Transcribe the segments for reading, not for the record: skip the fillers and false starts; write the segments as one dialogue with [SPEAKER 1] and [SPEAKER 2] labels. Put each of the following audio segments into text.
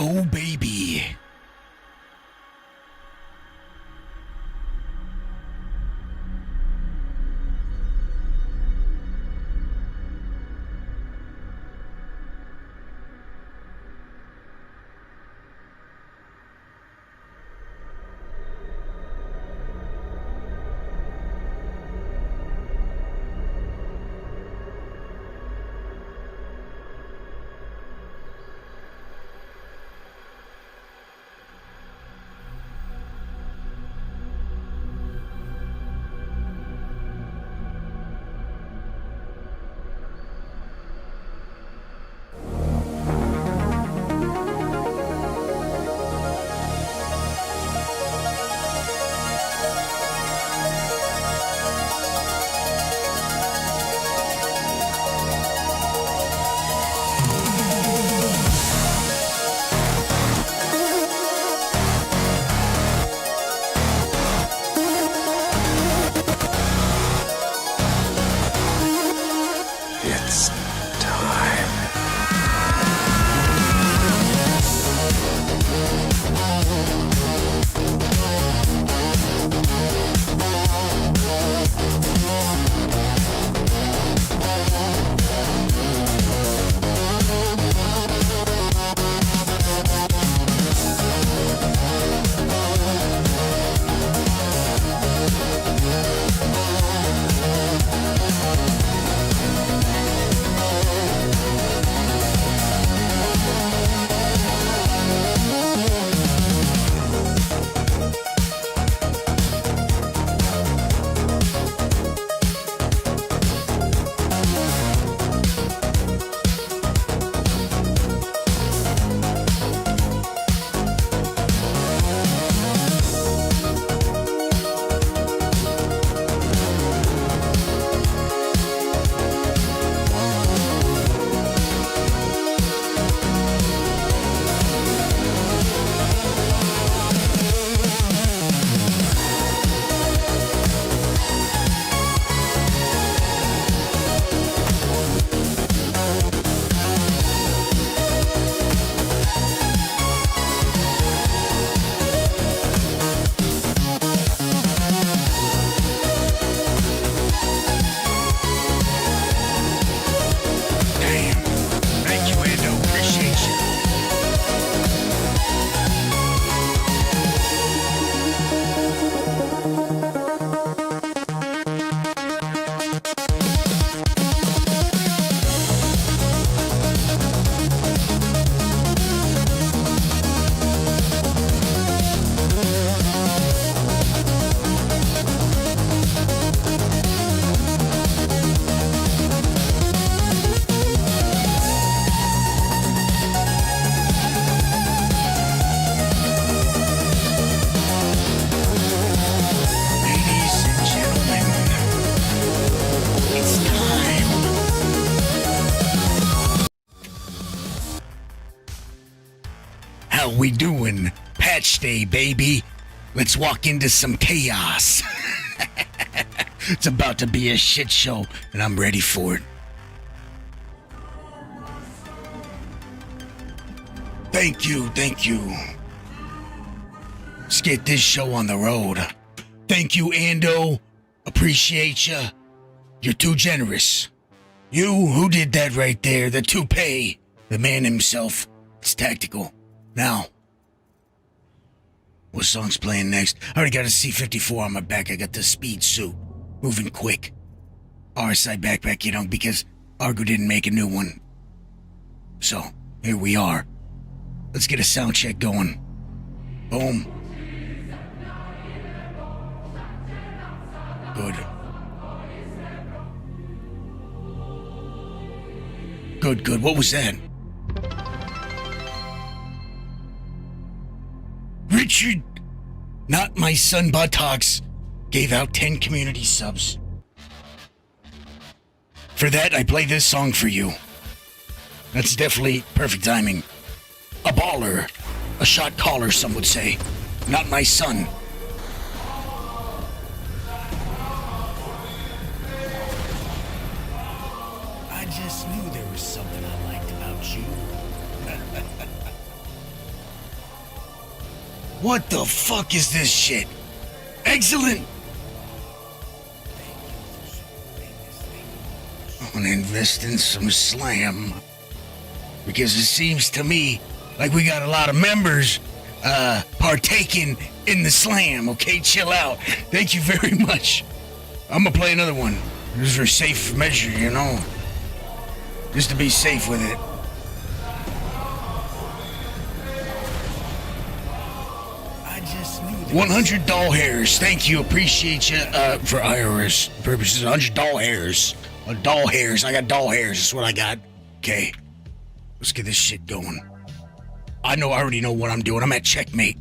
[SPEAKER 1] Oh, baby. It's time. How we doing? Patch day, baby. Let's walk into some chaos. It's about to be a shit show, and I'm ready for it. Thank you. Let's get this show on the road. Thank you, Ando. Appreciate ya. You're too generous. You, who did that right there? The toupee. The man himself. It's tactical. Now, what song's playing next? I already got a C-54 on my back. I got the speed suit. Moving quick. RSI backpack, because Argo didn't make a new one. So, here we are. Let's get a sound check going. Boom. Good. Good. What was that? Richard, not my son Buttocks, gave out 10 community subs. For that, I play this song for you. That's definitely perfect timing. A baller. A shot caller, some would say. Not my son. I just knew there was something I liked about you. What the fuck is this shit? Excellent! I'm gonna invest in some slam. Because it seems to me like we got a lot of members partaking in the slam, okay? Chill out. Thank you very much. I'm gonna play another one. This is for safe measure, you know? Just to be safe with it. I just knew this. 100 doll hairs. Thank you. Appreciate you for IRS purposes. 100 doll hairs. Doll hairs. I got doll hairs. That's what I got. Okay. Let's get this shit going. I already know what I'm doing. I'm at checkmate.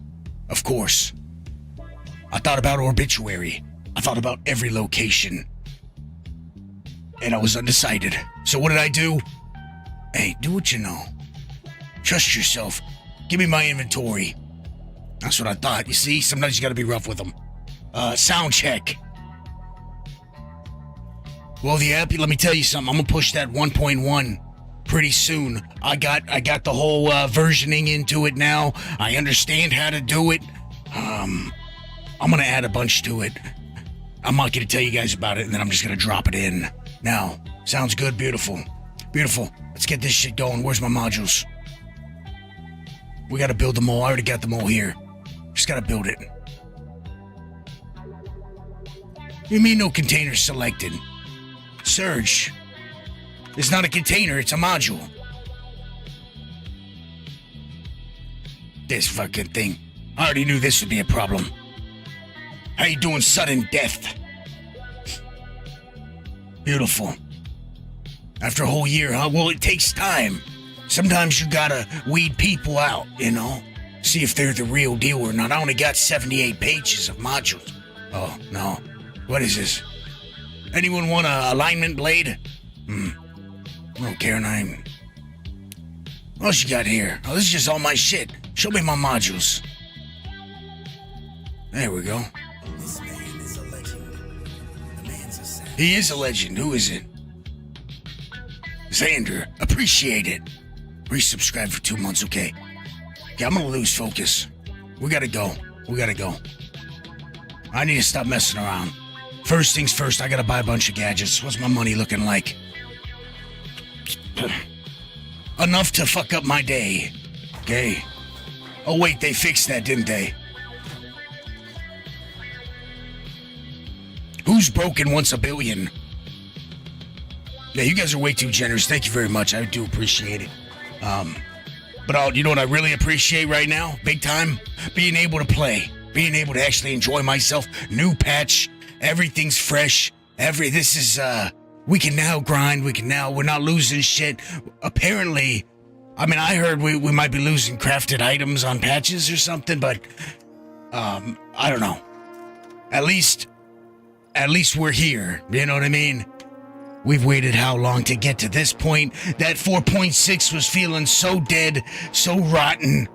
[SPEAKER 1] Of course. I thought about obituary. I thought about every location. And I was undecided. So what did I do? Hey, do what you know. Trust yourself. Give me my inventory. That's what I thought. You see, sometimes you gotta be rough with them. Sound check. Well, the app, let me tell you something. I'm gonna push that 1.1 pretty soon. I got the whole versioning into it now. I understand how to do it. I'm gonna add a bunch to it. I'm not gonna tell you guys about it, and then I'm just gonna drop it in. Now, sounds good, beautiful. Beautiful. Let's get this shit going. Where's my modules? We gotta build them all. I already got them all here. Just gotta build it. You mean no container selected? Surge. It's not a container, it's a module. This fucking thing. I already knew this would be a problem. How you doing, sudden death? Beautiful. After a whole year, huh? Well, it takes time. Sometimes you gotta weed people out, you know? See if they're the real deal or not. I only got 78 pages of modules. Oh, no. What is this? Anyone want a alignment blade? I don't care, what else you got here? Oh, this is just all my shit. Show me my modules. There we go. This man is a legend. The man's a savage. He is a legend. Who is it? Xander. Appreciate it. Resubscribe for 2 months, okay. Okay, I'm gonna lose focus. We gotta go. I need to stop messing around. First things first, I gotta buy a bunch of gadgets. What's my money looking like? Enough to fuck up my day. Okay. Oh wait, they fixed that, didn't they? Who's broken once a billion? Yeah, you guys are way too generous. Thank you very much. I do appreciate it. But you know what I really appreciate right now? Big time? Being able to play. Being able to actually enjoy myself. New patch. Everything's fresh. This is, we can now grind. We're not losing shit. Apparently, I mean, I heard we might be losing crafted items on patches or something, but, I don't know. At least we're here. You know what I mean? We've waited how long to get to this point? That 4.6 was feeling so dead, so rotten.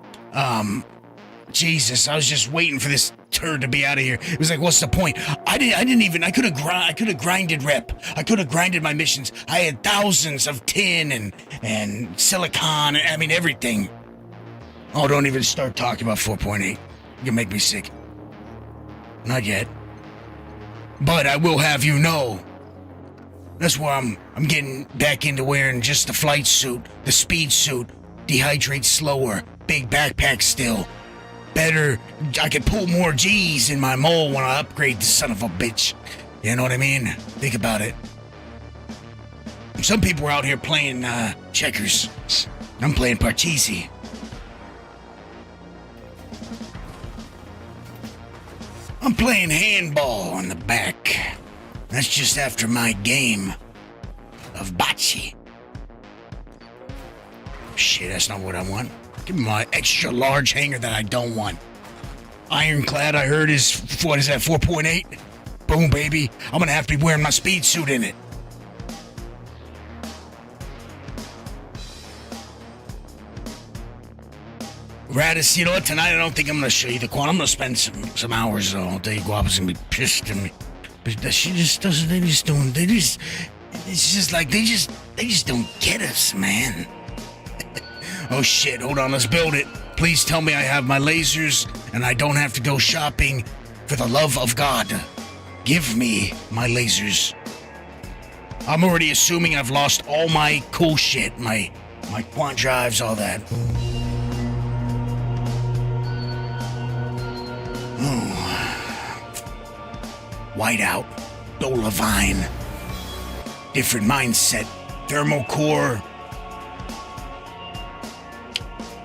[SPEAKER 1] Jesus, I was just waiting for this turd to be out of here. It was like, what's the point? I could have grinded rep. I could have grinded my missions. I had thousands of tin and silicon, I mean, everything. Oh, don't even start talking about 4.8. You can make me sick. Not yet. But I will have you know, that's why I'm getting back into wearing just the flight suit, the speed suit, dehydrate slower, big backpack still. Better, I can pull more G's in my mole when I upgrade this son of a bitch. You know what I mean? Think about it. Some people are out here playing checkers. I'm playing Parcheesi. I'm playing handball on the back. That's just after my game of bocce. Shit, that's not what I want. Give me my extra large hanger that I don't want. Ironclad, I heard, is, what is that, 4.8? Boom, baby. I'm gonna have to be wearing my speed suit in it. Radis, you know what? Tonight I don't think I'm gonna show you the quad. I'm gonna spend some hours though. I'll tell you, Guapa's gonna be pissed at me. But she just doesn't, it's just like, they just don't get us, man. Oh shit, hold on, let's build it. Please tell me I have my lasers and I don't have to go shopping. For the love of God, give me my lasers. I'm already assuming I've lost all my cool shit, my quant drives, all that. Whiteout, Dolivine, different mindset, thermal core,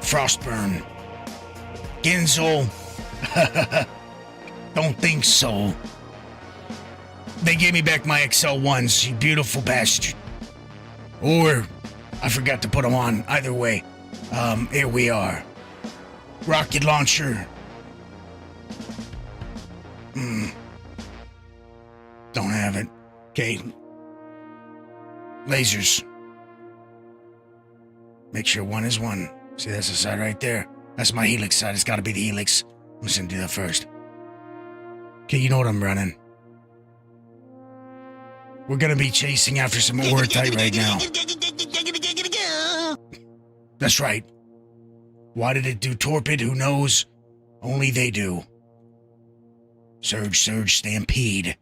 [SPEAKER 1] Frostburn, Genzel. Don't think so. They gave me back my XL1s, you beautiful bastard. Or I forgot to put them on. Either way, here we are. Rocket launcher. Don't have it. Okay. Lasers. Make sure one is one. See, that's the side right there. That's my helix side. It's got to be the helix. I'm just gonna do that first. Okay, you know what I'm running. We're gonna be chasing after some Oratite right now. That's right. Why did it do Torpid? Who knows? Only they do. Surge, Stampede.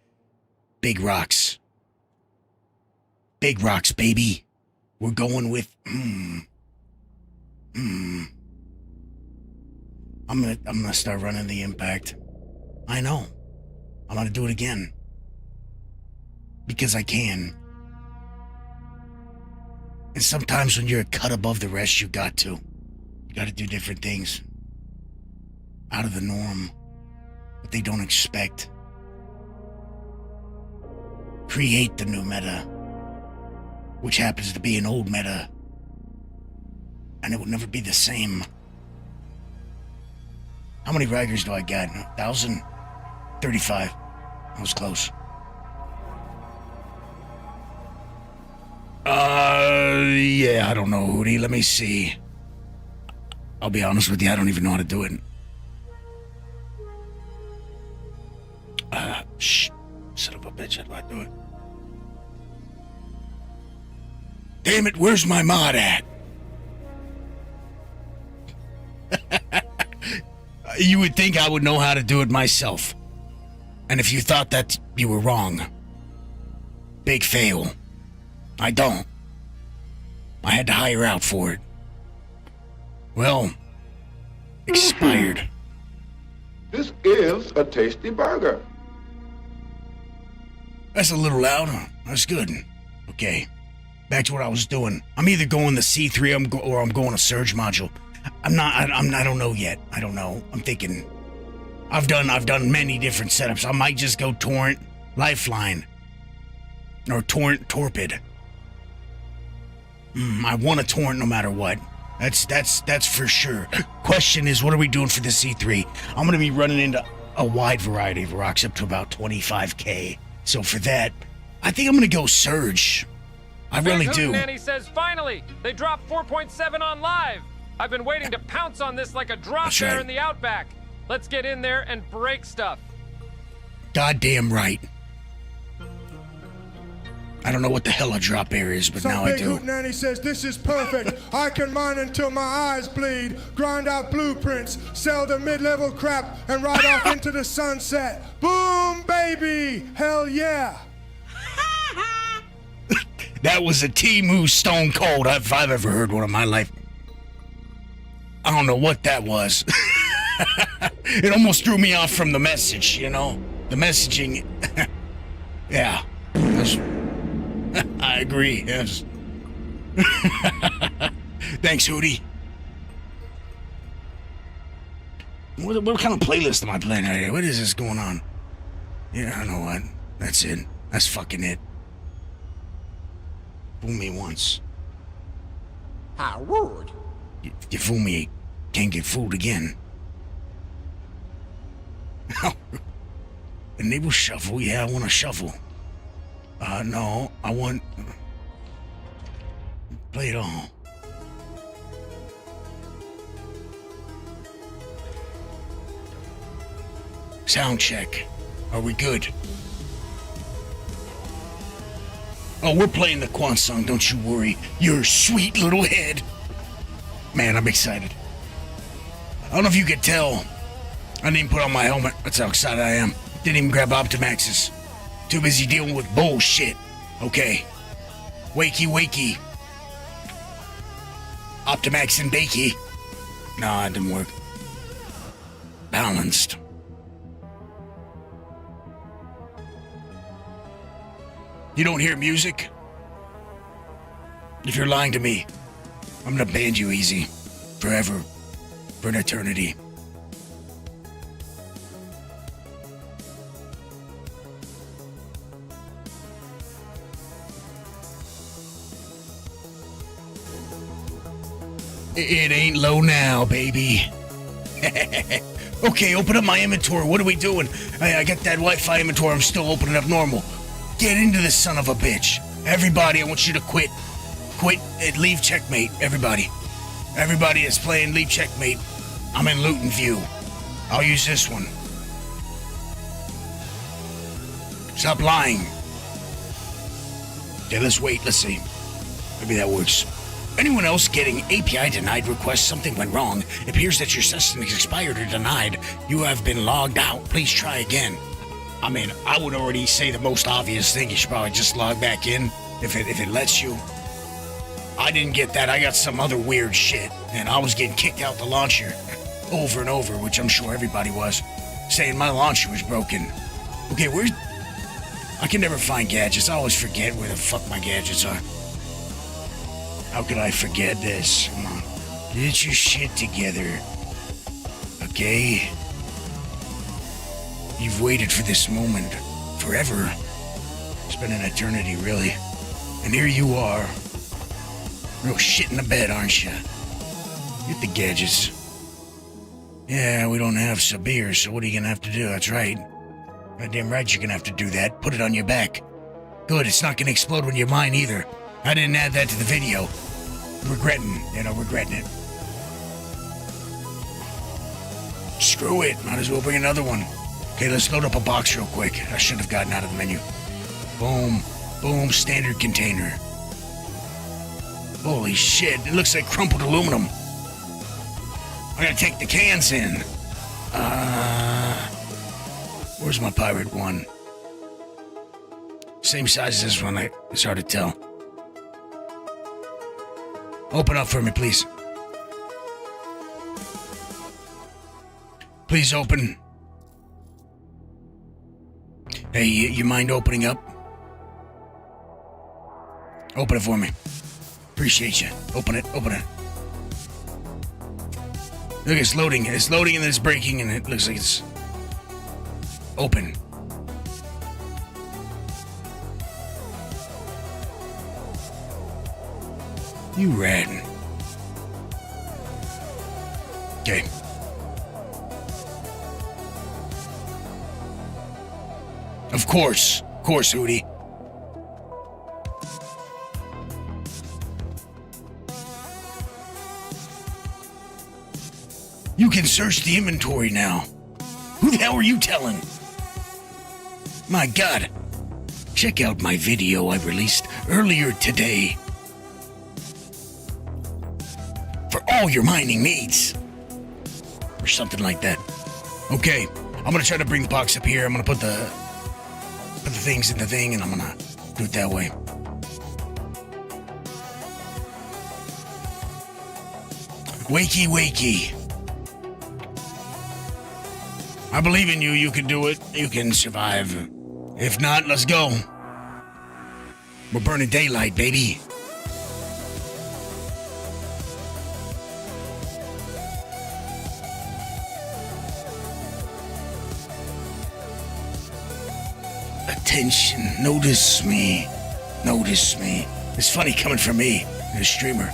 [SPEAKER 1] Big rocks. Big rocks, baby. We're going with... I'm gonna start running the impact. I know. I'm gonna do it again. Because I can. And sometimes when you're a cut above the rest, you got to. You gotta do different things. Out of the norm. What they don't expect. Create the new meta. Which happens to be an old meta. And it will never be the same. How many Raggers do I got? 1,000? 35. I was close. Yeah, I don't know, Hootie. Let me see. I'll be honest with you, I don't even know how to do it. Shh. Son of a bitch, how do I do it? Damn it, where's my mod at? You would think I would know how to do it myself. And if you thought that, you were wrong. Big fail. I don't. I had to hire out for it. Well, expired.
[SPEAKER 2] This is a tasty burger.
[SPEAKER 1] That's a little loud. That's good. Okay, back to what I was doing. I'm either going the C3 or I'm going a Surge module. I don't know yet. I don't know. I'm thinking. I've done many different setups. I might just go Torrent, Lifeline, or Torpid. I want a Torrent no matter what. That's for sure. Question is, what are we doing for the C3? I'm gonna be running into a wide variety of rocks up to about 25k. So for that, I think I'm gonna go Surge. I really do.
[SPEAKER 3] Nanny says finally they dropped 4.7 on live. I've been waiting to pounce on this like a drop bear in the outback. Let's get in there and break stuff.
[SPEAKER 1] Goddamn right. I don't know what the hell a drop bear is, but now I do.
[SPEAKER 4] Big Nanny says this is perfect. I can mine until my eyes bleed, grind out blueprints, sell the mid-level crap, and ride off into the sunset. Boom, baby! Hell yeah!
[SPEAKER 1] That was a Timu Stone Cold if I've ever heard one in my life. I don't know what that was. It almost threw me off from the message, you know? The messaging. Yeah. I agree, yes. Thanks, Hootie. What kind of playlist am I playing out here? What is this going on? Yeah, I know what. That's it. That's fucking it. Fool me once.
[SPEAKER 2] How rude.
[SPEAKER 1] You fool me, can't get fooled again. Enable shuffle? Yeah, I want to shuffle. No, I want... Play it all. Sound check. Are we good? Oh, we're playing the Quan song, don't you worry. Your sweet little head. Man, I'm excited. I don't know if you could tell. I didn't even put on my helmet. That's how excited I am. Didn't even grab Optimaxes. Too busy dealing with bullshit. Okay. Wakey, wakey. Optimax and bakey. No, it didn't work. Balanced. You don't hear music? If you're lying to me, I'm gonna ban you easy. Forever. For an eternity. It ain't low now, baby. Okay, open up my inventory. What are we doing? I got that Wi-Fi inventory. I'm still opening up normal. Get into this son of a bitch. Everybody, I want you to quit. Quit and leave checkmate. Everybody. Everybody that's playing, leave checkmate. I'm in Luton View. I'll use this one. Stop lying. Okay, let's wait. Let's see. Maybe that works. Anyone else getting API denied request? Something went wrong. It appears that your system is expired or denied. You have been logged out. Please try again. I mean, I would already say the most obvious thing. You should probably just log back in if it lets you. I didn't get that. I got some other weird shit. And I was getting kicked out the launcher over and over, which I'm sure everybody was, saying my launcher was broken. Okay, where's... I can never find gadgets. I always forget where the fuck my gadgets are. How could I forget this? Come on. Get your shit together. Okay? You've waited for this moment forever. It's been an eternity, really. And here you are. Real shit in the bed, aren't you? Get the gadgets. Yeah, we don't have Sabir, so what are you gonna have to do? That's right. Goddamn right you're gonna have to do that. Put it on your back. Good, it's not gonna explode when you're mine either. I didn't add that to the video. Regretting it. Screw it, might as well bring another one. Okay, let's load up a box real quick. I should have gotten out of the menu. Boom, boom, standard container. Holy shit, it looks like crumpled aluminum. I gotta take the cans in. Where's my pirate one? Same size as this one, it's hard to tell. Open up for me, please. Please open. Hey, you mind opening up? Open it for me. Appreciate you. Open it. Look, it's loading. It's loading and then it's breaking and it looks like it's open. You rat. Okay. Of course, Hootie. You can search the inventory now. Who the hell are you telling? My God. Check out my video I released earlier today. For all your mining needs. Or something like that. Okay, I'm gonna try to bring the box up here. I'm gonna put the things in the thing and I'm gonna do it that way. Wakey, wakey. I believe in you. You can do it. You can survive. If not, let's go. We're burning daylight, baby. Attention. Notice me. It's funny coming from me, a streamer.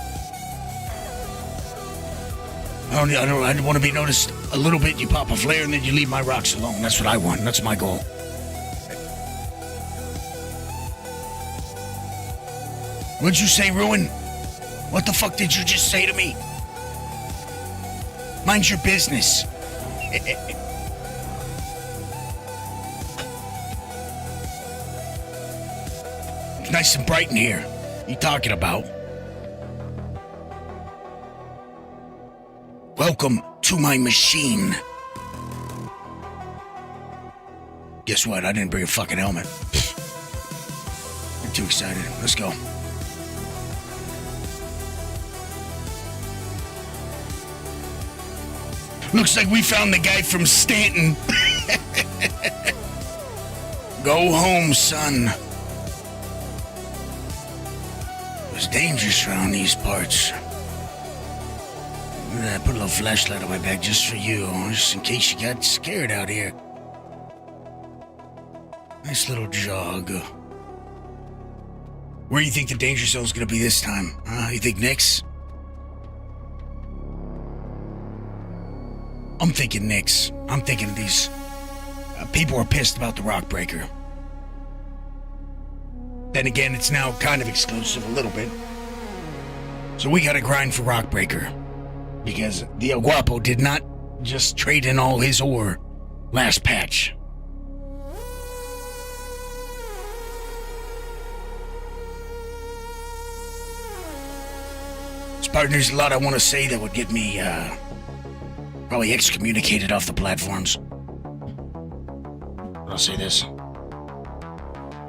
[SPEAKER 1] I want to be noticed a little bit. You pop a flare and then you leave my rocks alone. That's what I want. That's my goal. What'd you say, Ruin? What the fuck did you just say to me? Mind your business. It's nice and bright in here. What are you talking about? Welcome to my machine. Guess what? I didn't bring a fucking helmet. I'm too excited. Let's go. Looks like we found the guy from Stanton. Go home, son. It's dangerous around these parts. I put a little flashlight on my back just for you, just in case you got scared out here. Nice little jog. Where do you think the danger zone's gonna be this time? You think Nick's? I'm thinking Nick's. I'm thinking these people are pissed about the rock breaker. Then again, it's now kind of exclusive a little bit. So we gotta grind for rock breaker. Because the Elguapoe did not just trade in all his ore last patch. Spartan, there's a lot I want to say that would get me, probably excommunicated off the platforms. I'll say this.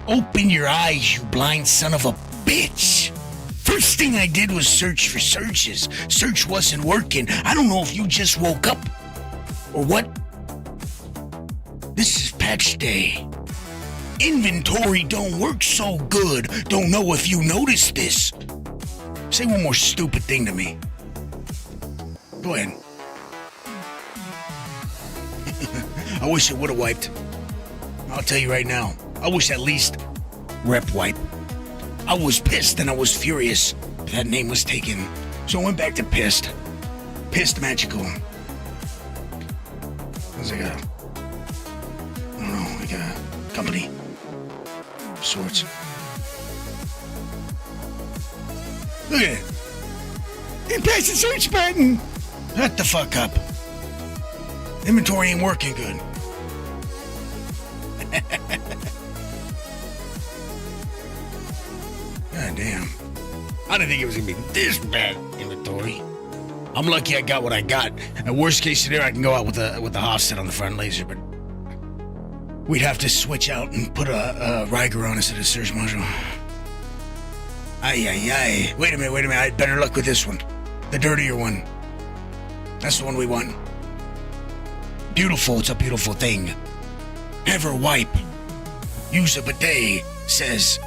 [SPEAKER 1] Open your eyes, you blind son of a bitch! First thing I did was search for searches. Search wasn't working. I don't know if you just woke up or what. This is patch day. Inventory don't work so good. Don't know if you noticed this. Say one more stupid thing to me. Go ahead. I wish it would have wiped. I'll tell you right now. I wish at least rep wipe. I was pissed and I was furious that name was taken. So I went back to pissed. Pissed magical. It was like a, I don't know, like a company of sorts. Look at it. It pressed the search button. Shut the fuck up. Inventory ain't working good. God damn. I didn't think it was gonna be this bad inventory. I'm lucky I got what I got. And worst case scenario, I can go out with the Hofstad on the front laser, but we'd have to switch out and put a Riker on instead of Surge Module. Ay. Wait a minute. I had better luck with this one. The dirtier one. That's the one we want. Beautiful, it's a beautiful thing. Never wipe. Use a bidet, says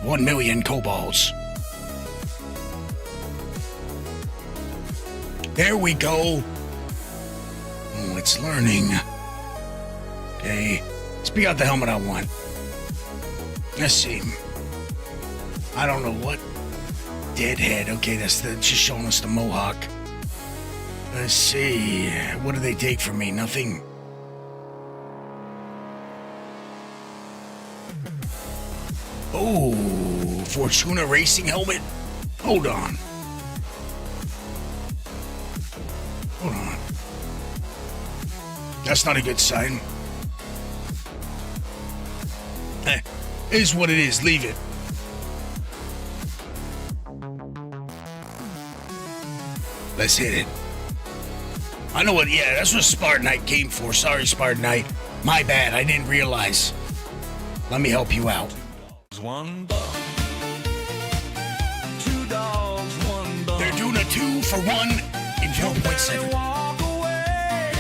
[SPEAKER 1] 1 million kobolds. There we go. Oh, it's learning. Okay, let's pick out the helmet I want. Let's see. I don't know what. Deadhead. Okay, that's just showing us the mohawk. Let's see. What do they take from me? Nothing. Oh, Fortuna racing helmet. Hold on. That's not a good sign. It is what it is. Leave it. Let's hit it. I know what, yeah, that's what Spartanite came for. Sorry, Spartanite. My bad, I didn't realize. Let me help you out.
[SPEAKER 5] One buck. 2 dogs, 1 buck.
[SPEAKER 1] They're doing a 2 for 1 in 4.7.
[SPEAKER 5] Walk away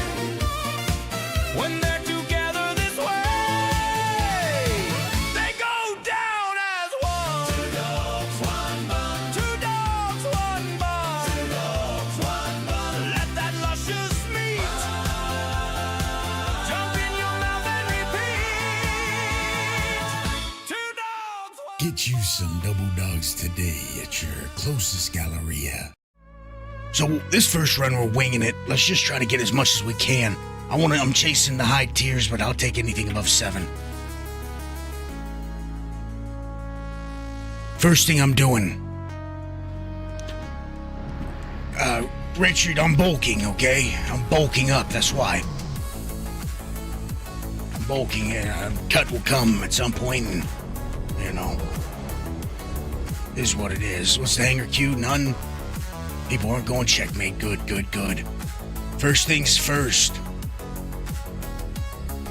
[SPEAKER 5] when they're together this way. They go down as one. 2 dogs, 1 buck. 2 dogs, 1 buck. 2 dogs, 1 buck. Let that luscious meat jump in your mouth and repeat. 2 dogs, 1
[SPEAKER 1] Get you some double dogs today at your closest Galleria. So this first run we're winging it. Let's just try to get as much as we can. I'm chasing the high tiers, but I'll take anything above 7. First thing I'm doing. Richard, I'm bulking, okay? I'm bulking up, that's why. I'm bulking, cut will come at some point, and, you know, is what it is. What's the hanger queue? None? People aren't going checkmate. Good. First things first.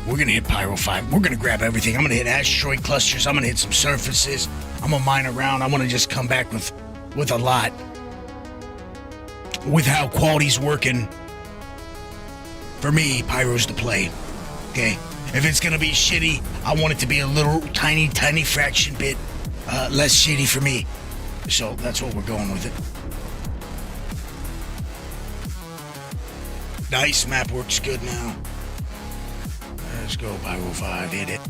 [SPEAKER 1] We're gonna hit Pyro 5. We're gonna grab everything. I'm gonna hit asteroid clusters. I'm gonna hit some surfaces. I'm gonna mine around. I'm gonna just come back with a lot. With how quality's working. For me, Pyro's the play. Okay? If it's gonna be shitty, I want it to be a little tiny fraction bit less shitty for me. So that's what we're going with it. Nice, map works good now. Let's go, Pyro 5, hit it.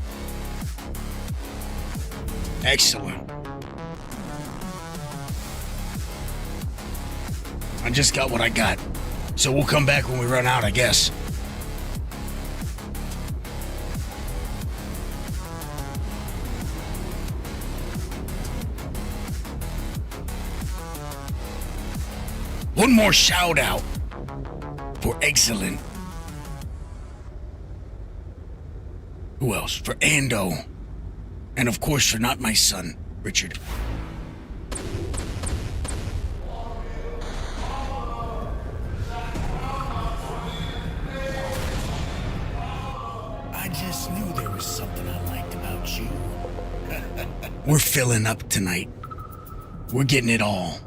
[SPEAKER 1] Excellent. I just got what I got. So we'll come back when we run out, I guess. One more shout out for excellent. Who else? For Ando. And of course for not my son, Richard. I just knew there was something I liked about you. We're filling up tonight. We're getting it all.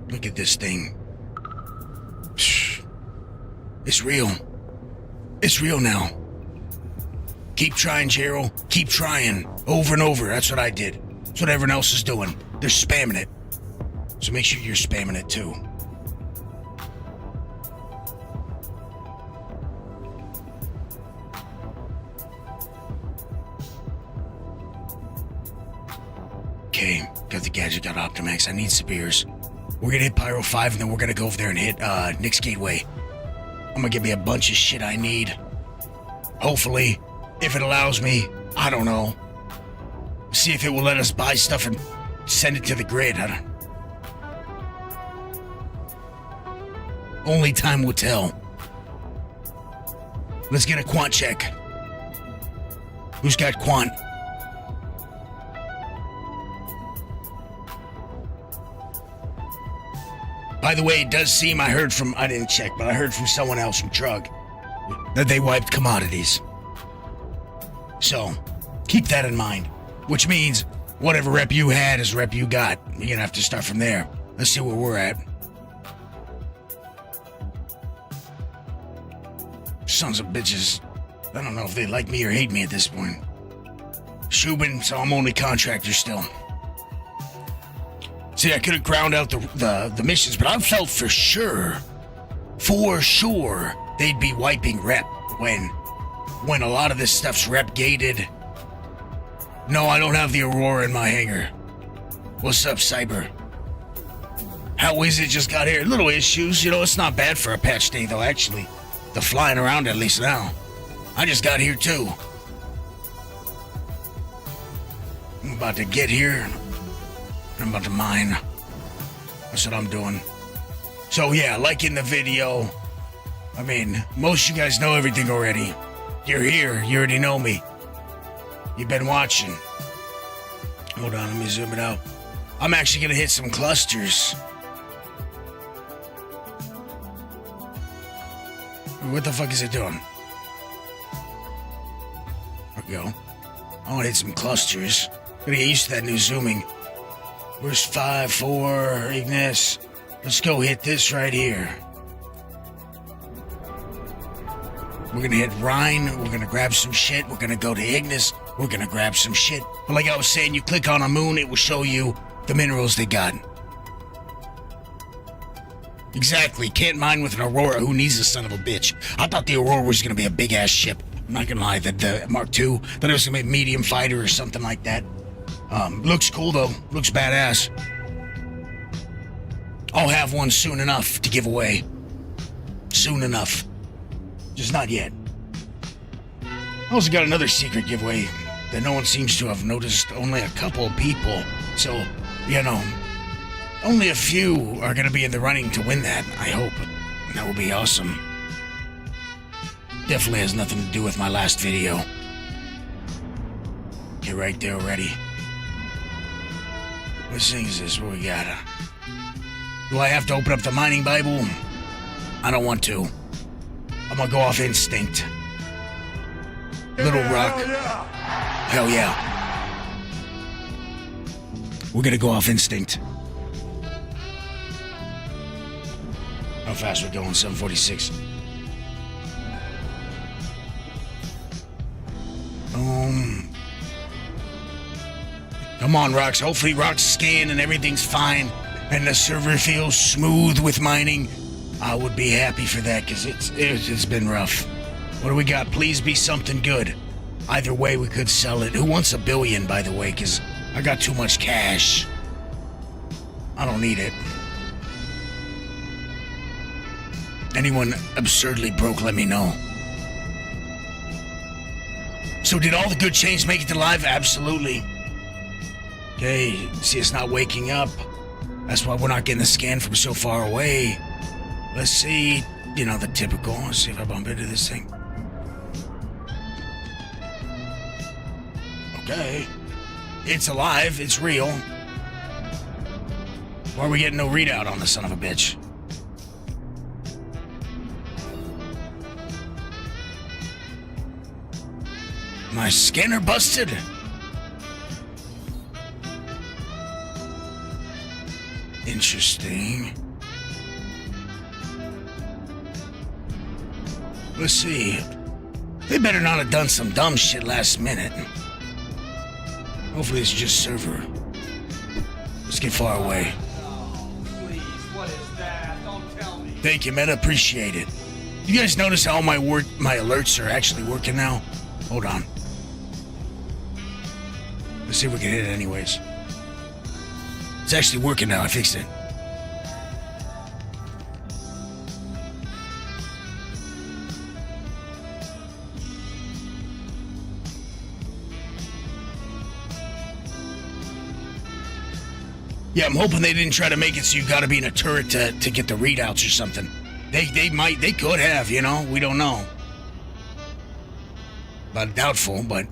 [SPEAKER 1] Look at this thing. It's real. It's real now. Keep trying, Gerald. Keep trying. Over and over. That's what I did. That's what everyone else is doing. They're spamming it. So make sure you're spamming it too. Okay, got the gadget, got Optimax. I need spears. We're gonna hit Pyro 5 and then we're gonna go over there and hit Nick's Gateway. I'm gonna get me a bunch of shit I need. Hopefully, if it allows me, I don't know. See if it will let us buy stuff and send it to the grid. Only time will tell. Let's get a quant check. Who's got quant? By the way, it does seem I didn't check, but I heard from someone else from Trug that they wiped commodities. So, keep that in mind. Which means, whatever rep you had is rep you got. You're gonna have to start from there. Let's see where we're at. Sons of bitches. I don't know if they like me or hate me at this point. Shubin, so I'm only contractor still. See, I could have ground out the missions, but I felt for sure, they'd be wiping rep when a lot of this stuff's rep gated. No, I don't have the Aurora in my hangar. What's up, Cyber? How is it? Just got here. Little issues, it's not bad for a patch day though, actually. The flying around at least now. I just got here too. I'm about to get here. I'm about to mine. That's what I'm doing. So yeah, liking the video. I mean, most of you guys know everything already. You're here. You already know me. You've been watching. Hold on, let me zoom it out. I'm actually going to hit some clusters. What the fuck is it doing? There we go. I want to hit some clusters. Gotta get used to that new zooming. Where's 5, 4, Ignis? Let's go hit this right here. We're gonna hit Rhine. We're gonna grab some shit. We're gonna go to Ignis. We're gonna grab some shit. But like I was saying, you click on a moon, it will show you the minerals they got. Exactly. Can't mine with an Aurora. Who needs a son of a bitch? I thought the Aurora was gonna be a big ass ship. I'm not gonna lie. The Mark II. Thought it was gonna be a medium fighter or something like that. Looks cool though. Looks badass. I'll have one soon enough to give away. Soon enough. Just not yet. I also got another secret giveaway that no one seems to have noticed. Only a couple of people. So, only a few are going to be in the running to win that, I hope. That will be awesome. Definitely has nothing to do with my last video. Get right there already. What thing is this? What we got? Do I have to open up the mining Bible? I don't want to. I'm gonna go off instinct. Little Rock.
[SPEAKER 4] Hell yeah.
[SPEAKER 1] Hell yeah. We're gonna go off instinct. How fast we going? 746. Come on, Rocks. Hopefully Rocks scan and everything's fine and the server feels smooth with mining. I would be happy for that because it's been rough. What do we got? Please be something good. Either way, we could sell it. Who wants $1 billion, by the way? Because I got too much cash. I don't need it. Anyone absurdly broke, let me know. So did all the good chains make it to live? Absolutely. Okay, see, it's not waking up. That's why we're not getting the scan from so far away. Let's see, you know, the typical. Let's see if I bump into this thing. Okay. It's alive, it's real. Why are we getting no readout on the son of a bitch? My scanner busted? Interesting. Let's see. They better not have done some dumb shit last minute. Hopefully it's just server. Let's get far away.
[SPEAKER 5] Please, what is that? Don't tell me.
[SPEAKER 1] Thank you, man. Appreciate it. You guys notice how all my alerts are actually working now? Hold on. Let's see if we can hit it anyways. It's actually working now. I fixed it. Yeah, I'm hoping they didn't try to make it so you gotta be in a turret to get the readouts or something. They could have, you know? We don't know. But doubtful, but...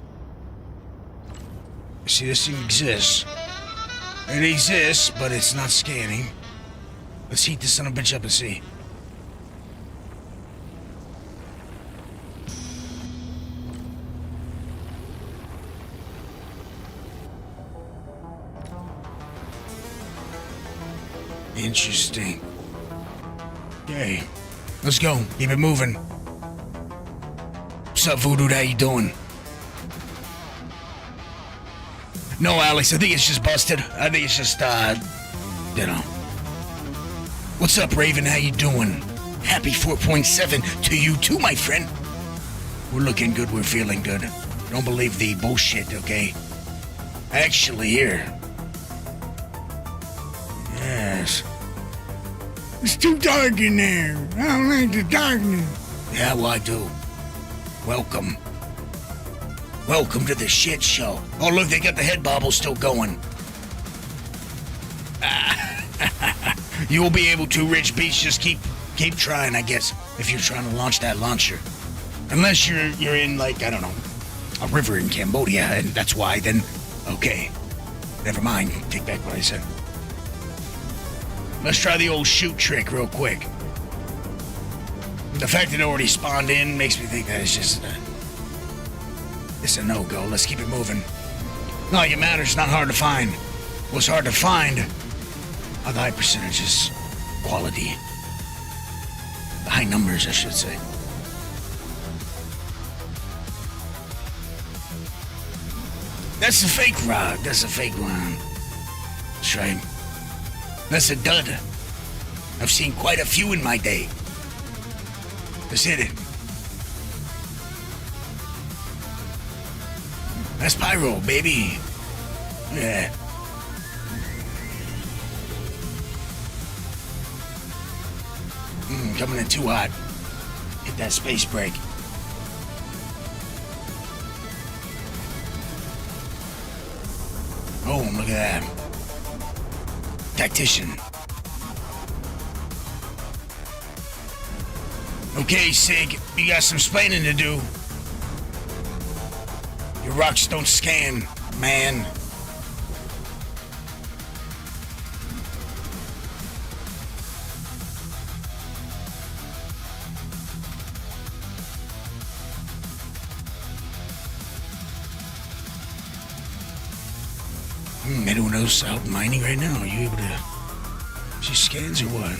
[SPEAKER 1] See, this thing exists. It exists, but it's not scanning. Let's heat this son of a bitch up and see. Interesting. Okay, let's go. Keep it moving. What's up, Voodoo? How you doing? No, Alex, I think it's just busted. I think it's just, you know. What's up, Raven? How you doing? Happy 4.7 to you too, my friend. We're looking good. We're feeling good. Don't believe the bullshit, okay? Actually, here. Yes. It's too dark in there. I don't like the darkness. Yeah, well, I do. Welcome. Welcome to the shit show. Oh, look, they got the head bobble still going. You will be able to, Rich Beach. Just keep trying, I guess, if you're trying to launch that launcher. Unless you're in, like, I don't know, a river in Cambodia, and that's why, then, okay. Never mind. Take back what I said. Let's try the old shoot trick real quick. The fact that it already spawned in makes me think that it's just... it's a no-go. Let's keep it moving. No, it matters. Not hard to find. What's hard to find are the high percentages. Quality. The high numbers, I should say. That's a fake rock. That's a fake one. That's right. That's a dud. I've seen quite a few in my day. Let's hit it. That's pyro, baby. Yeah. Coming in too hot. Hit that space break. Oh, look at that. Tactician. Okay, Sig, you got some splaining to do. Your rocks don't scan, man. else out mining right now? Are you able to see scans or what?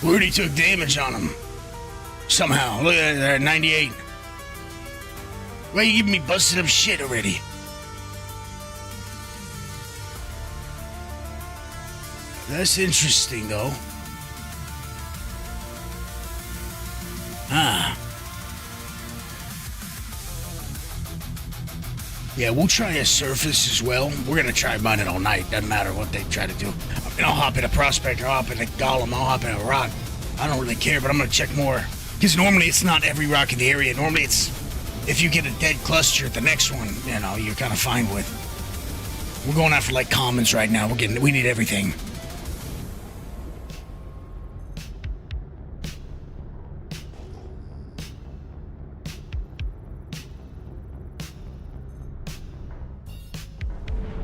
[SPEAKER 1] We already took damage on him. Somehow. Look at that, 98. Why are you giving me busted up shit already? That's interesting, though. Ah. Yeah, we'll try a surface as well. We're gonna try mining all night. Doesn't matter what they try to do. I mean, I'll hop in a prospector, I'll hop in a golem, I'll hop in a rock. I don't really care, but I'm gonna check more. Because normally it's not every rock in the area. Normally it's, if you get a dead cluster at the next one, you know, you're kind of fine with. We're going after like commons right now. We need everything.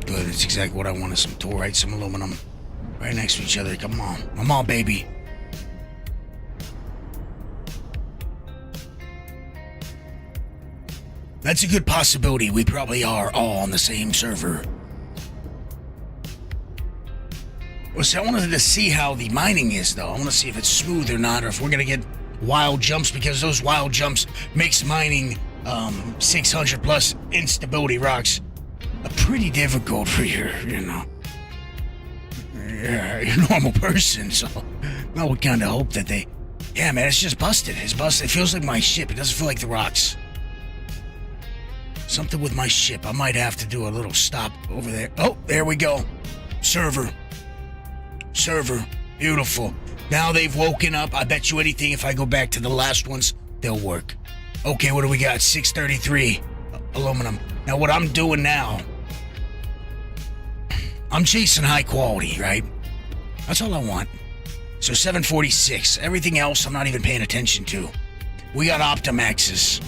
[SPEAKER 1] Good, it's exactly what I wanted. Some torite, some aluminum. Right next to each other. Come on, baby. That's a good possibility. We probably are all on the same server. Well, see, I wanted to see how the mining is, though. I want to see if it's smooth or not, or if we're going to get wild jumps, because those wild jumps makes mining 600 plus instability rocks pretty difficult for your normal person. So I would kind of hope that they... Yeah, man, it's just busted. It's busted. It feels like my ship. It doesn't feel like the rocks. Something with my ship. I might have to do a little stop over there. Oh, there we go. Server. Beautiful. Now they've woken up. I bet you anything if I go back to the last ones, they'll work. Okay, what do we got? 633 aluminum. Now what I'm doing now, I'm chasing high quality, right? That's all I want. So 746. Everything else I'm not even paying attention to. We got Optimaxes.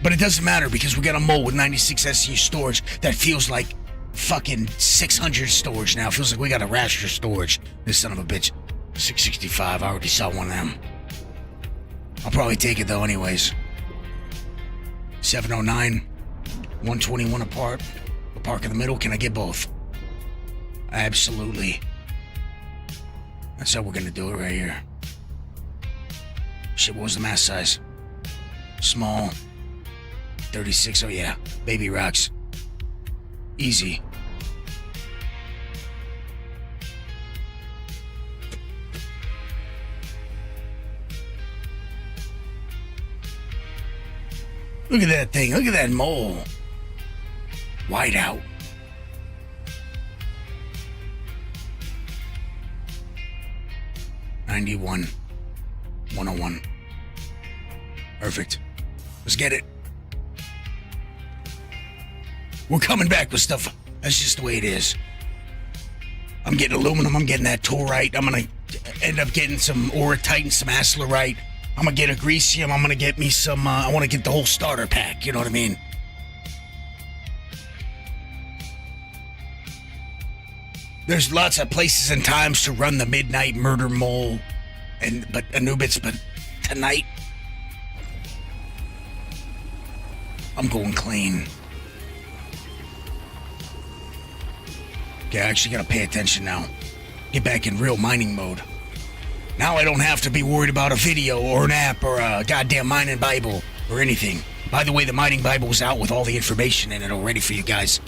[SPEAKER 1] But it doesn't matter because we got a mole with 96 SCU storage that feels like fucking 600 storage now. It feels like we got a raster storage. This son of a bitch. 665. I already saw one of them. I'll probably take it though anyways. 709. 121 apart. A park in the middle. Can I get both? Absolutely. That's how we're gonna do it right here. Shit, what was the mass size? Small. 36, oh yeah. Baby rocks. Easy. Look at that thing. Look at that mole. White out. $91. 101. Perfect. Let's get it. We're coming back with stuff. That's just the way it is. I'm getting aluminum. I'm getting that torite. I'm going to end up getting some orotite and some acelerite. I'm going to get a greasium. I'm going to get me some... I want to get the whole starter pack. You know what I mean? There's lots of places and times to run the Midnight Murder Mole but Anubis, but tonight I'm going clean. Okay, I actually gotta pay attention now. Get back in real mining mode. Now I don't have to be worried about a video or an app or a goddamn mining Bible or anything. By the way, the mining Bible is out with all the information in it already for you guys.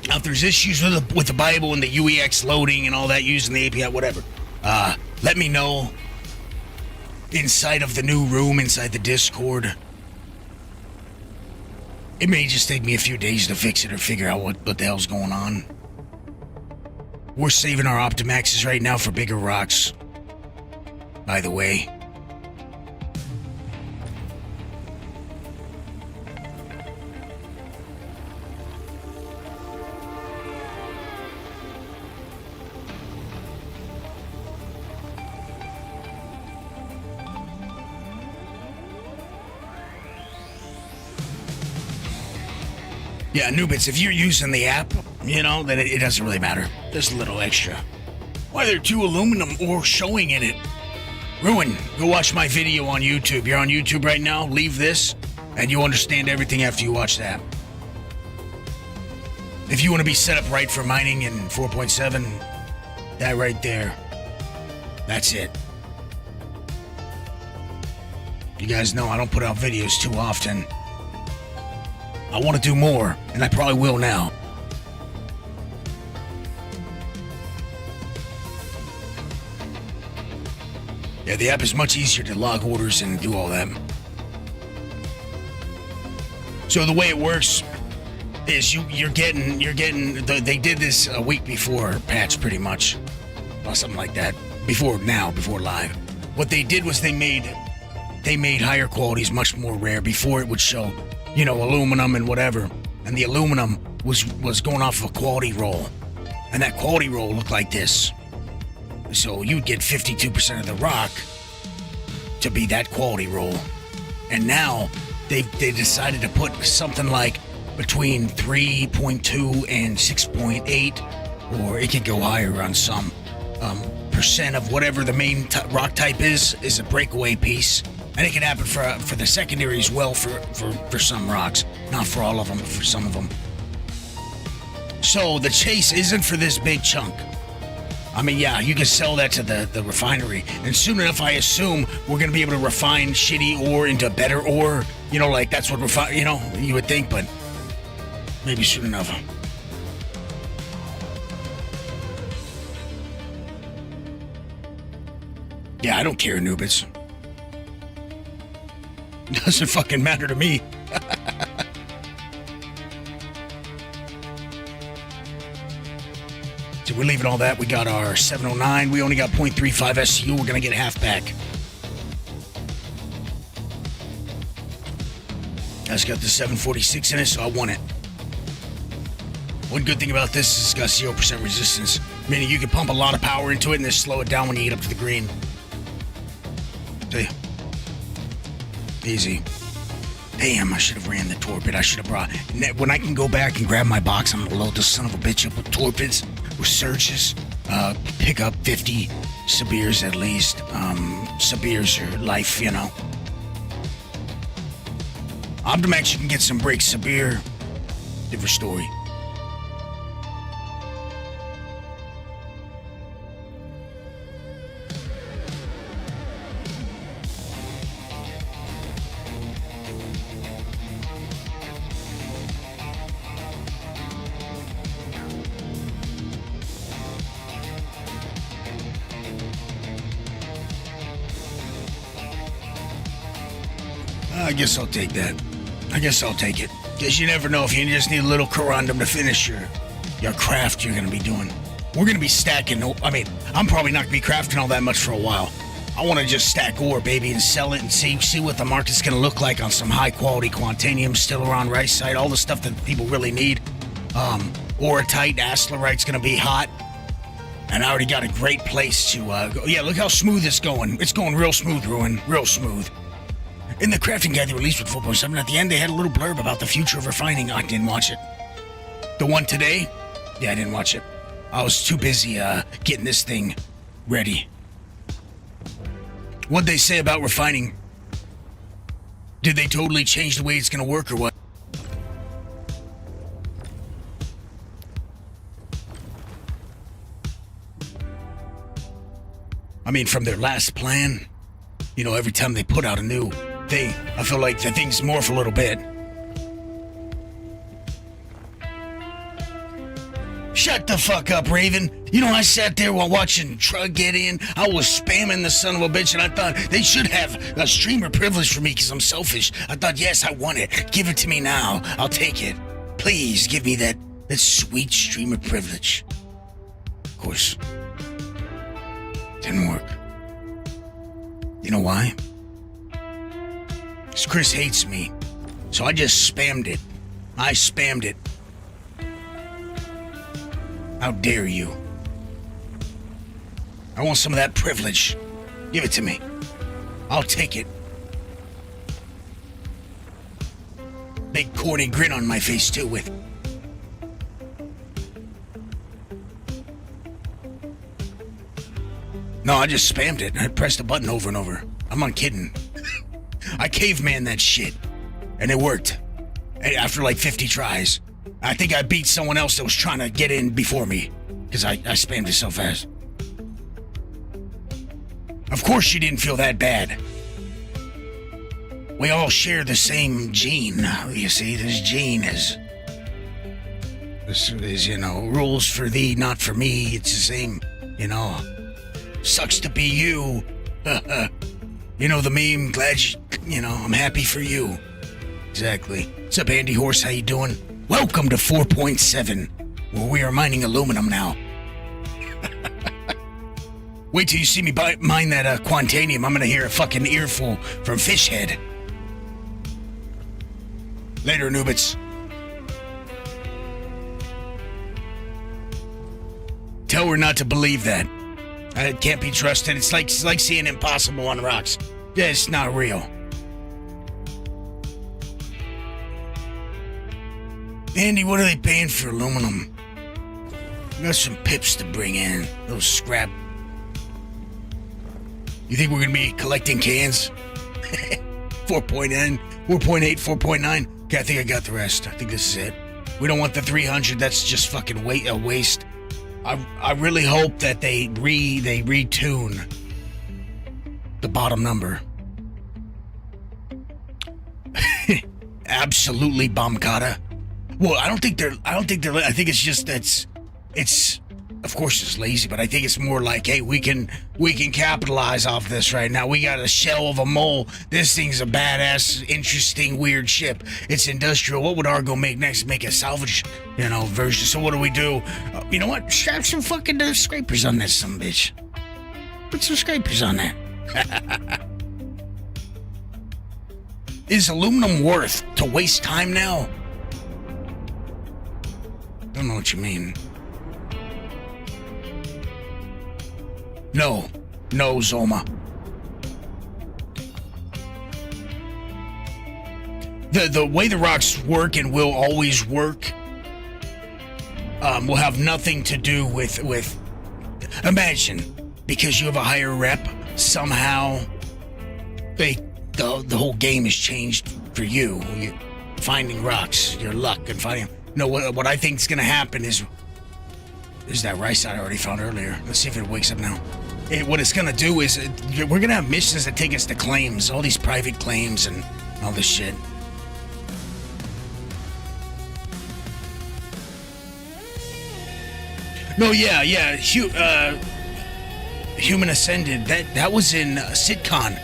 [SPEAKER 1] Now, if there's issues with the Bible and the UEX loading and all that, using the API, whatever, let me know inside of the new room, inside the Discord. It may just take me a few days to fix it or figure out what the hell's going on. We're saving our Optimaxes right now for bigger rocks, by the way. Yeah, Nubits, if you're using the app, you know, then it doesn't really matter. There's a little extra. Why are there 2 aluminum ore showing in it? Ruin, go watch my video on YouTube. You're on YouTube right now, leave this, and you'll understand everything after you watch that. If you want to be set up right for mining in 4.7, that right there, that's it. You guys know I don't put out videos too often. I want to do more, and I probably will now. Yeah, the app is much easier to log orders and do all that. So the way it works is you're getting they did this a week before patch pretty much, or something like that. Before live. What they did was they made higher qualities much more rare. Before it would show, you know, aluminum and whatever, and the aluminum was going off of a quality roll, and that quality roll looked like this. So you'd get 52% of the rock to be that quality roll, and now they decided to put something like between 3.2 and 6.8, or it could go higher on some percent of whatever the main rock type is a breakaway piece. And it can happen for the secondary as well for some rocks. Not for all of them, but for some of them. So the chase isn't for this big chunk. I mean, yeah, you can sell that to the refinery. And soon enough, I assume we're going to be able to refine shitty ore into better ore. You know, like that's what you would think, but maybe soon enough. Yeah, I don't care, Nubits. Doesn't fucking matter to me. So we're leaving all that. We got our 709. We only got 0.35 SCU. We're going to get half back. That's got the 746 in it, so I want it. One good thing about this is it's got 0% resistance, meaning you can pump a lot of power into it and then slow it down when you get up to the green. See? Easy. Damn, I should have ran the torpid. I should have brought... When I can go back and grab my box, I'm going to load this son of a bitch up with torpids, with surges, pick up 50 Sibirs at least. Sibirs are life, you know. Optimax, you can get some breaks. Sibir, different story. I guess I'll take that. I guess I'll take it. Because you never know if you just need a little corundum to finish your craft you're going to be doing. We're going to be stacking. I mean, I'm probably not going to be crafting all that much for a while. I want to just stack ore, baby, and sell it and see what the market's going to look like on some high-quality Quantanium, still around right side, all the stuff that people really need. Orotite, Aslerite's going to be hot. And I already got a great place to go. Yeah, look how smooth it's going. It's going real smooth, Ruin. Real smooth. In the crafting guide they released with 4.7, at the end they had a little blurb about the future of refining. I didn't watch it. The one today? Yeah, I didn't watch it. I was too busy getting this thing ready. What'd they say about refining? Did they totally change the way it's gonna work or what? I mean, from their last plan, you know, every time they put out a new thing, I feel like the things morph a little bit. Shut the fuck up, Raven. You know, I sat there while watching Trug get in. I was spamming the son of a bitch, and I thought they should have a streamer privilege for me because I'm selfish. I thought, yes, I want it. Give it to me now. I'll take it. Please give me that sweet streamer privilege. Of course. Didn't work. You know why? Because Chris hates me. So I just spammed it. I spammed it. How dare you? I want some of that privilege. Give it to me. I'll take it. Big corny grin on my face too with No, I just spammed it. I pressed the button over and over. I'm not kidding. I caveman that shit. And it worked. After like 50 tries. I think I beat someone else that was trying to get in before me. Because I spammed it so fast. Of course she didn't feel that bad. We all share the same gene. You see, this gene is, rules for thee, not for me. It's the same, Sucks to be you. You know the meme, I'm happy for you. Exactly. What's up, Andy Horse? How you doing? Welcome to 4.7, where we are mining aluminum now. Wait till you see me mine that Quantanium. I'm gonna hear a fucking earful from Fishhead. Later, Nubits. Tell her not to believe that. It can't be trusted. It's like seeing impossible on rocks. Yeah, it's not real. Andy, what are they paying for aluminum? Got some pips to bring in. Those scrap. You think we're gonna be collecting cans? 4.9, 4.8, 4.9. Okay, I think I got the rest. I think this is it. We don't want the 300. That's just fucking a waste. I really hope that they retune the bottom number. Absolutely, Bombcata. Well, I think it's just it's of course it's lazy, but I think it's more like, hey, we can capitalize off this right now. We got a shell of a mole. This thing's a badass, interesting, weird ship. It's industrial. What would Argo make next? Make a salvage, version. So what do we do? You know what? Strap some fucking scrapers on this some bitch. Put some scrapers on there. Is aluminum worth to waste time now? Don't know what you mean. No, Zoma. The way the rocks work and will always work will have nothing to do with imagine, because you have a higher rep, somehow the whole game has changed for you. Finding rocks, your luck and finding. No, what I think is gonna happen is that rice I already found earlier. Let's see if it wakes up now. What it's gonna do is we're gonna have missions that take us to claims, all these private claims and all this shit. No, yeah. Human Ascended. That was in Sitcon,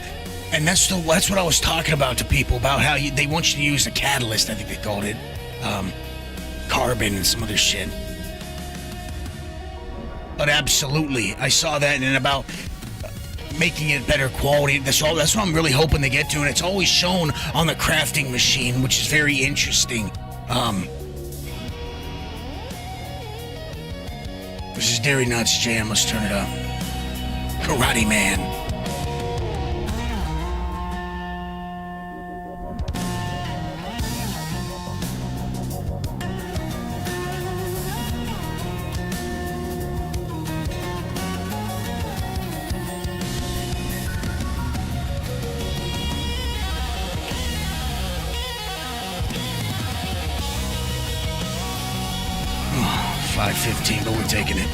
[SPEAKER 1] and that's what I was talking about to people about how they want you to use a catalyst. I think they called it carbon and some other shit. But absolutely, I saw that, and about making it better quality. That's what I'm really hoping to get to, and it's always shown on the crafting machine, which is very interesting. This is Dairy Nuts Jam. Let's turn it up. Karate Man. But we're taking it.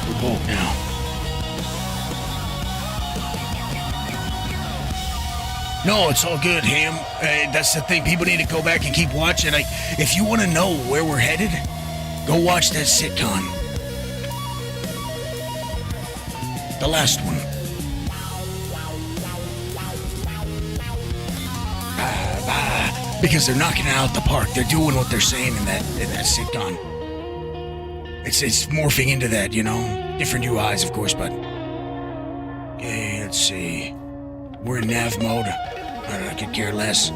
[SPEAKER 1] We're both now. No, it's all good, Ham. That's the thing. People need to go back and keep watching. If you want to know where we're headed, go watch that sitcom. The last one. Because they're knocking it out the park. They're doing what they're saying in that sitcom. It's morphing into that, different UIs, of course, but okay, let's see. We're in nav mode. I could care less.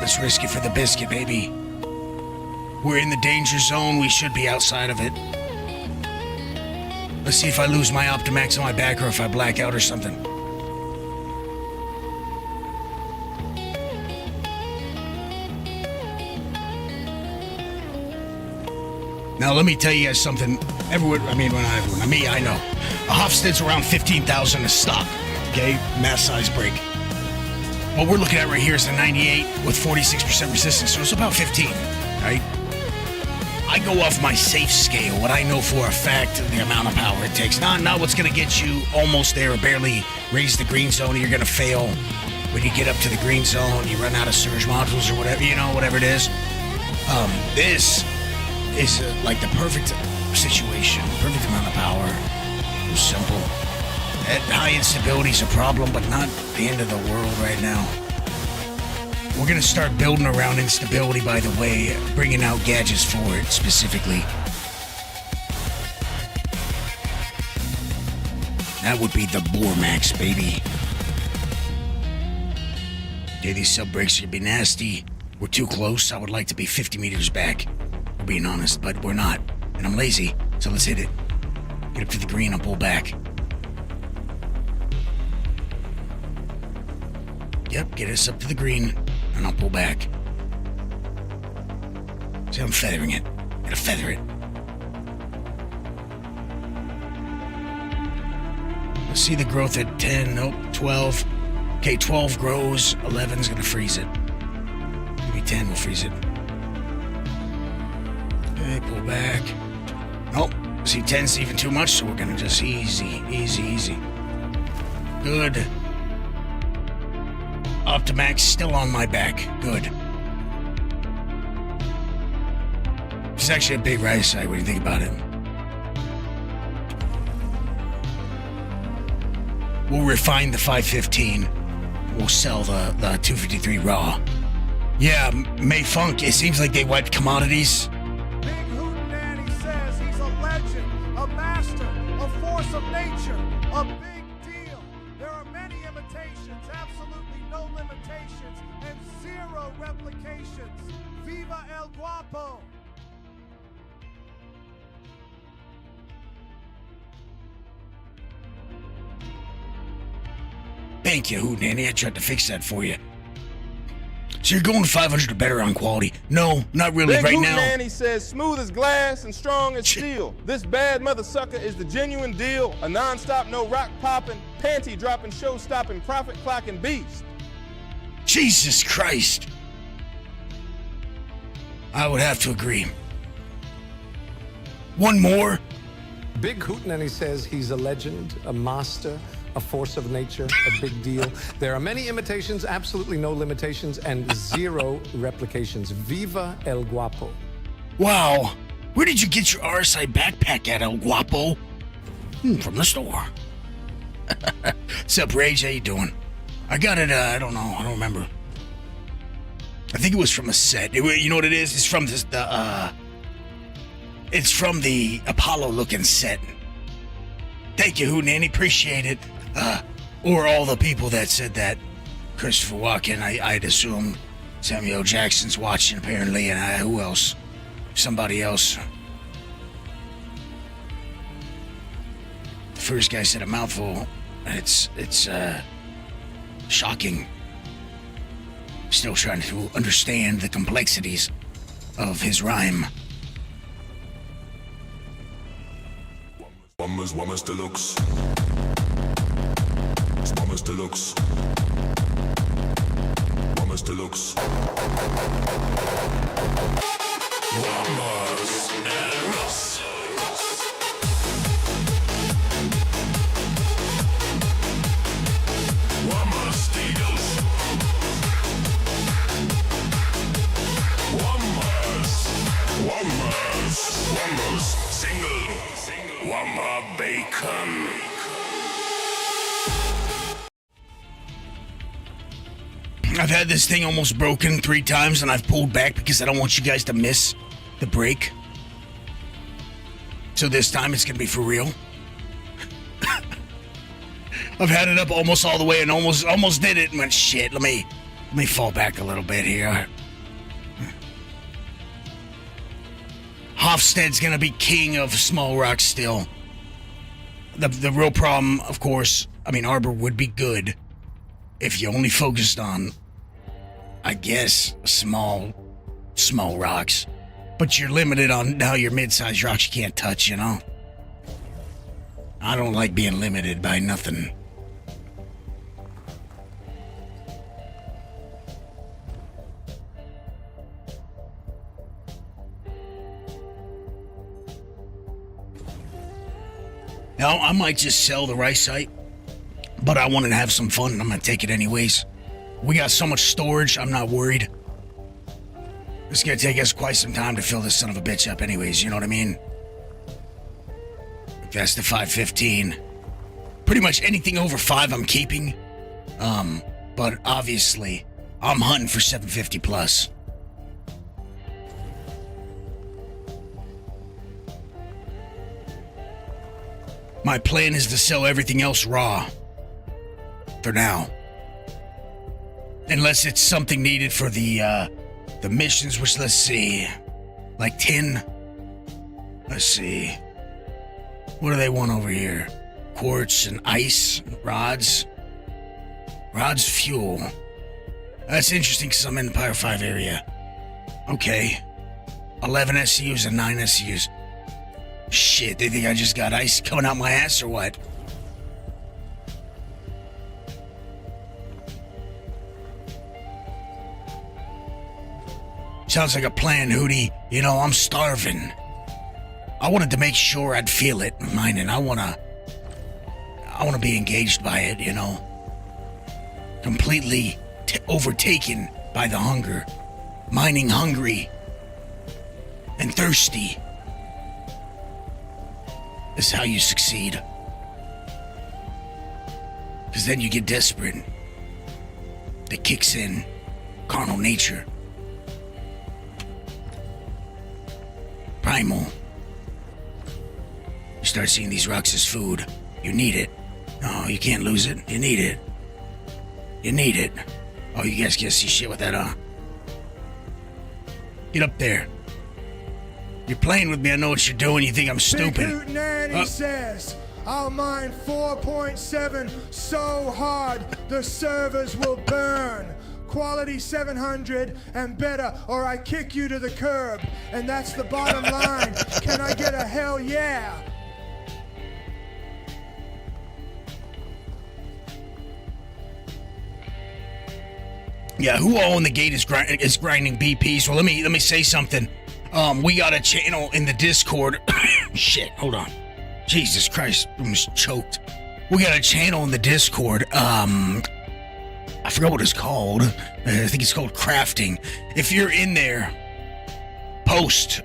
[SPEAKER 1] Let's risk it for the biscuit, baby. We're in the danger zone. We should be outside of it. Let's see if I lose my Optimax on my back or if I black out or something. Now, let me tell you guys something. Everyone, I mean, well, not everyone. Me, I know. A Hofstede's around 15,000 a stock. Okay, mass size brake. What we're looking at right here is a 98 with 46% resistance, so it's about 15, right? I go off my safe scale, what I know for a fact, the amount of power it takes. Not what's going to get you almost there or barely raise the green zone, you're going to fail. When you get up to the green zone, you run out of surge modules or whatever, whatever it is. This is like the perfect situation, perfect amount of power. It was simple. That high instability is a problem, but not the end of the world right now. We're going to start building around instability, by the way, bringing out gadgets for it specifically. That would be the Bormax, baby. Okay, these sub brakes should be nasty. We're too close. I would like to be 50 meters back. We're being honest, but we're not. And I'm lazy, so let's hit it. Get up to the green and pull back. Yep, get us up to the green, and I'll pull back. See, I'm feathering it. Gotta feather it. Let's see the growth at 10, nope, 12. Okay, 12 grows, 11's gonna freeze it. Maybe 10 will freeze it. Okay, pull back. Nope, see 10's even too much, so we're gonna just easy. Good. Optimax still on my back. Good. It's actually a big rise side when you think about it. We'll refine the 515. We'll sell the 253 raw. Yeah, May Funk, it seems like they wiped commodities.
[SPEAKER 6] Big Hootenanny says he's a legend, a master, a force of nature, a big deal. There are many imitations, absolutely no limitations, and zero replications. Viva Elguapoe!
[SPEAKER 1] Thank you, Hootenanny. I tried to fix that for you. So you're going 500 or better on quality? No, not really
[SPEAKER 7] Big
[SPEAKER 1] right now.
[SPEAKER 7] Hootenanny says smooth as glass and strong as steel. This bad mother sucker is the genuine deal. A non-stop, no rock popping, panty dropping, show stopping, profit clocking beast.
[SPEAKER 1] Jesus Christ. I would have to agree. One more?
[SPEAKER 8] Big Hootenanny says he's a legend, a master, a force of nature, a big deal. There are many imitations, absolutely no limitations, and zero replications. Viva Elguapoe.
[SPEAKER 1] Wow. Where did you get your RSI backpack at, Elguapoe? From the store. What's up, Rage? How you doing? I got it, I don't know. I don't remember. I think it was from a set. You know what it is? It's from it's from the Apollo-looking set. Thank you, Hootenanny. Appreciate it. Or all the people that said that. Christopher Walken, I'd assume. Samuel L. Jackson's watching, apparently, and who else? Somebody else. The first guy said a mouthful. It's shocking. Still trying to understand the complexities of his rhyme.
[SPEAKER 9] Wammers Deluxe. Wammers Deluxe. Wammers Deluxe. Wammers Deluxe. Wammers Deluxe. Wammers single. Wamma Bacon.
[SPEAKER 1] I've had this thing almost broken 3 times, and I've pulled back because I don't want you guys to miss the break. So this time it's gonna be for real. I've had it up almost all the way and almost did it and went, shit, let me fall back a little bit here. Hofstede's gonna be king of small rocks still. The real problem, of course, I mean, Arbor would be good if you only focused on, I guess, small rocks. But you're limited on now your mid-sized rocks you can't touch, you know? I don't like being limited by nothing. Now, I might just sell the rice site, but I wanted to have some fun, and I'm gonna take it anyways. We got so much storage, I'm not worried. It's gonna take us quite some time to fill this son of a bitch up anyways, you know what I mean? That's the 515. Pretty much anything over 5 I'm keeping. But obviously, I'm hunting for 750 plus. My plan is to sell everything else raw. For now. Unless it's something needed for the missions, which, let's see. Like 10. Let's see. What do they want over here? Quartz and ice, rods. Rods, fuel. That's interesting because I'm in the Pyre 5 area. Okay. 11 SCUs and 9 SCUs. Shit, they think I just got ice coming out my ass or what? Sounds like a plan, Hootie. You know, I'm starving. I wanted to make sure I'd feel it, mine, and I wanna be engaged by it, you know. Completely overtaken by the hunger. Mining hungry and thirsty is how you succeed. Because then you get desperate. That kicks in carnal nature. Primal. You start seeing these rocks as food. You need it. No, you can't lose it. You need it. You need it. Oh, you guys can't see shit with that, huh? Get up there. You're playing with me. I know what you're doing. You think I'm stupid.
[SPEAKER 4] Big Hootenanny says, I'll mine 4.7 so hard the servers will burn. Quality 700 and better, or I kick you to the curb. And that's the bottom line. Can I get a hell yeah?
[SPEAKER 1] Yeah, who all in the gate is grinding BPs? Well, let me say something. We got a channel in the Discord. Shit, hold on. Jesus Christ, I almost choked. We got a channel in the Discord. I forgot what it's called. I think it's called crafting. If you're in there, post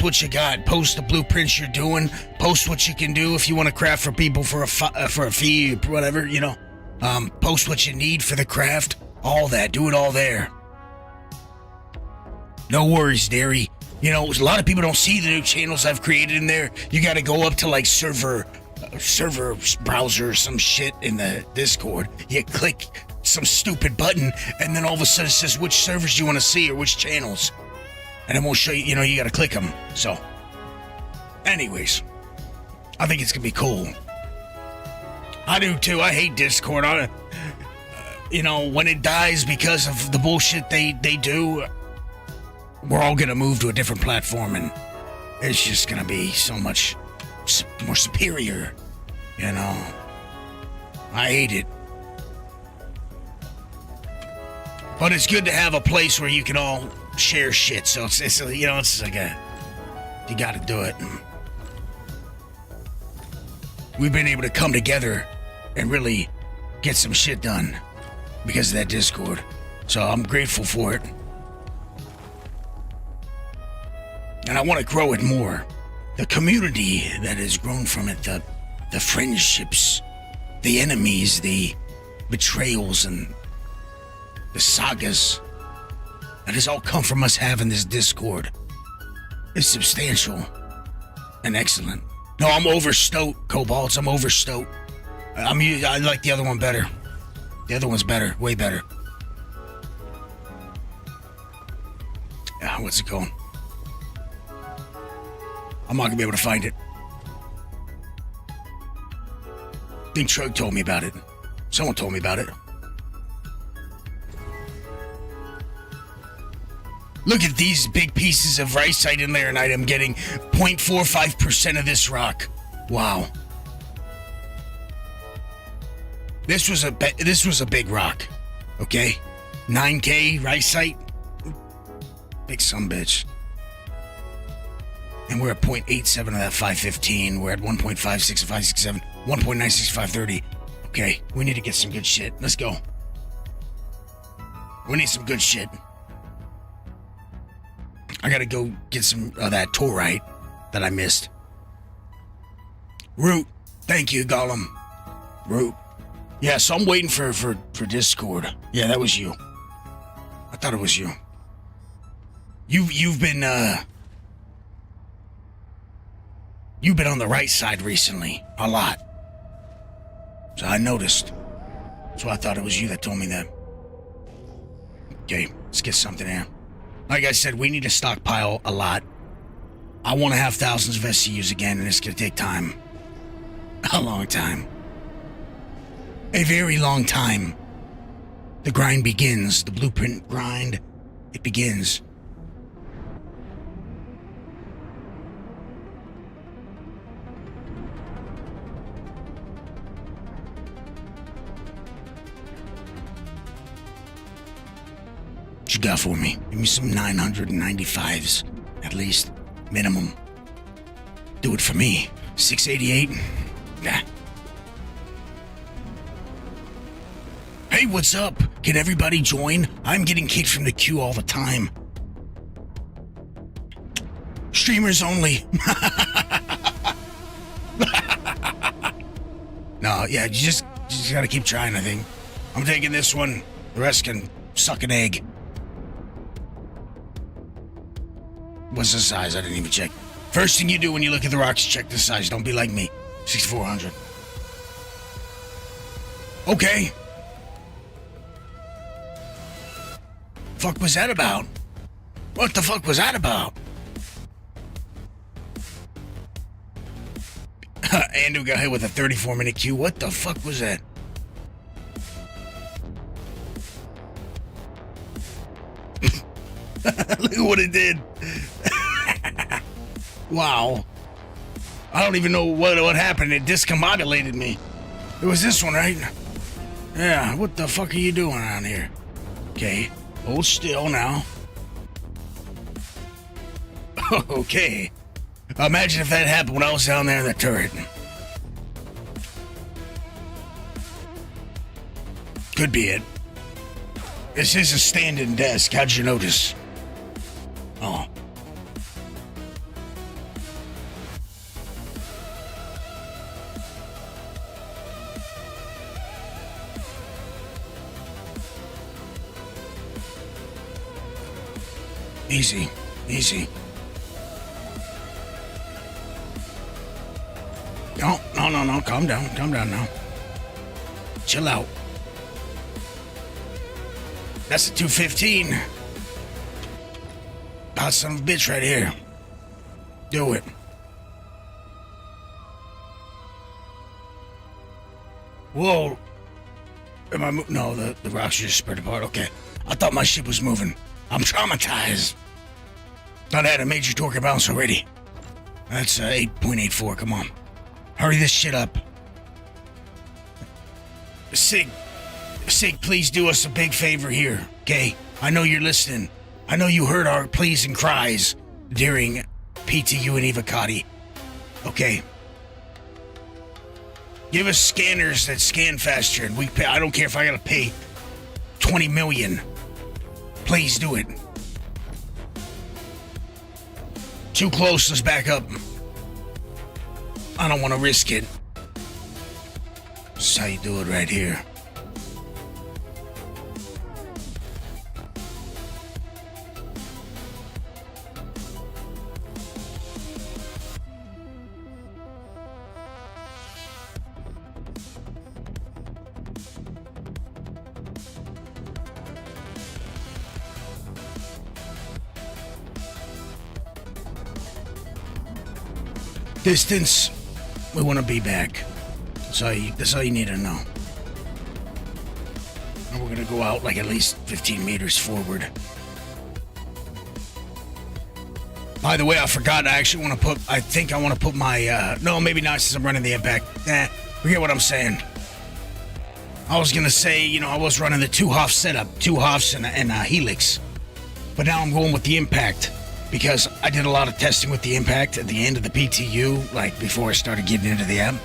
[SPEAKER 1] what you got. Post the blueprints you're doing. Post what you can do if you want to craft for people for a fee, whatever, you know. Post what you need for the craft. All that. Do it all there. No worries, Derry. You know, a lot of people don't see the new channels I've created in there. You got to go up to like server browser or some shit in the Discord. You click some stupid button, and then all of a sudden it says which servers you want to see or which channels. And it won't show you, you know, you got to click them. So, anyways, I think it's going to be cool. I do too. I hate Discord. You know, when it dies because of the bullshit they do, we're all going to move to a different platform, and it's just going to be so much more superior, you know. I hate it. But it's good to have a place where you can all share shit. So it's you know, it's like you got to do it. And we've been able to come together and really get some shit done because of that Discord. So I'm grateful for it. And I want to grow it more. The community that has grown from it, the friendships, the enemies, the betrayals, and the sagas that has all come from us having this Discord is substantial and excellent. No, I'm overstoked, Cobalts. I'm overstoked. I like the other one better. The other one's better, way better. What's it called? I'm not gonna be able to find it. I think Trug told me about it. Someone told me about it. Look at these big pieces of ricite in there, and I'm getting 0.45% of this rock. Wow. This was a big rock. Okay? 9K right sight. Big sumbitch. And we're at 0.87 of that 515. We're at 1.56 of 567. 1.96 of 530. Okay, we need to get some good shit. Let's go. We need some good shit. I gotta go get some of that torite that I missed. Root. Thank you, Gollum. Root. Yeah, so I'm waiting for Discord. Yeah, that was you. I thought it was you. You've been on the right side recently. A lot. So I noticed. So I thought it was you that told me that. Okay, let's get something here. Like I said, we need to stockpile a lot. I want to have thousands of SCUs again, and it's going to take time. A long time. A very long time. The grind begins. The blueprint grind. It begins. What you got for me? Give me some 995s, at least. Minimum. Do it for me. 688? Nah. Hey, what's up? Can everybody join? I'm getting kicked from the queue all the time. Streamers only. No, yeah, you just gotta keep trying, I think. I'm taking this one. The rest can suck an egg. What's the size? I didn't even check. First thing you do when you look at the rocks, check the size. Don't be like me. 6400. Okay. Fuck was that about? What the fuck was that about? Andrew got hit with a 34-minute queue. What the fuck was that? Look at what it did. Wow. I don't even know what happened. It discombobulated me. It was this one, right? Yeah, what the fuck are you doing around here? Okay, hold still now. Okay. Imagine if that happened when I was down there in the turret. Could be it. This is a standing desk. How'd you notice? Oh. Easy, easy. No, calm down now. Chill out. That's a 215. Hot son of a bitch right here. Do it. Whoa. Am I no, the rocks just spread apart. Okay. I thought my ship was moving. I'm traumatized. Thought I had a major torque bounce already. That's 8.84. Come on. Hurry this shit up. Sig, please do us a big favor here, okay? I know you're listening. I know you heard our pleas and cries during PTU and Evocati. Okay. Give us scanners that scan faster, and we pay. I don't care if I gotta pay 20 million. Please do it. Too close, let's back up. I don't want to risk it. This is how you do it right here. Distance. We want to be back. That's all you need to know. And we're gonna go out like at least 15 meters forward. By the way, I forgot. I actually want to put. I think I want to put my. No, maybe not since I'm running the impact. Forget what I'm saying. I was gonna say, you know, I was running the 2-Hoff setup, 2-Hoffs and a Helix, but now I'm going with the impact because I did a lot of testing with the impact at the end of the PTU, like before I started getting into the M,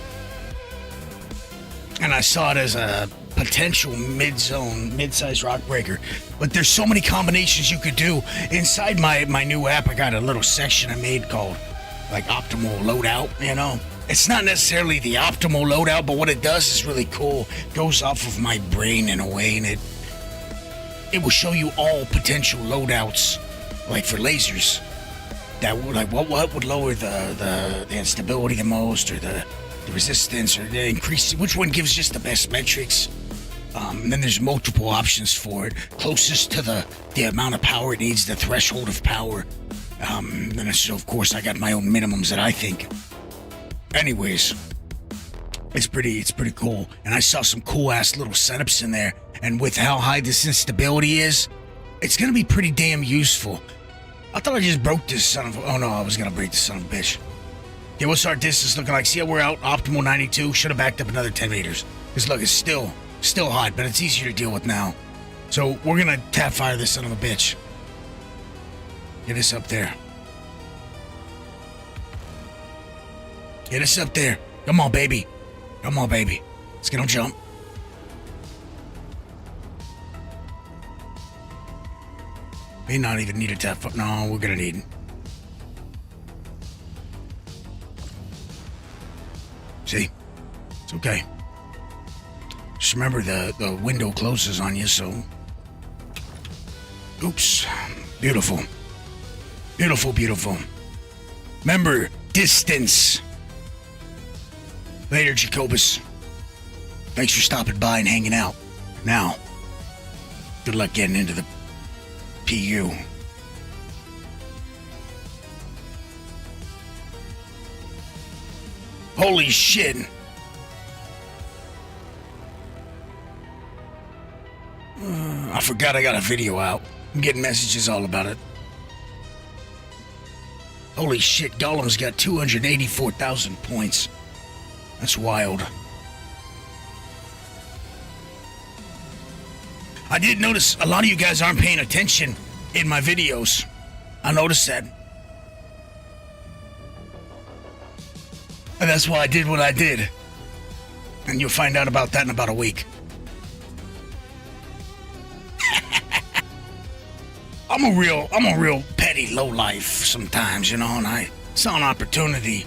[SPEAKER 1] and I saw it as a potential mid-size rock breaker. But there's so many combinations you could do. Inside my new app, I got a little section I made called like optimal loadout, you know. It's not necessarily the optimal loadout, but what it does is really cool. It goes off of my brain in a way, and it will show you all potential loadouts, like for lasers. That would like what would lower the instability the most, or the resistance, or the increase. Which one gives just the best metrics? And then there's multiple options for it, closest to the amount of power it needs, the threshold of power. Then so of course I got my own minimums that I think. Anyways, it's pretty cool, and I saw some cool ass little setups in there. And with how high this instability is, it's gonna be pretty damn useful. I thought I just broke this son of. Oh no, I was gonna break this son of a bitch. Okay, what's our distance looking like? See how we're out optimal 92? Should have backed up another 10 meters. Cause look, it's still hot, but it's easier to deal with now. So we're gonna tap fire this son of a bitch. Get us up there. Get us up there. Come on, baby. Come on, baby. Let's get on jump. May not even need a tap. No, we're gonna need. See? It's okay. Just remember the window closes on you, so. Oops. Beautiful. Beautiful, beautiful. Remember, distance. Later, Jacobus. Thanks for stopping by and hanging out. Now, good luck getting into the PU. Holy shit. I forgot I got a video out. I'm getting messages all about it. Holy shit, Golem's got 284,000 points. That's wild. I did notice a lot of you guys aren't paying attention in my videos. I noticed that. And that's why I did what I did. And you'll find out about that in about a week. I'm a real petty lowlife sometimes, you know, and I saw an opportunity.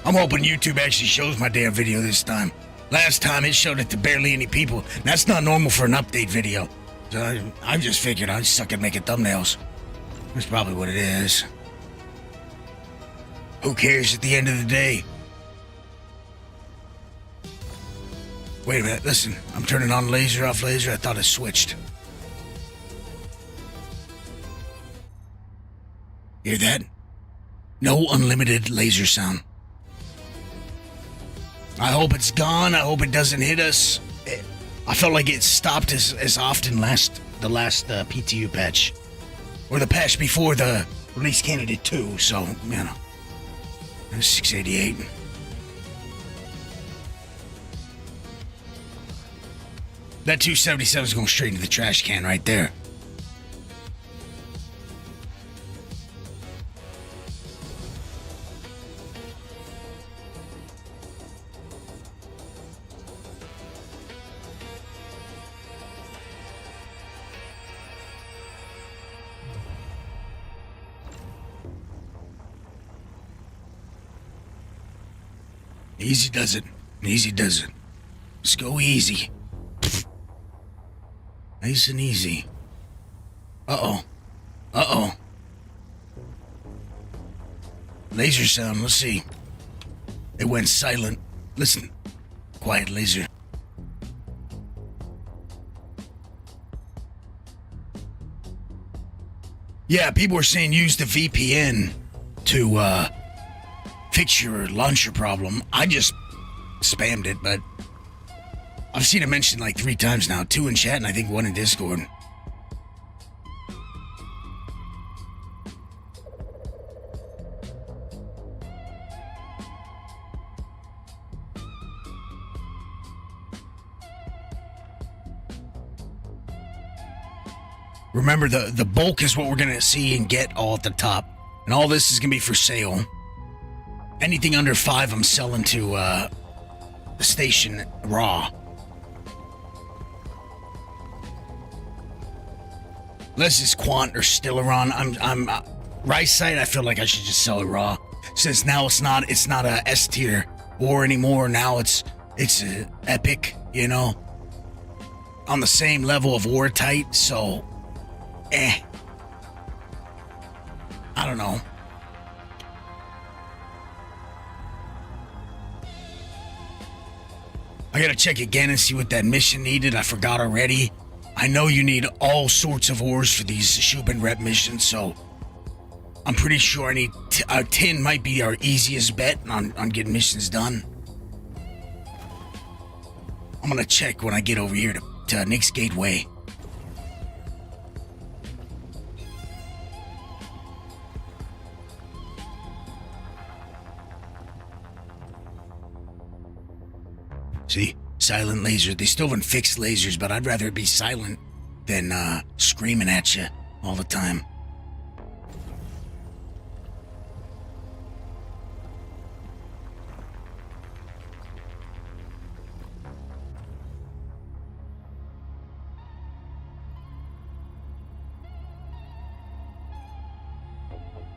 [SPEAKER 1] I'm hoping YouTube actually shows my damn video this time. Last time it showed it to barely any people. That's not normal for an update video. So I just figured I'd suck at making thumbnails. That's probably what it is. Who cares at the end of the day? Wait a minute, listen. I'm turning on laser, off laser. I thought it switched. Hear that? No unlimited laser sound. I hope it's gone. I hope it doesn't hit us. I felt like it stopped as often the last PTU patch. Or the patch before the release candidate 2, so, you know. 688. That 277 is going straight into the trash can right there. Easy does it. Easy does it. Let's go easy. Nice and easy. Uh-oh. Uh-oh. Laser sound, let's see. It went silent. Listen. Quiet laser. Yeah, people were saying use the VPN to, fix your launcher problem. I just spammed it, but I've seen it mentioned like 3 times now. 2 in chat and I think 1 in Discord. Remember, the bulk is what we're going to see and get all at the top. And all this is going to be for sale. Anything under 5, I'm selling to the station raw. Unless it's Quant or Stellaron. I'm Rice Site, I feel like I should just sell it raw. Since now it's not a S tier ore anymore. Now it's a epic, you know. On the same level of ore type, so I don't know. I gotta check again and see what that mission needed. I forgot already. I know you need all sorts of ores for these Shubin rep missions, so I'm pretty sure I need 10 might be our easiest bet on getting missions done. I'm gonna check when I get over here to Nick's Gateway. See? Silent laser. They still haven't fixed lasers, but I'd rather it be silent than screaming at you all the time.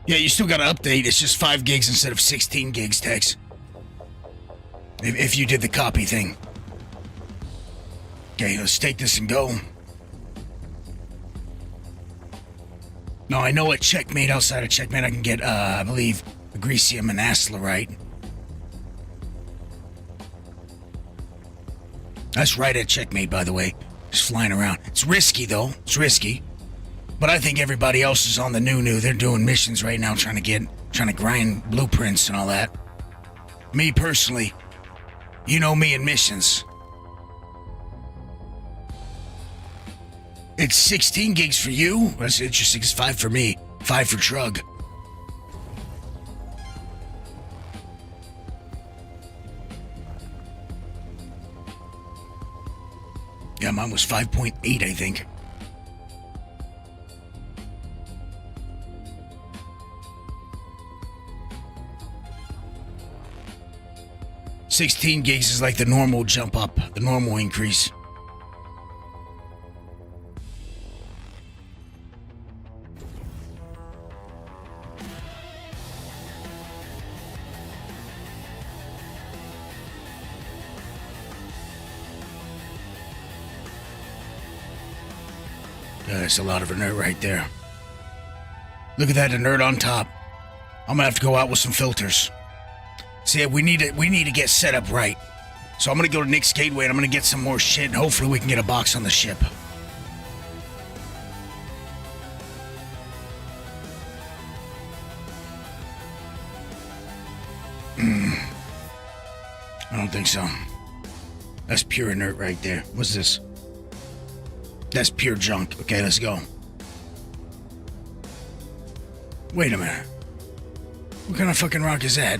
[SPEAKER 1] Yeah, you still gotta update. It's just 5 gigs instead of 16 gigs, Tex. If you did the copy thing. Okay, let's take this and go. No, I know at Checkmate, outside of Checkmate, I can get, I believe, Agricium and Aslerite. That's right at Checkmate, by the way. Just flying around. It's risky, though. It's risky. But I think everybody else is on the new. They're doing missions right now, trying to grind blueprints and all that. Me, personally, you know me in missions. It's 16 gigs for you? That's interesting. It's 5 for me. 5 for Trug. Yeah, mine was 5.8, I think. $16 gigs is like the normal jump up, the normal increase. That's a lot of inert right there. Look at that inert on top. I'm gonna have to go out with some filters. See, we need to get set up right. So I'm gonna go to Nick's Gateway and I'm gonna get some more shit and hopefully we can get a box on the ship. I don't think so. That's pure inert right there. What's this? That's pure junk. Okay, let's go. Wait a minute. What kind of fucking rock is that?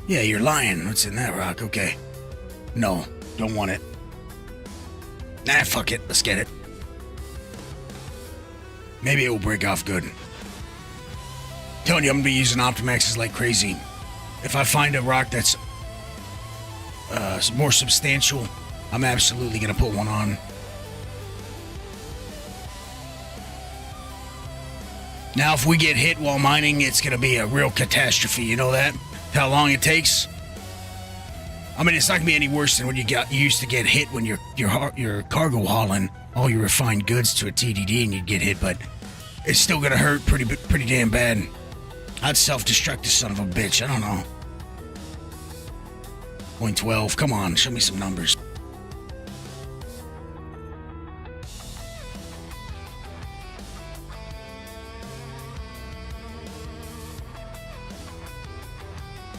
[SPEAKER 1] Yeah, you're lying. What's in that rock? Okay. No, don't want it. Nah, fuck it. Let's get it. Maybe it will break off good. Telling you, I'm gonna be using Optimaxes like crazy. If I find a rock that's more substantial, I'm absolutely gonna put one on. Now, if we get hit while mining, it's gonna be a real catastrophe. You know that? How long it takes? I mean, it's not gonna be any worse than when you used to get hit when you're cargo hauling all your refined goods to a TDD and you'd get hit, but it's still gonna hurt pretty damn bad. I'd self-destruct this son of a bitch. I don't know. 0.12. Come on, show me some numbers.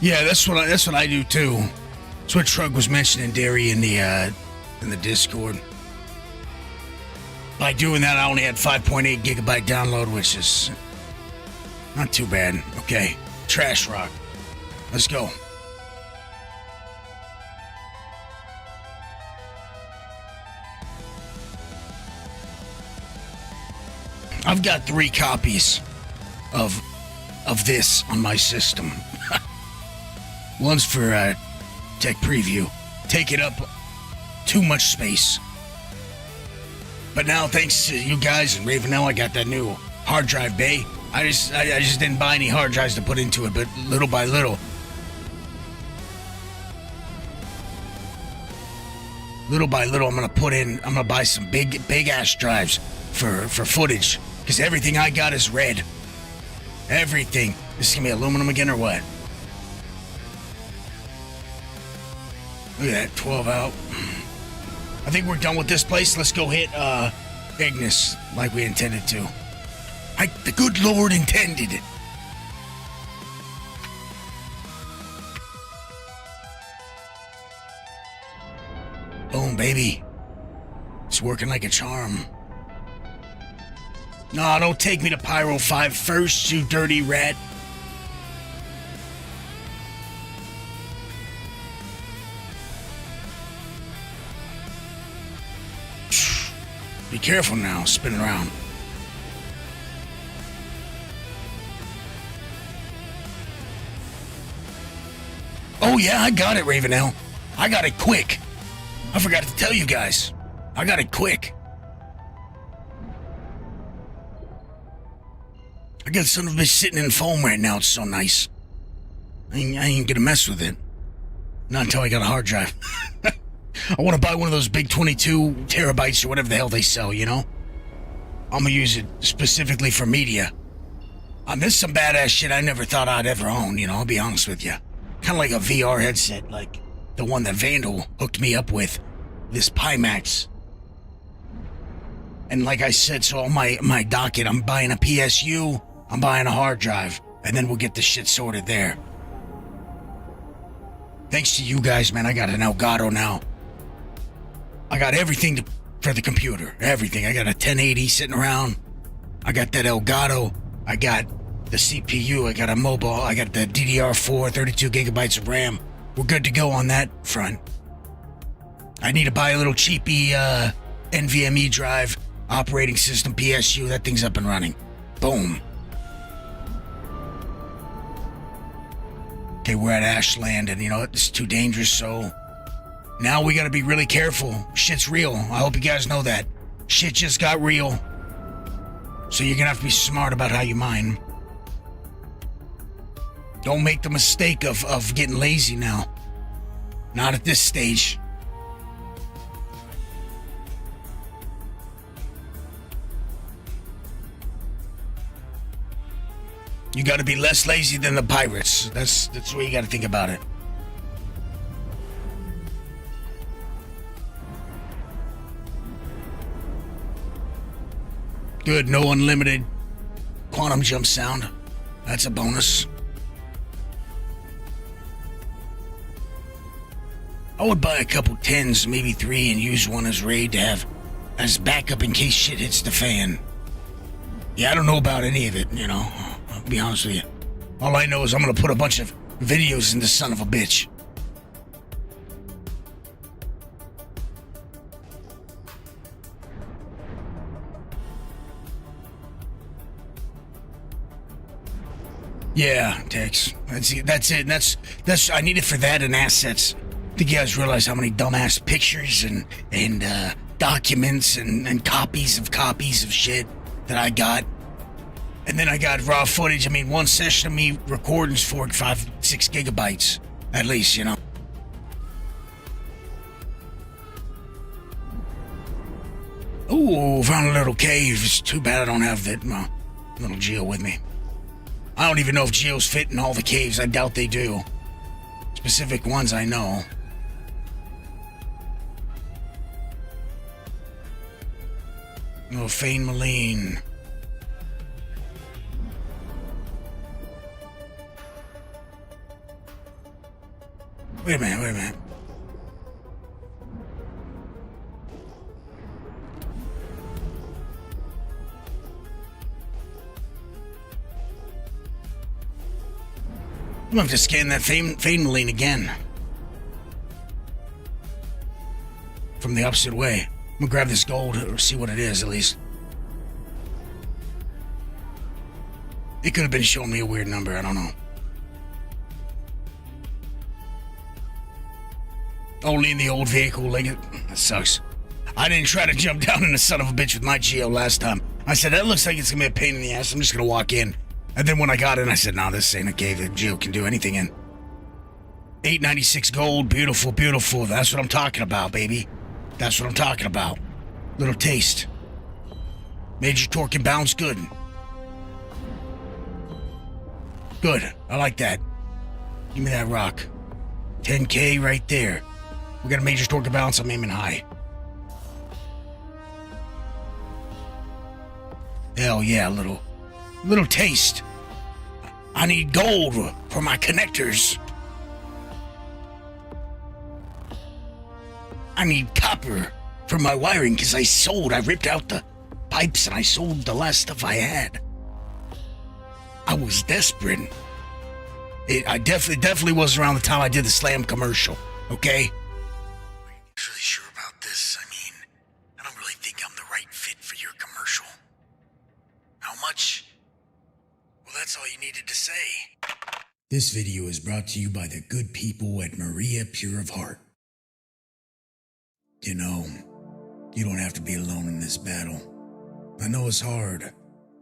[SPEAKER 1] Yeah, that's what I do too. That's what Trug was mentioning, Derry, in the in the Discord. By doing that, I only had 5.8 gigabyte download, which is not too bad. Okay, Trash Rock. Let's go. I've got 3 copies of this on my system. One's for tech preview. Taking up too much space. But now, thanks to you guys and Ravenel, I got that new hard drive bay. I just didn't buy any hard drives to put into it, but little by little, I'm gonna buy some big ass drives for footage, because everything I got is red. Everything. This is gonna be aluminum again or what? Look at that, 12 out. I think we're done with this place. Let's go hit Ignis like we intended to. The good Lord intended it. Boom, baby. It's working like a charm. No, don't take me to Pyro 5 first, you dirty rat. Be careful now, spin around. Oh yeah, I got it, Ravenel. I got it quick. I forgot to tell you guys. I got it quick. I got son of a bitch sitting in foam right now. It's so nice. I ain't gonna mess with it. Not until I got a hard drive. I want to buy one of those big 22 terabytes or whatever the hell they sell, you know? I'm gonna use it specifically for media. This is some badass shit I never thought I'd ever own, you know, I'll be honest with you. Kind of like a VR headset, like the one that Vandal hooked me up with, this Pimax. And like I said, so on my docket, I'm buying a PSU, I'm buying a hard drive, and then we'll get the shit sorted there. Thanks to you guys, man, I got an Elgato now. I got everything for the computer, everything. I got a 1080 sitting around. I got that Elgato. I got the CPU. I got a mobile. I got the DDR4, 32 gigabytes of RAM. We're good to go on that front. I need to buy a little cheapy NVMe drive, operating system, PSU. That thing's up and running. Boom. Okay, we're at Ashland, and you know, it's too dangerous, so now we gotta be really careful. Shit's real. I hope you guys know that. Shit just got real. So you're gonna have to be smart about how you mine. Don't make the mistake of getting lazy now. Not at this stage. You gotta be less lazy than the pirates. That's the way you gotta think about it. Good, no unlimited quantum jump sound. That's a bonus. I would buy a couple 10s, maybe 3, and use one as raid to have as backup in case shit hits the fan. Yeah, I don't know about any of it, you know. I'll be honest with you. All I know is I'm gonna put a bunch of videos in this son of a bitch. Yeah, Tex. That's it. That's I need it for that and assets. I think you guys realize how many dumbass pictures and documents and copies of shit that I got. And then I got raw footage. I mean, one session of me recording's 4, 5, 6 gigabytes, at least, you know. Ooh, found a little cave. It's too bad I don't have that little Geo with me. I don't even know if Geos fit in all the caves. I doubt they do. Specific ones I know. Oh, Fane Maline. Wait a minute. I'm gonna have to scan that Fameline again. From the opposite way. I'm gonna grab this gold or see what it is at least. It could have been showing me a weird number, I don't know. Only in the old vehicle, like it. That sucks. I didn't try to jump down in the son of a bitch with my Geo last time. I said, that looks like it's gonna be a pain in the ass. I'm just gonna walk in. And then when I got in, I said, no, this ain't a cave that Geo can do anything in. 896 gold, beautiful, beautiful. That's what I'm talking about, baby. That's what I'm talking about. Little taste. Major torque and bounce, good. Good, I like that. Give me that rock. 10K right there. We got a major torque and bounce, I'm aiming high. Hell yeah, little taste. I need gold for my connectors. I need copper for my wiring because I ripped out the pipes and I sold the last stuff I had. I was desperate. I definitely was around the time I did the Slam commercial, okay? Are you really sure about this? I mean, I don't really think I'm the right fit for your commercial. How much? Well, that's all you needed to say. This video is brought to you by the good people at Maria Pure of Heart. You know, you don't have to be alone in this battle. I know it's hard,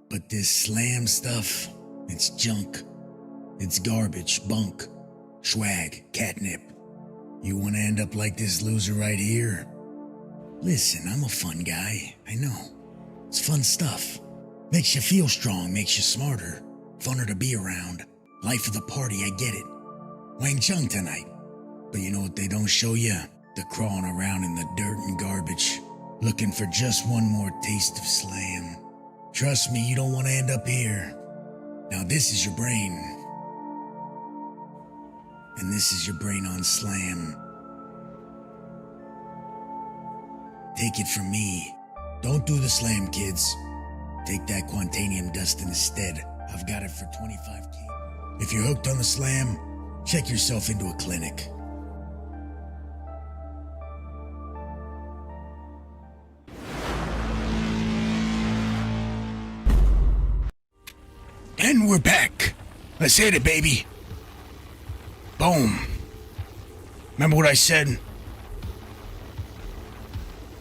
[SPEAKER 1] but this Slam stuff, it's junk. It's garbage, bunk, swag, catnip. You want to end up like this loser right here? Listen, I'm a fun guy, I know. It's fun stuff. Makes you feel strong, makes you smarter, funner to be around. Life of the party, I get it. Wang Chung tonight. But you know what they don't show you? The crawling around in the dirt and garbage, looking for just one more taste of Slam. Trust me, you don't want to end up here. Now this is your brain. And this is your brain on Slam. Take it from me. Don't do the Slam, kids. Take that Quantanium dust instead. I've got it for 25K. If you're hooked on the Slam, check yourself into a clinic. And we're back. Let's hit it, baby. Boom. Remember what I said?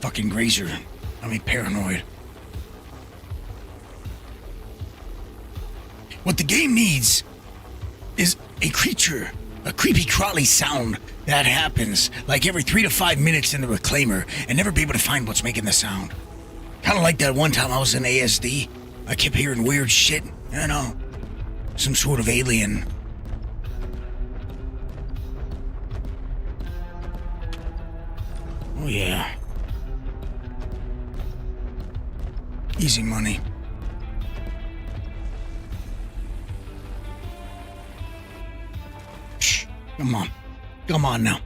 [SPEAKER 1] Fucking Grazer. I mean, paranoid. What the game needs is a creature, a creepy crawly sound that happens like every 3 to 5 minutes in the Reclaimer and never be able to find what's making the sound. Kind of like that one time I was in ASD. I kept hearing weird shit, you know, some sort of alien. Oh yeah. Easy money. Shh, come on. Come on now.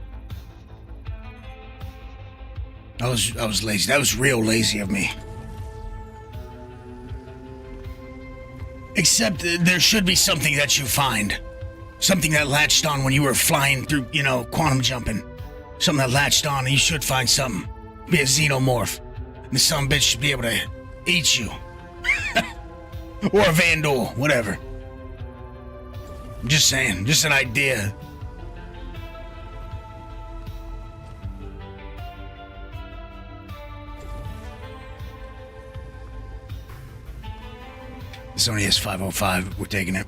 [SPEAKER 1] I was lazy. That was real lazy of me. Except there should be something that you find. Something that latched on when you were flying through, you know, quantum jumping. Something that latched on and you should find something. Be a xenomorph. And the son of a bitch should be able to eat you. Or a Vandal, whatever. I'm just saying, just an idea. This only has 505. We're taking it.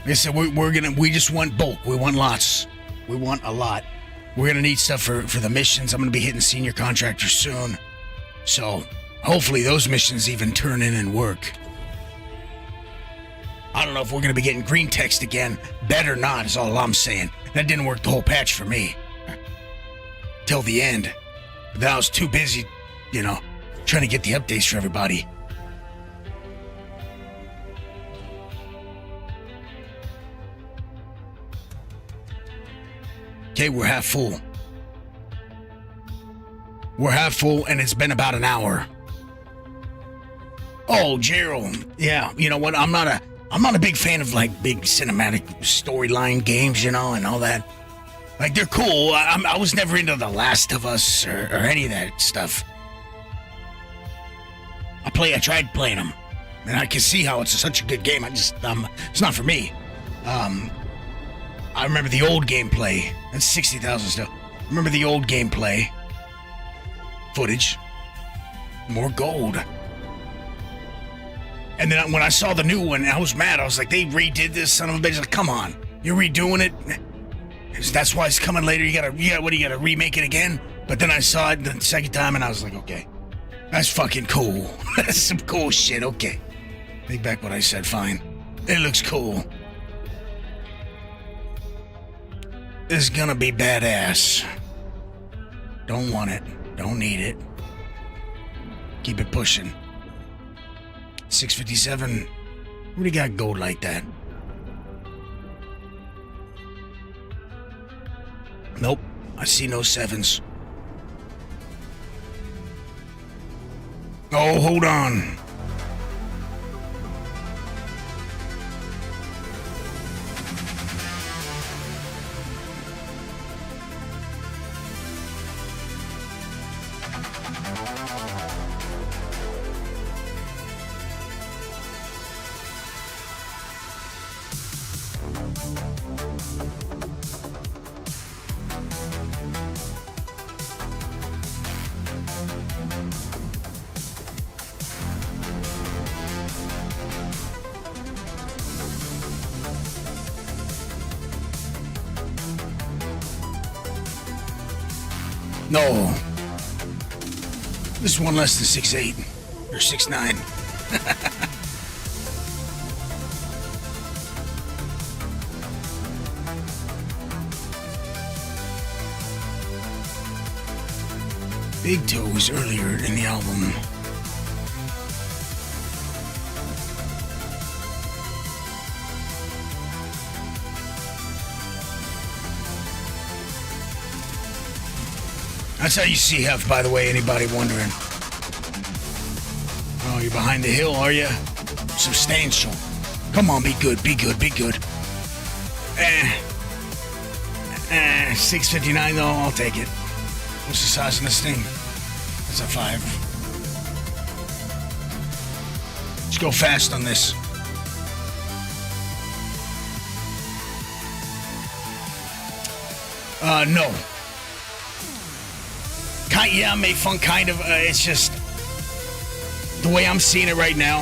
[SPEAKER 1] Like I said, we just want bulk. We want lots. We want a lot. We're gonna need stuff for the missions. I'm gonna be hitting senior contractors soon. So hopefully those missions even turn in and work. I don't know if we're gonna be getting green text again. Better not is all I'm saying. That didn't work the whole patch for me. Till the end. But then I was too busy, you know, trying to get the updates for everybody. Okay, we're half full. We're half full, and it's been about an hour. Oh, Gerald. Yeah, you know what? I'm not I'm not a big fan of like big cinematic storyline games, you know, and all that. Like they're cool. I was never into The Last of Us or any of that stuff. I tried playing them, and I can see how it's such a good game. It's not for me. I remember the old gameplay. That's 60,000 still. Remember the old gameplay footage. More gold. And then when I saw the new one, I was mad. I was like, they redid this, son of a bitch. Like, come on, you're redoing it. That's why it's coming later. You gotta remake it again? But then I saw it the second time, and I was like, okay, that's fucking cool. That's some cool shit. Okay, take back what I said. Fine, it looks cool. This is gonna be badass. Don't want it. Don't need it. Keep it pushing. 657. What do you got gold like that? Nope. I see no sevens. Oh, hold on. No. This is one less than 6'8" or 6'9". Big Toe was earlier in the album. That's how you see Hef, by the way, anybody wondering. Oh, you're behind the hill, are you? Substantial. Come on, be good, be good, be good. 659 though, I'll take it. What's the size of this thing? That's a 5. Let's go fast on this. No. Yeah, May Funk kind of. It's just the way I'm seeing it right now.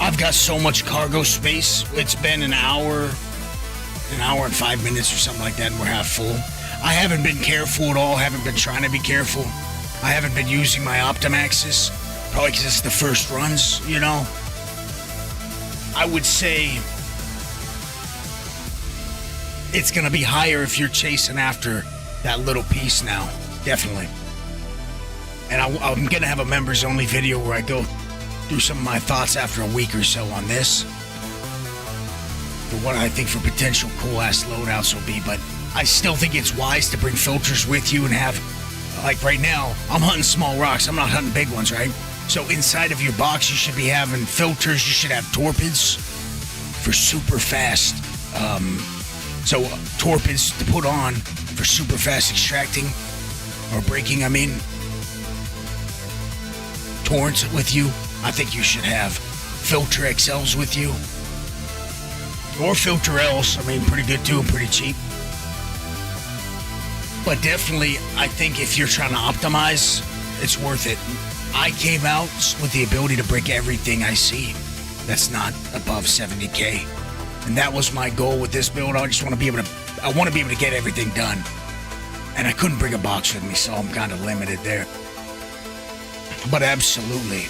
[SPEAKER 1] I've got so much cargo space. It's been an hour and 5 minutes or something like that, and we're half full. I haven't been careful at all. Haven't been trying to be careful. I haven't been using my Optimaxes, probably because it's the first runs, you know. I would say it's going to be higher if you're chasing after that little piece now, definitely. And I'm going to have a members only video where I go through some of my thoughts after a week or so on this. For what I think for potential cool ass loadouts will be, but I still think it's wise to bring filters with you and have, like right now, I'm hunting small rocks, I'm not hunting big ones, right? So inside of your box, you should be having filters, you should have torpedoes for super fast, torpedoes to put on for super fast extracting or breaking, I mean. Torrents with you. I think you should have filter XLs with you. Or filter Ls, I mean, pretty good too and pretty cheap. But definitely, I think if you're trying to optimize, it's worth it. I came out with the ability to break everything I see that's not above 70K. And that was my goal with this build. I just want to be able to get everything done. And I couldn't bring a box with me, so I'm kind of limited there. But absolutely.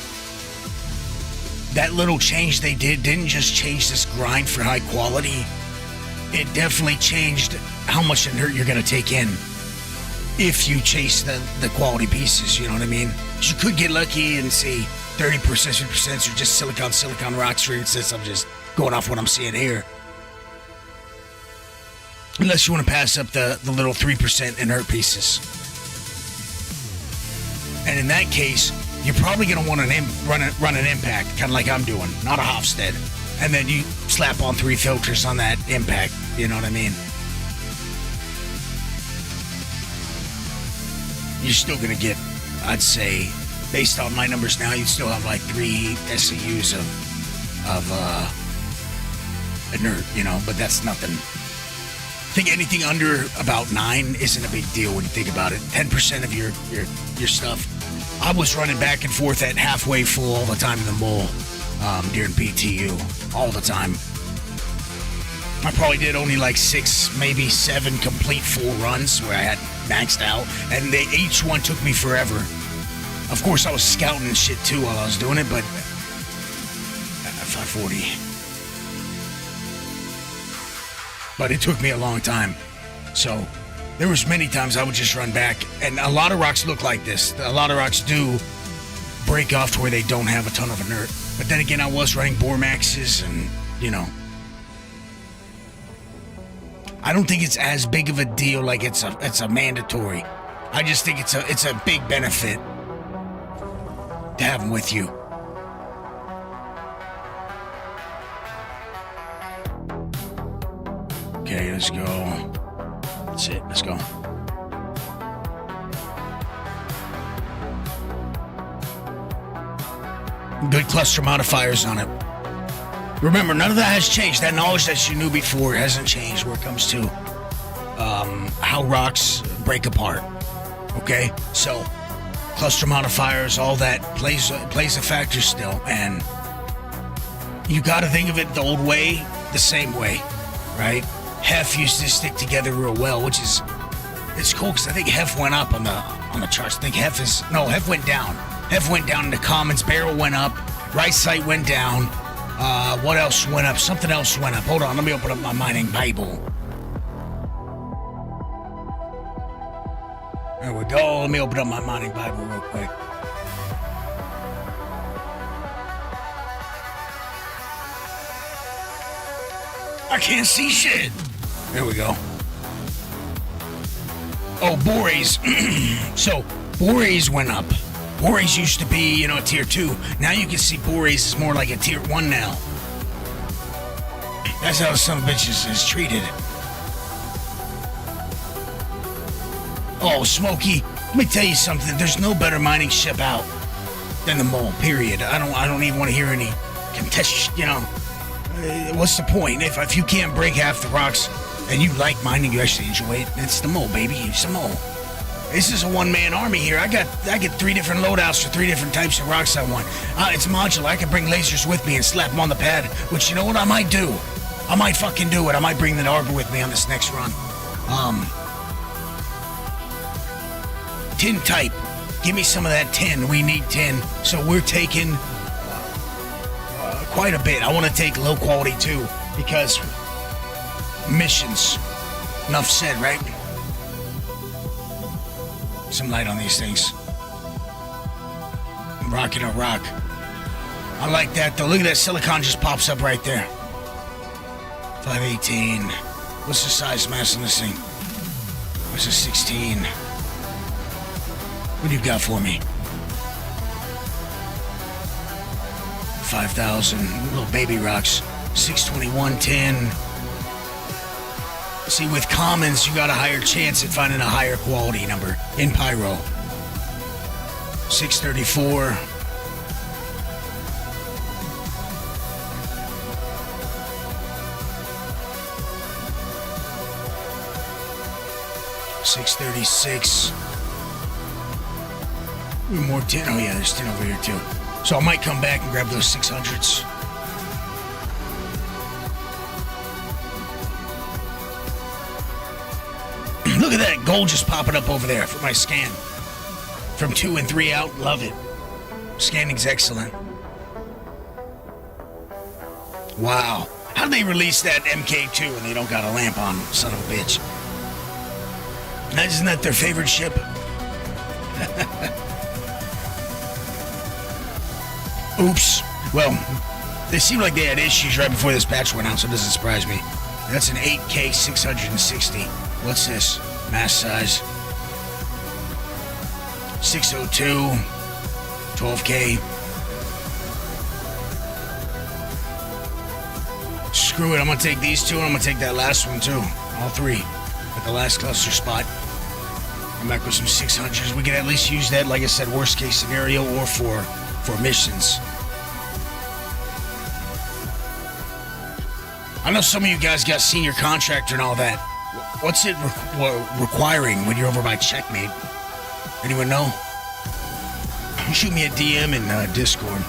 [SPEAKER 1] That little change they didn't just change this grind for high quality. It definitely changed how much inert you're going to take in if you chase the quality pieces, you know what I mean? You could get lucky and see 30%, 50% or just silicon rocks, for instance. I'm just going off what I'm seeing here. Unless you want to pass up the little 3% inert pieces. And in that case, you're probably going to want run an impact, kind of like I'm doing, not a Hofstad. And then you slap on 3 filters on that impact, you know what I mean? You're still going to get, I'd say, based on my numbers now, you'd still have like 3 SEUs of inert, you know, but that's nothing. I think anything under about 9 isn't a big deal when you think about it. 10% of your stuff. I was running back and forth at halfway full all the time in the mole during PTU, all the time. I probably did only like 6, maybe 7 complete full runs where I had maxed out, and each one took me forever. Of course, I was scouting shit too while I was doing it, but 540. But it took me a long time. So there was many times I would just run back, and a lot of rocks look like this. A lot of rocks do break off to where they don't have a ton of inert. But then again, I was running bore maxes, and you know, I don't think it's as big of a deal like it's a mandatory. I just think it's a big benefit to have them with you. Okay, let's go. That's it. Let's go. Good cluster modifiers on it. Remember, none of that has changed. That knowledge that you knew before hasn't changed where it comes to how rocks break apart. Okay? So, cluster modifiers, all that plays a factor still. And you got to think of it the old way, the same way, right? Hef used to stick together real well, which is, it's cool because I think Hef went up on the charts. I think Hef went down. Hef went down in the commons. Barrel went up. Right sight went down. What else went up? Something else went up. Hold on, let me open up my mining Bible. There we go. Let me open up my mining Bible real quick. I can't see shit. There we go. Oh, Boreas. So, Boreas went up. Boreas used to be, you know, a tier 2. Now you can see Boreas is more like a tier 1 now. That's how some bitches is treated. Oh, Smokey, let me tell you something. There's no better mining ship out than the mole, period. I don't even want to hear any contest, you know. What's the point? If you can't break half the rocks and you like mining, you actually enjoy it, it's the mole, baby. It's the mole. This is a one-man army here. I get 3 different loadouts for 3 different types of rocks I want. It's modular. I can bring lasers with me and slap them on the pad, which, you know what I might do? I might fucking do it. I might bring the arbor with me on this next run. Tin type. Give me some of that tin. We need tin. So we're taking quite a bit. I want to take low quality too, because missions. Enough said, right? Some light on these things. I'm rocking a rock. I like that though. Look at that, silicon just pops up right there. 518. What's the size mass on this thing? What's a 16? What do you got for me? 5,000 little baby rocks. 621, 10. See, with commons, you got a higher chance at finding a higher quality number in pyro. 634. $636. More tin. Oh yeah, there's tin over here too. So I might come back and grab those 600s. Look at that gold just popping up over there for my scan. From 2 and 3 out, love it. Scanning's excellent. Wow. How do they release that MK2 when they don't got a lamp on, son of a bitch? Isn't that their favorite ship? Oops. Well, they seemed like they had issues right before this patch went out, so it doesn't surprise me. That's an 8K 660. What's this? Mass size. 602. 12K. Screw it, I'm gonna take these two and I'm gonna take that last one too. All three. At the last cluster spot. I'm back with some 600s. We can at least use that, like I said, worst case scenario or for missions. I know some of you guys got senior contractor and all that. What's it requiring when you're over by Checkmate? Anyone know? Shoot me a DM in Discord.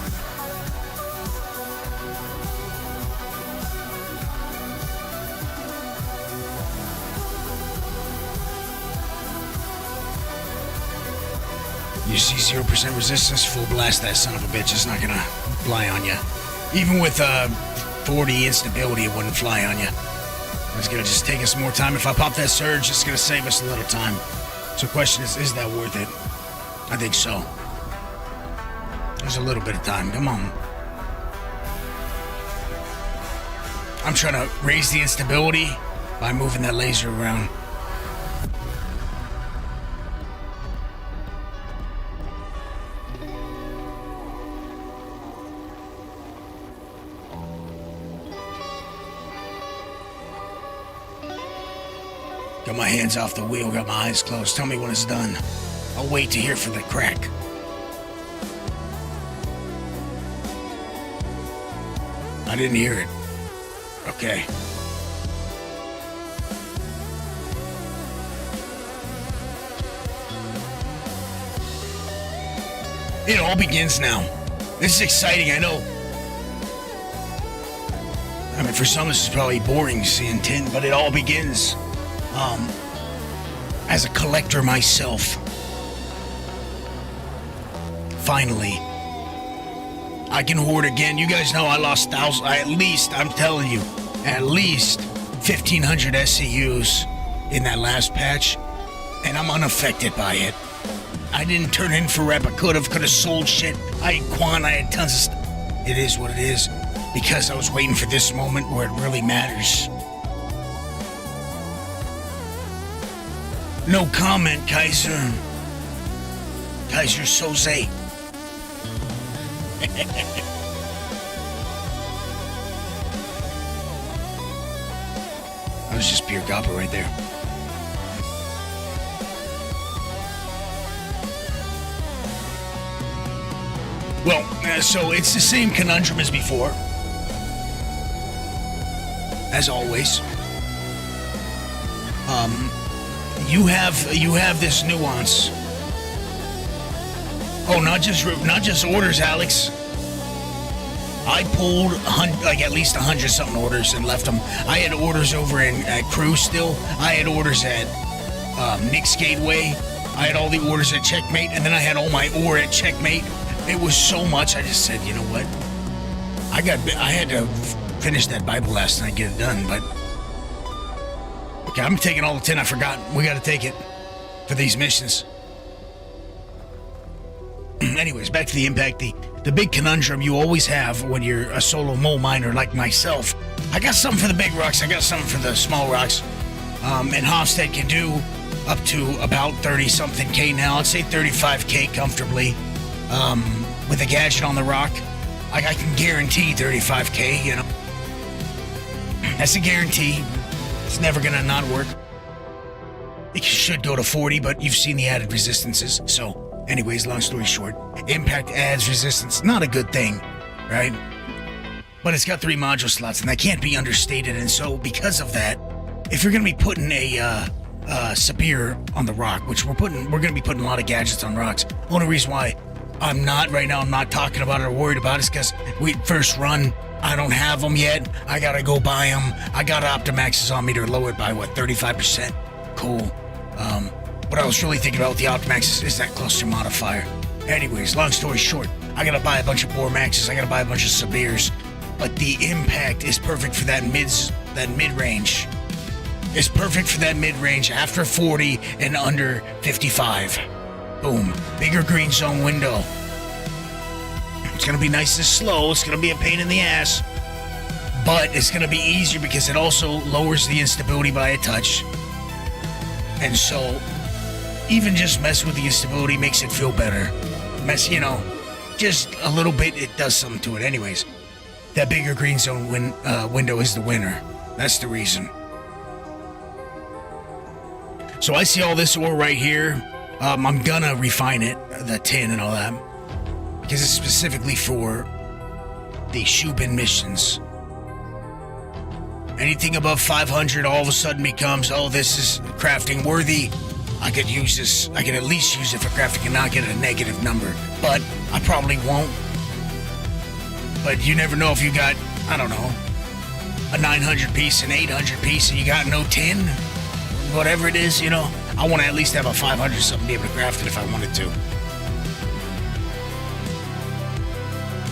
[SPEAKER 1] You see 0% resistance, full blast that son of a bitch. It's not gonna fly on you. Even with 40 instability, it wouldn't fly on you. It's gonna just take us more time. If I pop that surge, it's gonna save us a little time. So the question is that worth it? I think so. There's a little bit of time, come on. I'm trying to raise the instability by moving that laser around. Got my hands off the wheel, got my eyes closed. Tell me when it's done. I'll wait to hear for the crack. I didn't hear it. Okay. It all begins now. This is exciting, I know. I mean, for some, this is probably boring seeing tin, but it all begins. As a collector myself, finally, I can hoard again. You guys know I lost thousands, I'm telling you, at least 1,500 SCUs in that last patch, and I'm unaffected by it. I didn't turn in for rep. I could have sold shit. I had Quan, I had tons of stuff. It is what it is, because I was waiting for this moment where it really matters. No comment, Kaiser. Kaiser Soze. That was just pure Gopper right there. Well, so it's the same conundrum as before. As always. You have this nuance. Oh, not just orders, Alex. I pulled like at least 100 something orders and left them. I had orders over at Crew still. I had orders at Nick's Gateway. I had all the orders at Checkmate, and then I had all my ore at Checkmate. It was so much. I just said, you know what? I had to finish that Bible last night, get it done, but. Okay, I'm taking all the 10 I forgot. We gotta take it for these missions. Anyways, back to the impact. The big conundrum you always have when you're a solo mole miner like myself. I got something for the big rocks, I got something for the small rocks. And Hofstad can do up to about 30-something K now. I'd say 35K comfortably. With a gadget on the rock, I can guarantee 35K, you know. That's a guarantee. It's never gonna not work. It should go to 40, but you've seen the added resistances. So, anyways, long story short, impact adds resistance. Not a good thing, right? But it's got 3 module slots, and that can't be understated. And so, because of that, if you're gonna be putting a spear on the rock, which we're gonna be putting a lot of gadgets on rocks. Only reason why I'm not talking about it or worried about it is because we first run. I don't have them yet. I gotta go buy them. I got Optimaxes on me to lower it by, 35%? Cool. What I was really thinking about with the Optimaxes is that cluster modifier. Anyways, long story short, I gotta buy a bunch of Bore Maxes. I gotta buy a bunch of Sabirs. But the impact is perfect for that mid-range. It's perfect for that mid-range after 40 and under 55. Boom. Bigger green zone window. It's gonna be nice and slow. It's gonna be a pain in the ass. But it's gonna be easier because it also lowers the instability by a touch. And so, even just messing with the instability makes it feel better. just a little bit, it does something to it. Anyways, that bigger green zone window is the winner. That's the reason. So I see all this ore right here. I'm gonna refine it, the tin and all that, because it's specifically for the Shubin missions. Anything above 500 all of a sudden becomes, oh, this is crafting worthy. I could use this, I could at least use it for crafting and not get a negative number, but I probably won't. But you never know if you got, I don't know, a 900 piece, an 800 piece, and you got no tin, whatever it is, you know. I want to at least have a 500 something, be able to craft it if I wanted to.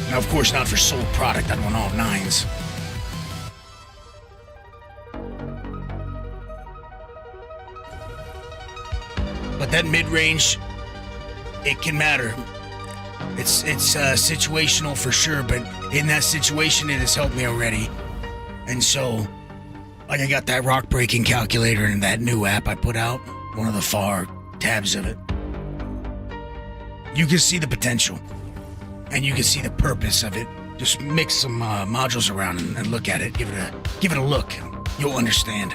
[SPEAKER 1] Now, of course, not for sold product. I don't want all 9s. But that mid-range, it can matter. It's situational for sure, but in that situation, it has helped me already. And so, like, I got that rock breaking calculator in that new app I put out, one of the far tabs of it. You can see the potential, and you can see the purpose of it. Just mix some modules around and look at it. Give it a look. You'll understand.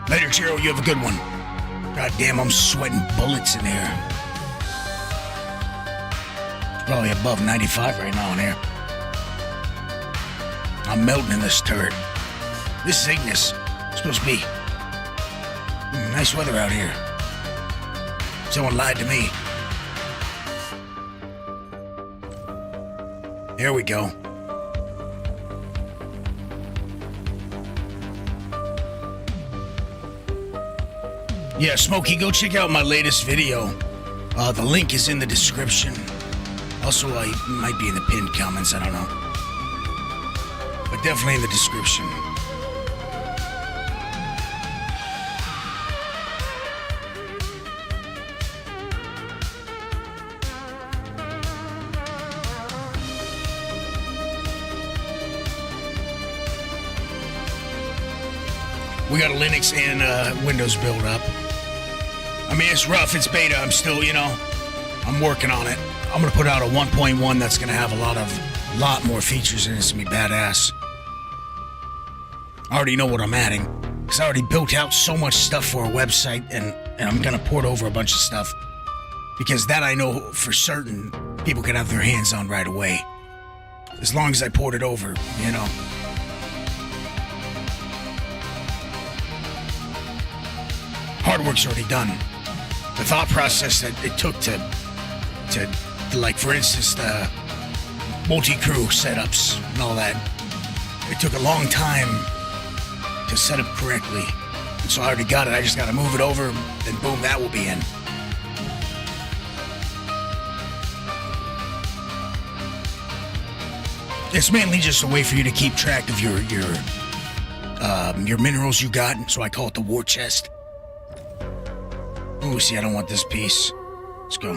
[SPEAKER 1] Later, Chiro, you have a good one. God damn, I'm sweating bullets in here. Probably above 95 right now in here. I'm melting in this turret. This is Ignis. It's supposed to be nice weather out here. Someone lied to me. There we go. Yeah, Smokey, go check out my latest video. The link is in the description. Also, I might be in the pinned comments, I don't know. But definitely in the description. We got a Linux and Windows build up. I mean, it's rough, it's beta, I'm still, you know, I'm working on it. I'm gonna put out a 1.1 that's gonna have a lot more features in it. It's gonna be badass. I already know what I'm adding, because I already built out so much stuff for a website, and I'm gonna port over a bunch of stuff, because that I know for certain people can have their hands on right away. As long as I port it over, you know. Hard work's already done. The thought process that it took to like, for instance, the multi-crew setups and all that, it took a long time to set up correctly. And so I already got it. I just got to move it over, then boom, that will be in. It's mainly just a way for you to keep track of your minerals you got. So I call it the war chest. Oh, see, I don't want this piece. Let's go.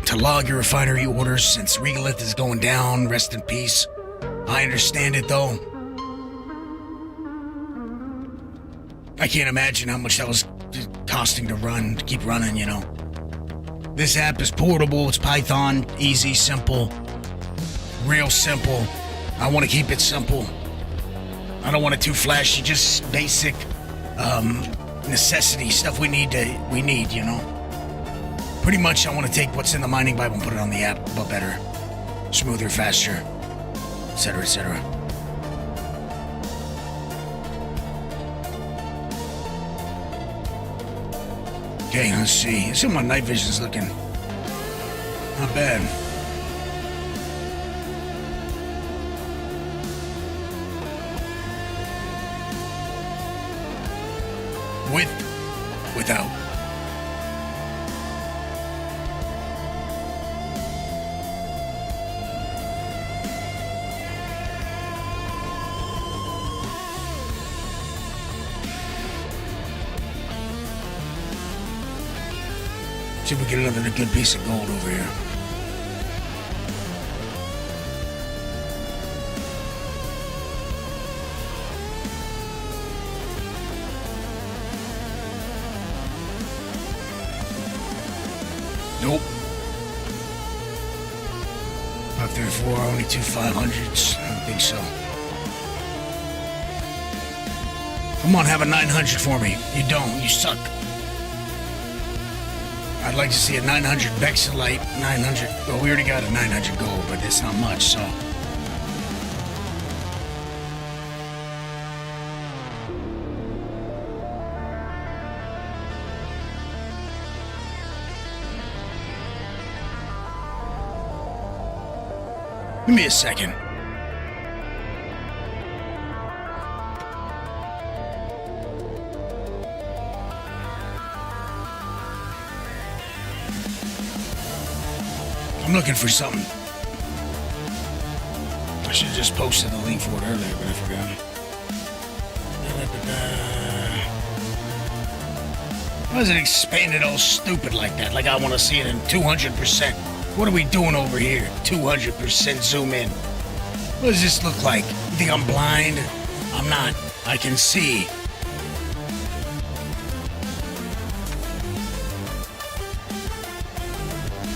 [SPEAKER 1] To log your refinery orders since Regalith is going down. Rest in peace. I understand it, though. I can't imagine how much that was costing to keep running, you know. This app is portable. It's Python. Easy, simple. Real simple. I want to keep it simple. I don't want it too flashy. Just basic, necessity stuff we need, you know. Pretty much I want to take what's in the mining Bible and put it on the app, but better, smoother, faster, etc., etc. Okay, let's see. Let's see how my night vision's looking. Not bad. Without. See if we get another good piece of gold over here. Nope. 534, only two 500s. I don't think so. Come on, have a 900 for me. You don't. You suck. I'd like to see a 900 Bexelite, 900. Well, we already got a 900 gold, but it's not much, so. Give me a second. I'm looking for something. I should have just posted the link for it earlier, but I forgot. Why is it expanded all stupid like that? Like I want to see it in 200%. What are we doing over here? 200% zoom in. What does this look like? You think I'm blind? I'm not. I can see.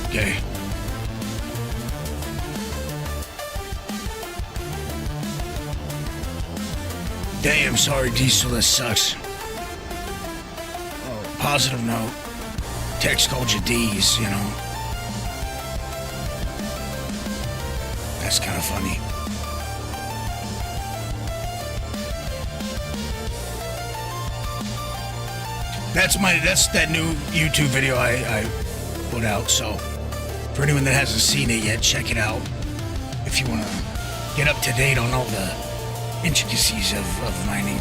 [SPEAKER 1] Okay. Damn, sorry, Diesel, that sucks. Oh, positive note. Text called you D's, you know. That's kind of funny. That's that new YouTube video I put out, so for anyone that hasn't seen it yet, check it out. If you want to get up to date on all the intricacies of mining.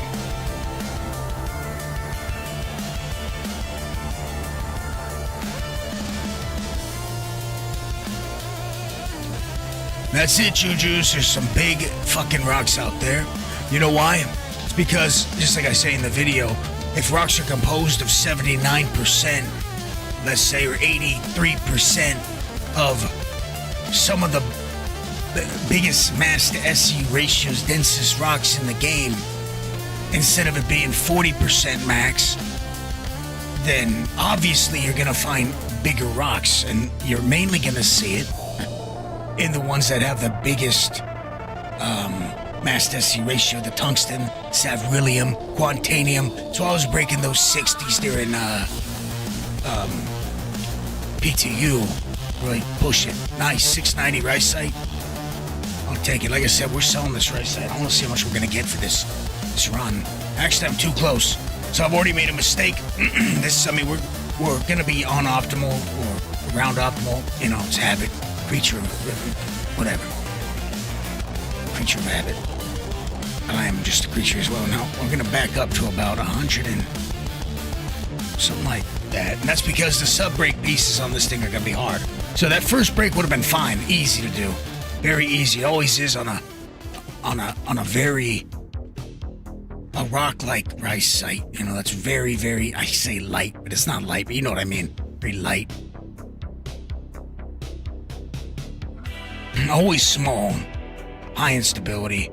[SPEAKER 1] That's it, Jujus. There's some big fucking rocks out there. You know why? It's because, just like I say in the video, if rocks are composed of 79%, let's say, or 83% of some of the biggest mass to SE ratios, densest rocks in the game, instead of it being 40% max, then obviously you're gonna find bigger rocks, and you're mainly gonna see it in the ones that have the biggest mass to SE ratio, the tungsten, savrilium, quantanium. So I was breaking those 60s during PTU. Really push it. Nice, 690 rice site. I'll take it. Like I said, we're selling this rice site. I want to see how much we're gonna get for this run. Actually, I'm too close. So I've already made a mistake. We're gonna be on optimal or around optimal. You know, it's habit, creature, whatever. Creature of habit. I am just a creature as well. Now we're gonna back up to about 100 and something like that. And that's because the sub break pieces on this thing are gonna be hard. So that first break would have been fine, easy to do, very easy. It always is on a very rock-like rice site. You know, that's very, very, I say light, but it's not light, but you know what I mean. Very light. Always small, high instability.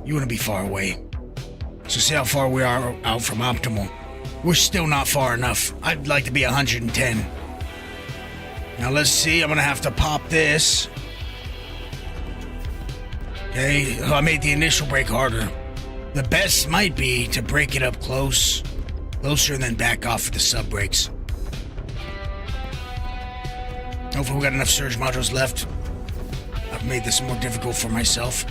[SPEAKER 1] You want to be far away. So see how far we are out from optimal. We're still not far enough. I'd like to be 110. Now let's see, I'm gonna have to pop this. Okay, I made the initial break harder. The best might be to break it up closer, and then back off with the sub breaks. Hopefully we got enough surge modules left. I've made this more difficult for myself.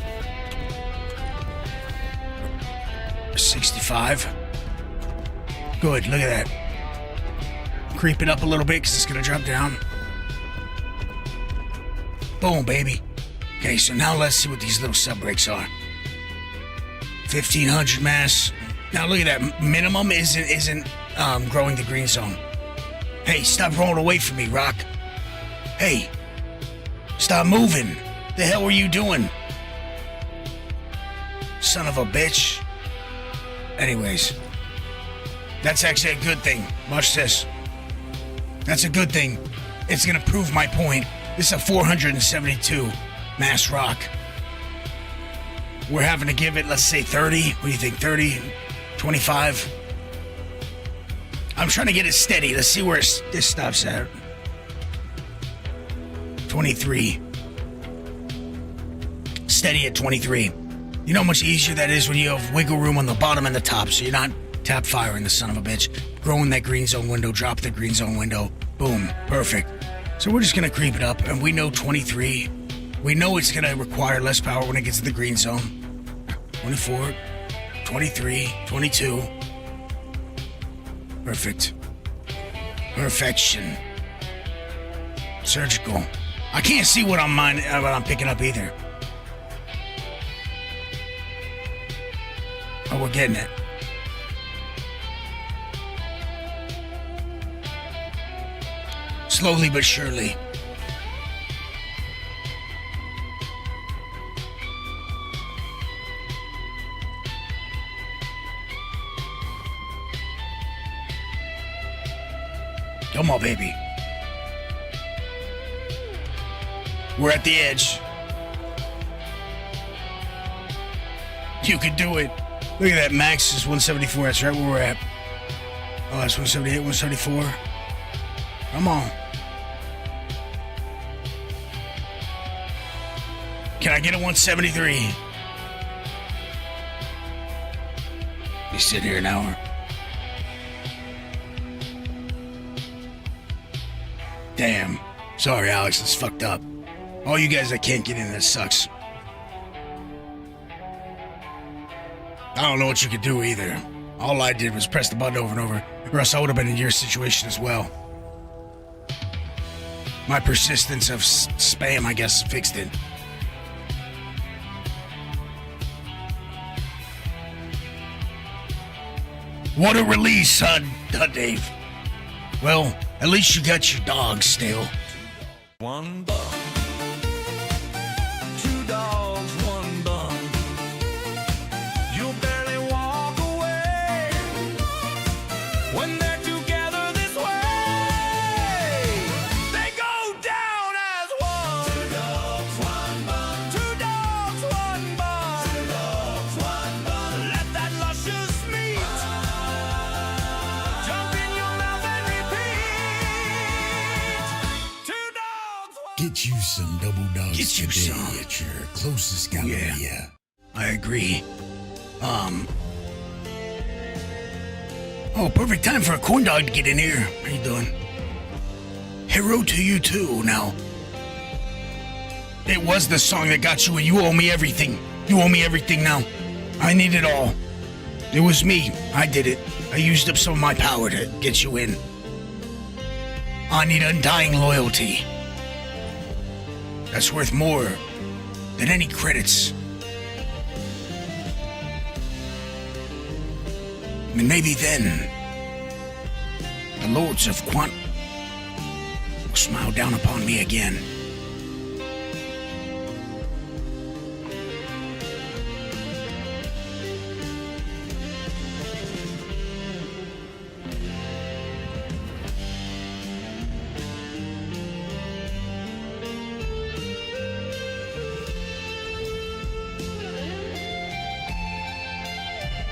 [SPEAKER 1] 65. Good, look at that. Creep it up a little bit because it's gonna drop down. Boom, baby. Okay, so now let's see what these little sub breaks are. 1500 mass. Now look at that. Minimum isn't growing the green zone. Hey, stop rolling away from me, Rock. Hey, stop moving. The hell were you doing? Son of a bitch. Anyways, that's actually a good thing. Watch this. That's a good thing. It's gonna prove my point. This is a 472 mass rock. We're having to give it, let's say 30. What do you think, 30? 25? I'm trying to get it steady. Let's see where this stops at. 23. Steady at 23. You know how much easier that is when you have wiggle room on the bottom and the top, so you're not tap firing the son of a bitch. Growing that green zone window, drop the green zone window. Boom. Perfect. So we're just going to creep it up, and we know 23. We know it's going to require less power when it gets to the green zone. 24, 23, 22. Perfect. Perfection. Surgical. I can't see what I'm picking up either. Oh, we're getting it. Slowly but surely. Come on, baby. We're at the edge. You can do it. Look at that. Max is 174. That's right where we're at. Oh, that's 178, 174. Come on. Can I get a 173? You sit here an hour. Damn. Sorry, Alex. It's fucked up. All you guys that can't get in, that sucks. I don't know what you could do either. All I did was press the button over and over, or else I would have been in your situation as well. My persistence of spam, I guess, fixed it. What a release, huh, Dave? Well, at least you got your dog still.
[SPEAKER 5] One bun. Two dogs, one bun. You'll barely walk away when they're together this way. They go down as one. Two dogs, one bun. Two dogs, one bun. Two dogs, one bun. Let that luscious meat jump in your mouth and repeat. Two dogs, one.
[SPEAKER 1] Get you some double dogs today at your closest galleria. Yeah, I agree. Oh, perfect time for a corn dog to get in here. How you doing? Hero to you too, now. It was the song that got you, and you owe me everything. You owe me everything now. I need it all. It was me. I did it. I used up some of my power to get you in. I need undying loyalty. That's worth more than any credits. And maybe then, the lords of Quant will smile down upon me again.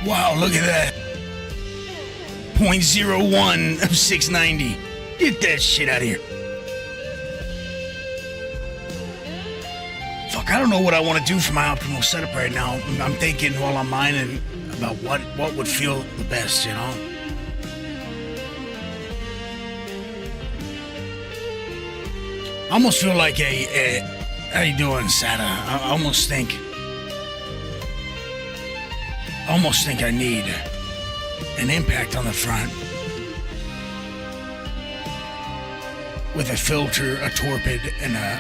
[SPEAKER 1] Wow, look at that. 0.01 of 690. Get that shit out of here. Fuck, I don't know what I want to do for my optimal setup right now. I'm thinking while I'm mining about what would feel the best, you know? I almost feel like how you doing, Sata? I almost think I need an impact on the front with a filter, a torpid, and a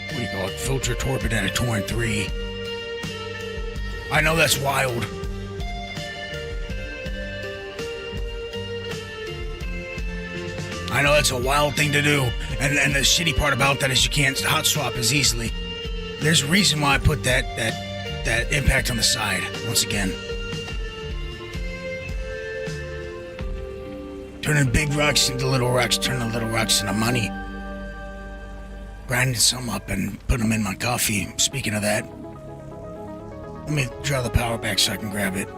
[SPEAKER 1] what do you call it? Filter, torpid, and a Torrent 3. I know that's wild. I know that's a wild thing to do, and the shitty part about that is you can't hot swap as easily. There's a reason why I put that impact on the side once again. Turning big rocks into little rocks, turning little rocks into money. Grinding some up and put them in my coffee. Speaking of that, let me draw the power back so I can grab it.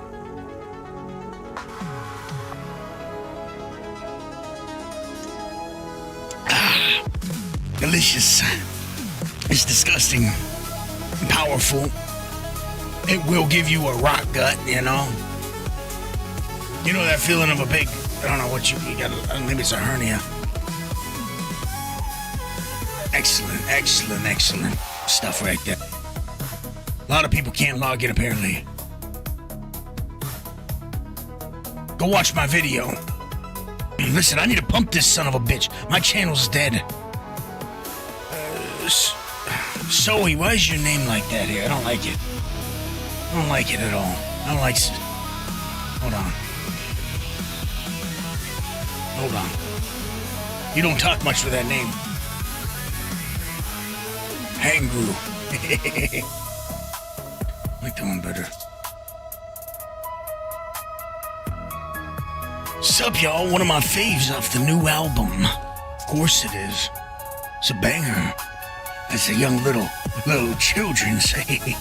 [SPEAKER 1] Ah, delicious. It's disgusting. Powerful. It will give you a rock gut, you know? You know that feeling of a big, I don't know what you got, maybe it's a hernia. Excellent, excellent, excellent stuff right there. A lot of people can't log in, apparently. Go watch my video. Listen, I need to pump this son of a bitch. My channel's dead. Zoe, why is your name like that here? I don't like it. I don't like it at all. I don't like... Hold on. Hold on. You don't talk much with that name. Hangru. I like that one better. Sup, y'all? One of my faves off the new album. Of course it is. It's a banger. As the young little children say.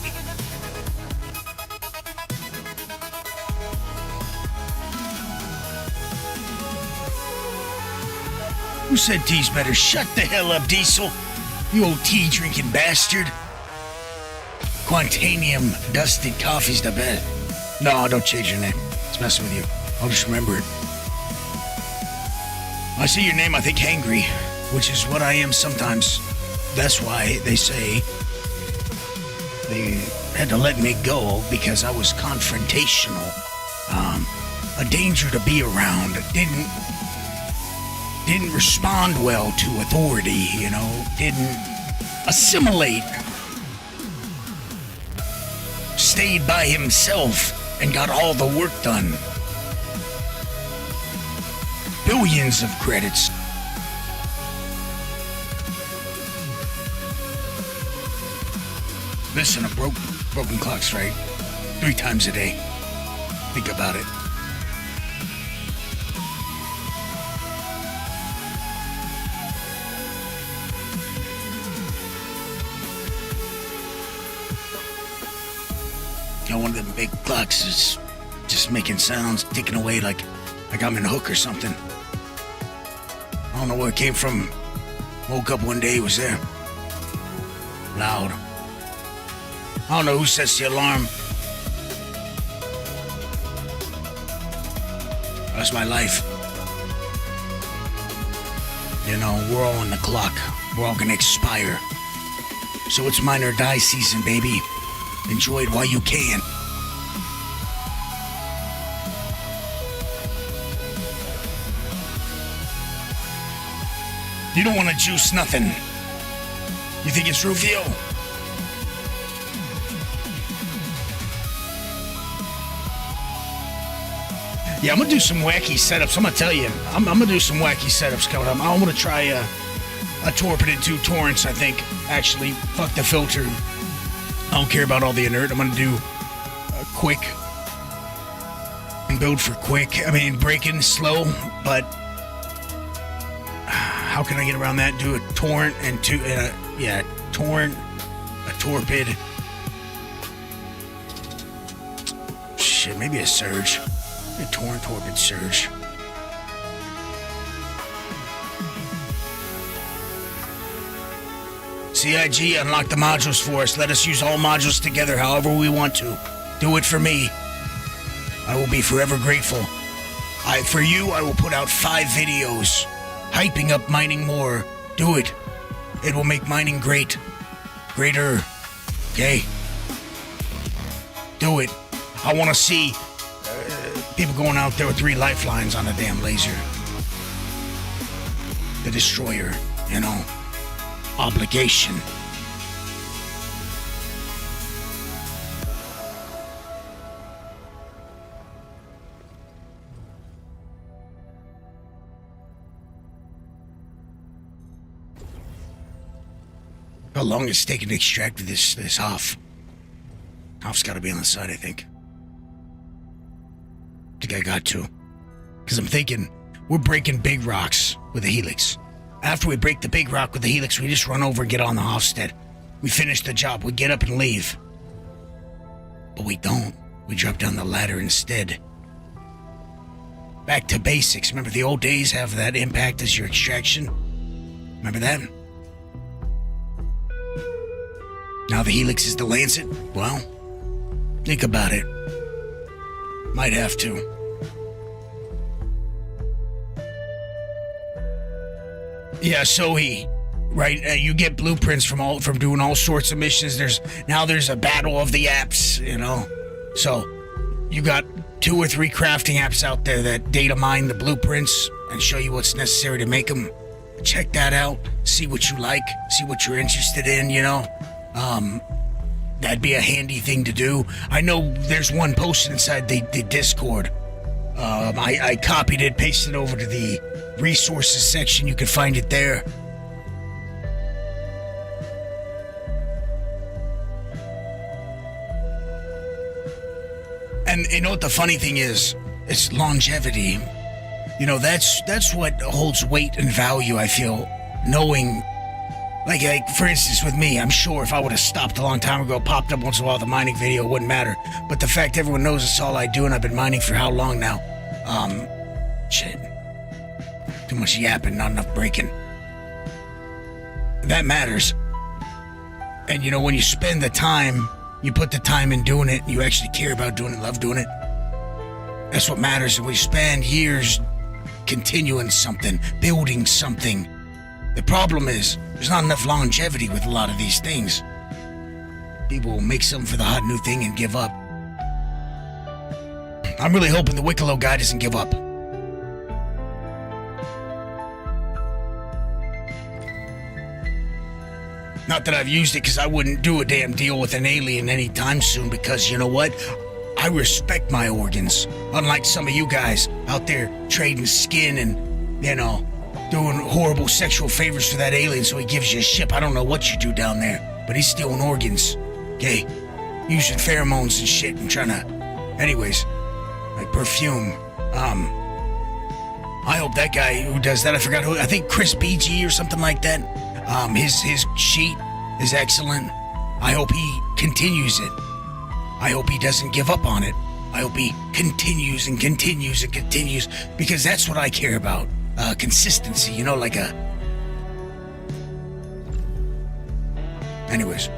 [SPEAKER 1] Who said tea's better? Shut the hell up, Diesel. You old tea-drinking bastard. Quantanium dusted coffee's the best. No, don't change your name. It's messing with you. I'll just remember it. When I see your name, I think hangry, which is what I am sometimes. That's why they say they had to let me go because I was confrontational. A danger to be around. Didn't respond well to authority, you know, didn't assimilate. Stayed by himself and got all the work done. Billions of credits. Listen, a broken clock's right. 3 times a day. Think about it. You know, one of them big clocks is just making sounds, ticking away like I'm in a hook or something. I don't know where it came from. Woke up one day, it was there. Loud. I don't know who sets the alarm. That's my life. You know, we're all on the clock. We're all gonna expire. So it's mine or die season, baby. Enjoy it while you can. You don't want to juice nothing. You think it's Rufio? Yeah, I'm gonna do some wacky setups. I'm gonna tell you, I'm gonna do some wacky setups coming up. I'm gonna try a Torpid and 2 torrents, I think. Actually, fuck the filter. I don't care about all the inert. I'm gonna do quick. Build for quick. I mean, breaking slow, but how can I get around that? Do a torrent and torrent, a torpid. Shit, maybe a surge. A torrent, torpid, surge. CIG, unlock the modules for us. Let us use all modules together however we want to. Do it for me. I will be forever grateful. For you, I will put out 5 videos hyping up mining more. Do it. It will make mining great. Greater. Okay? Do it. I want to see people going out there with 3 lifelines on a damn laser. The destroyer, you know. Obligation. How long it's taken to extract this off? Off's got to be on the side, I think. I got to. Because I'm thinking, we're breaking big rocks with the helix. After we break the big rock with the helix, we just run over and get on the Hofstad. We finish the job, we get up and leave. But we don't. We drop down the ladder instead. Back to basics. Remember the old days have that impact as your extraction? Remember that? Now the helix is the Lancet? Well, think about it. Might have to. Yeah, right? You get blueprints from doing all sorts of missions. There's a battle of the apps, you know. So you got 2 or 3 crafting apps out there that data mine the blueprints and show you what's necessary to make them. Check that out. See what you like. See what you're interested in. You know, that'd be a handy thing to do. I know there's one posted inside the Discord. I copied it, pasted it over to the resources section. You can find it there. And you know what the funny thing is? It's longevity. You know, that's what holds weight and value, I feel. Knowing, like for instance with me, I'm sure if I would have stopped a long time ago, popped up once in a while, the mining video wouldn't matter. But the fact everyone knows it's all I do, and I've been mining for how long now? Shit. Too much yapping, not enough breaking. That matters. And you know, when you spend the time, you put the time in doing it, and you actually care about doing it, love doing it. That's what matters. And we spend years continuing something, building something. The problem is, there's not enough longevity with a lot of these things. People will make something for the hot new thing and give up. I'm really hoping the Wicklow guy doesn't give up. Not that I've used it, because I wouldn't do a damn deal with an alien anytime soon, because you know what? I respect my organs. Unlike some of you guys out there trading skin and, you know, doing horrible sexual favors for that alien so he gives you a ship. I don't know what you do down there, but he's stealing organs. Okay? Using pheromones and shit and trying to... Anyways, like perfume. I hope that guy who does that, I forgot who, I think Chris BG or something like that. His sheet is excellent. I hope he continues it. I hope he doesn't give up on it. I hope he continues and continues and continues, because that's what I care about. Consistency, you know, like a... Anyways,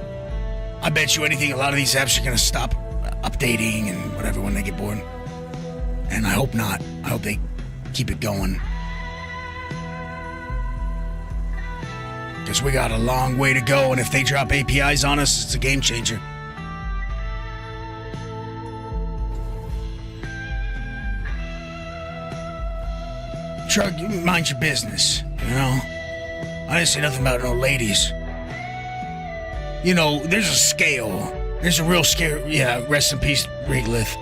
[SPEAKER 1] I bet you anything, a lot of these apps are going to stop updating and whatever when they get bored. And I hope not. I hope they keep it going. Because we got a long way to go, and if they drop APIs on us, it's a game changer. Truck, you mind your business, you know? I didn't say nothing about no ladies. You know, there's a scale. There's a real scale. Yeah, rest in peace, Reglith.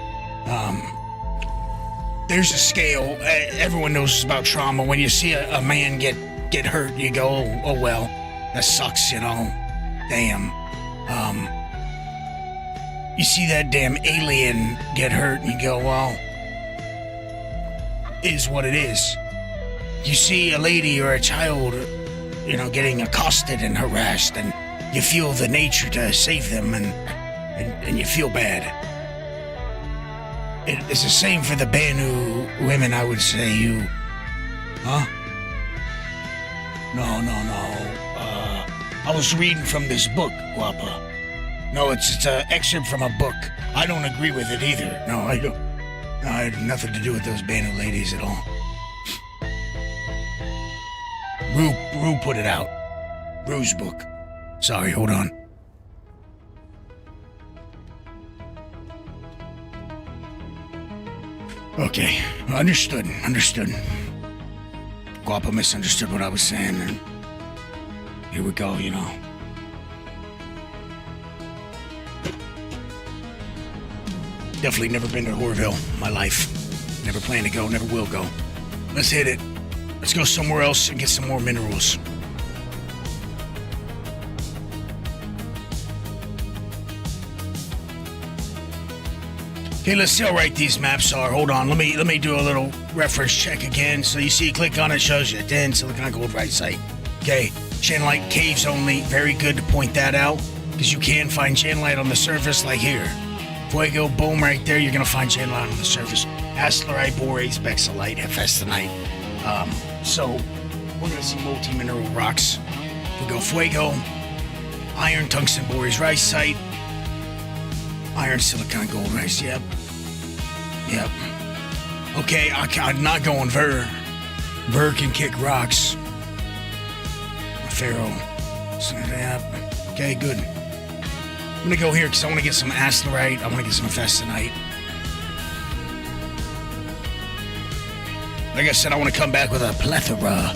[SPEAKER 1] There's a scale. Everyone knows about trauma. When you see a man get hurt, you go, oh well, that sucks, you know. Damn. You see that damn alien get hurt, and you go, well, is what it is. You see a lady or a child, you know, getting accosted and harassed, and you feel the nature to save them, and you feel bad. It's the same for the Banu women, I would say. Huh? No. I was reading from this book, Guapa. No, it's an excerpt from a book. I don't agree with it either. No, I don't. No, I had nothing to do with those Banu ladies at all. Rue put it out. Rue's book. Sorry, hold on. Okay, understood. Guapa misunderstood what I was saying, and here we go, you know. Definitely never been to Horville in my life. Never plan to go, never will go. Let's hit it. Let's go somewhere else and get some more minerals. Okay, let's see how right these maps are. Hold on, let me do a little reference check again. So you see, click on it, shows you 10 silicon gold right site. Okay, channelite caves only. Very good to point that out, because you can find channelite on the surface, like here. Fuego, boom, right there. You're gonna find channelite on the surface. Asteroid, borates, bexolite, hephaestonite. So we're gonna see multi-mineral rocks. We go fuego, iron, tungsten, borates, rice site. Iron, silicon, gold, rice. Yep. Okay, I'm not going Ver. Ver can kick rocks. Pharaoh. Yep. Okay, good. I'm gonna go here because I want to get some asteroid. I want to get some hephaestonite. Like I said, I want to come back with a plethora.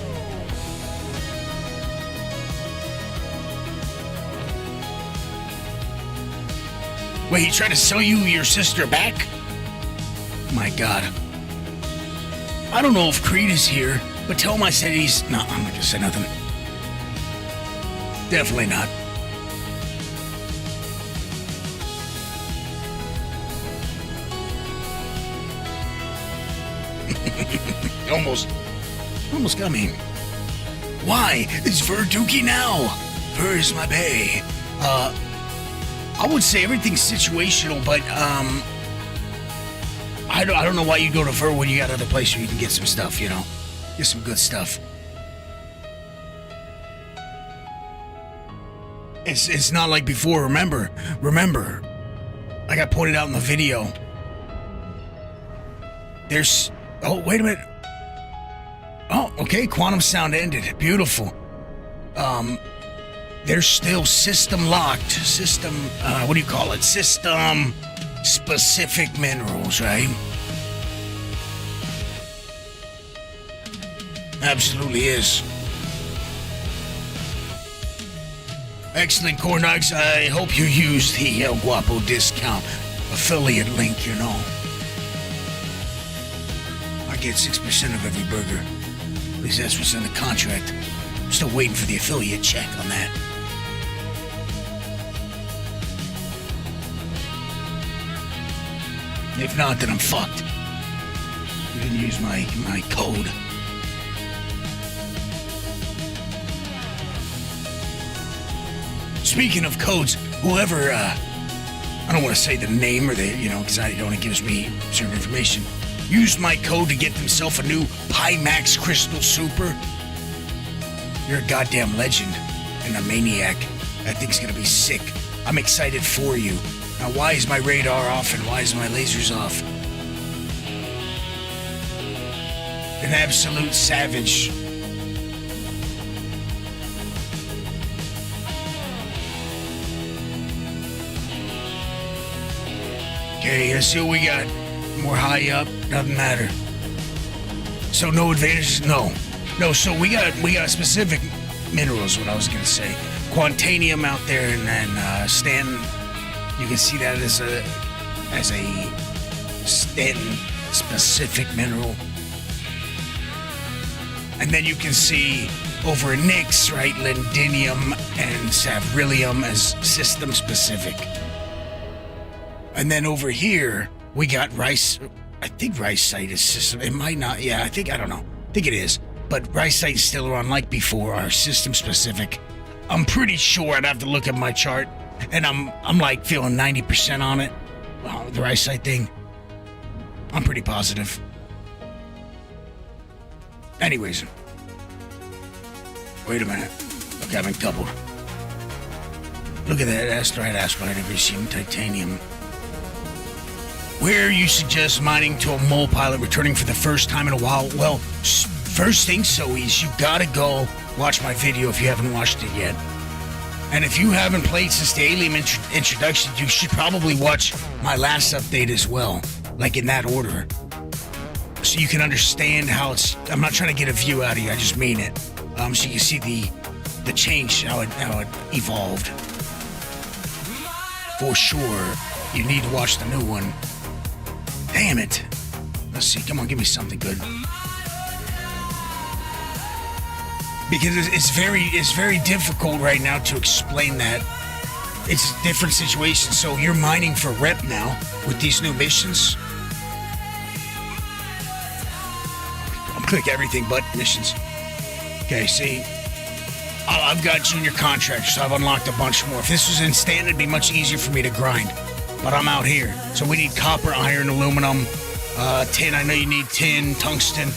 [SPEAKER 1] Wait, he tried to sell you your sister back? My God. I don't know if Creed is here, but tell him I said he's... No, I'm not gonna say nothing. Definitely not. Almost got me. Why? It's Ver Dookie now. Ver is my bae. I would say everything's situational, but I don't know why you go to Ver when you got other places where you can get some stuff, you know? Get some good stuff. It's not like before, remember, like I pointed out in the video, there's, oh, wait a minute. Oh, okay, quantum sound ended, beautiful. There's still system locked, system specific minerals, right? Absolutely is. Excellent, corn dogs. I hope you use the Elguapoe discount affiliate link, you know. I get 6% of every burger. At least that's what's in the contract. I'm still waiting for the affiliate check on that. If not, then I'm fucked. You didn't use my code. Speaking of codes, whoever, I don't want to say the name or the, because it only gives me certain information, used my code to get themselves a new Pimax Crystal Super. You're a goddamn legend and a maniac. That thing's gonna be sick. I'm excited for you. Now, why is my radar off and why is my lasers off? An absolute savage. Okay, let's see what we got. More high up, doesn't matter. So no advantages? No. So we got specific minerals, what I was gonna say. Quantanium out there, and then Stanton. You can see that as a Stanton specific mineral. And then you can see over in Nyx, right, Lindinium and Savrillium as system specific. And then over here, we got rice. I think rice site is system. It might not. Yeah, I don't know. I think it is. But rice site and Stellaron, like before, are system specific. I'm pretty sure. I'd have to look at my chart, and I'm like feeling 90% on it. The rice site thing. I'm pretty positive. Anyways, wait a minute. Look, I've been coupled. Look at that asteroid, iridium, titanium. Where you suggest mining to a mole pilot returning for the first time in a while? Well, first thing, Soes, you gotta go watch my video if you haven't watched it yet. And if you haven't played since the Alien introduction, you should probably watch my last update as well, like in that order. So you can understand how it's... I'm not trying to get a view out of you, I just mean it. So you see the change, how it evolved. For sure, you need to watch the new one. Damn it. Let's see, come on, give me something good. Because it's very difficult right now to explain that it's a different situation. So you're mining for rep now with these new missions. I'm click everything but missions. Okay, see, I've got junior contractors, so I've unlocked a bunch more. If this was in standard, it'd be much easier for me to grind. But I'm out here, so we need copper, iron, aluminum, tin. I know you need tin, tungsten.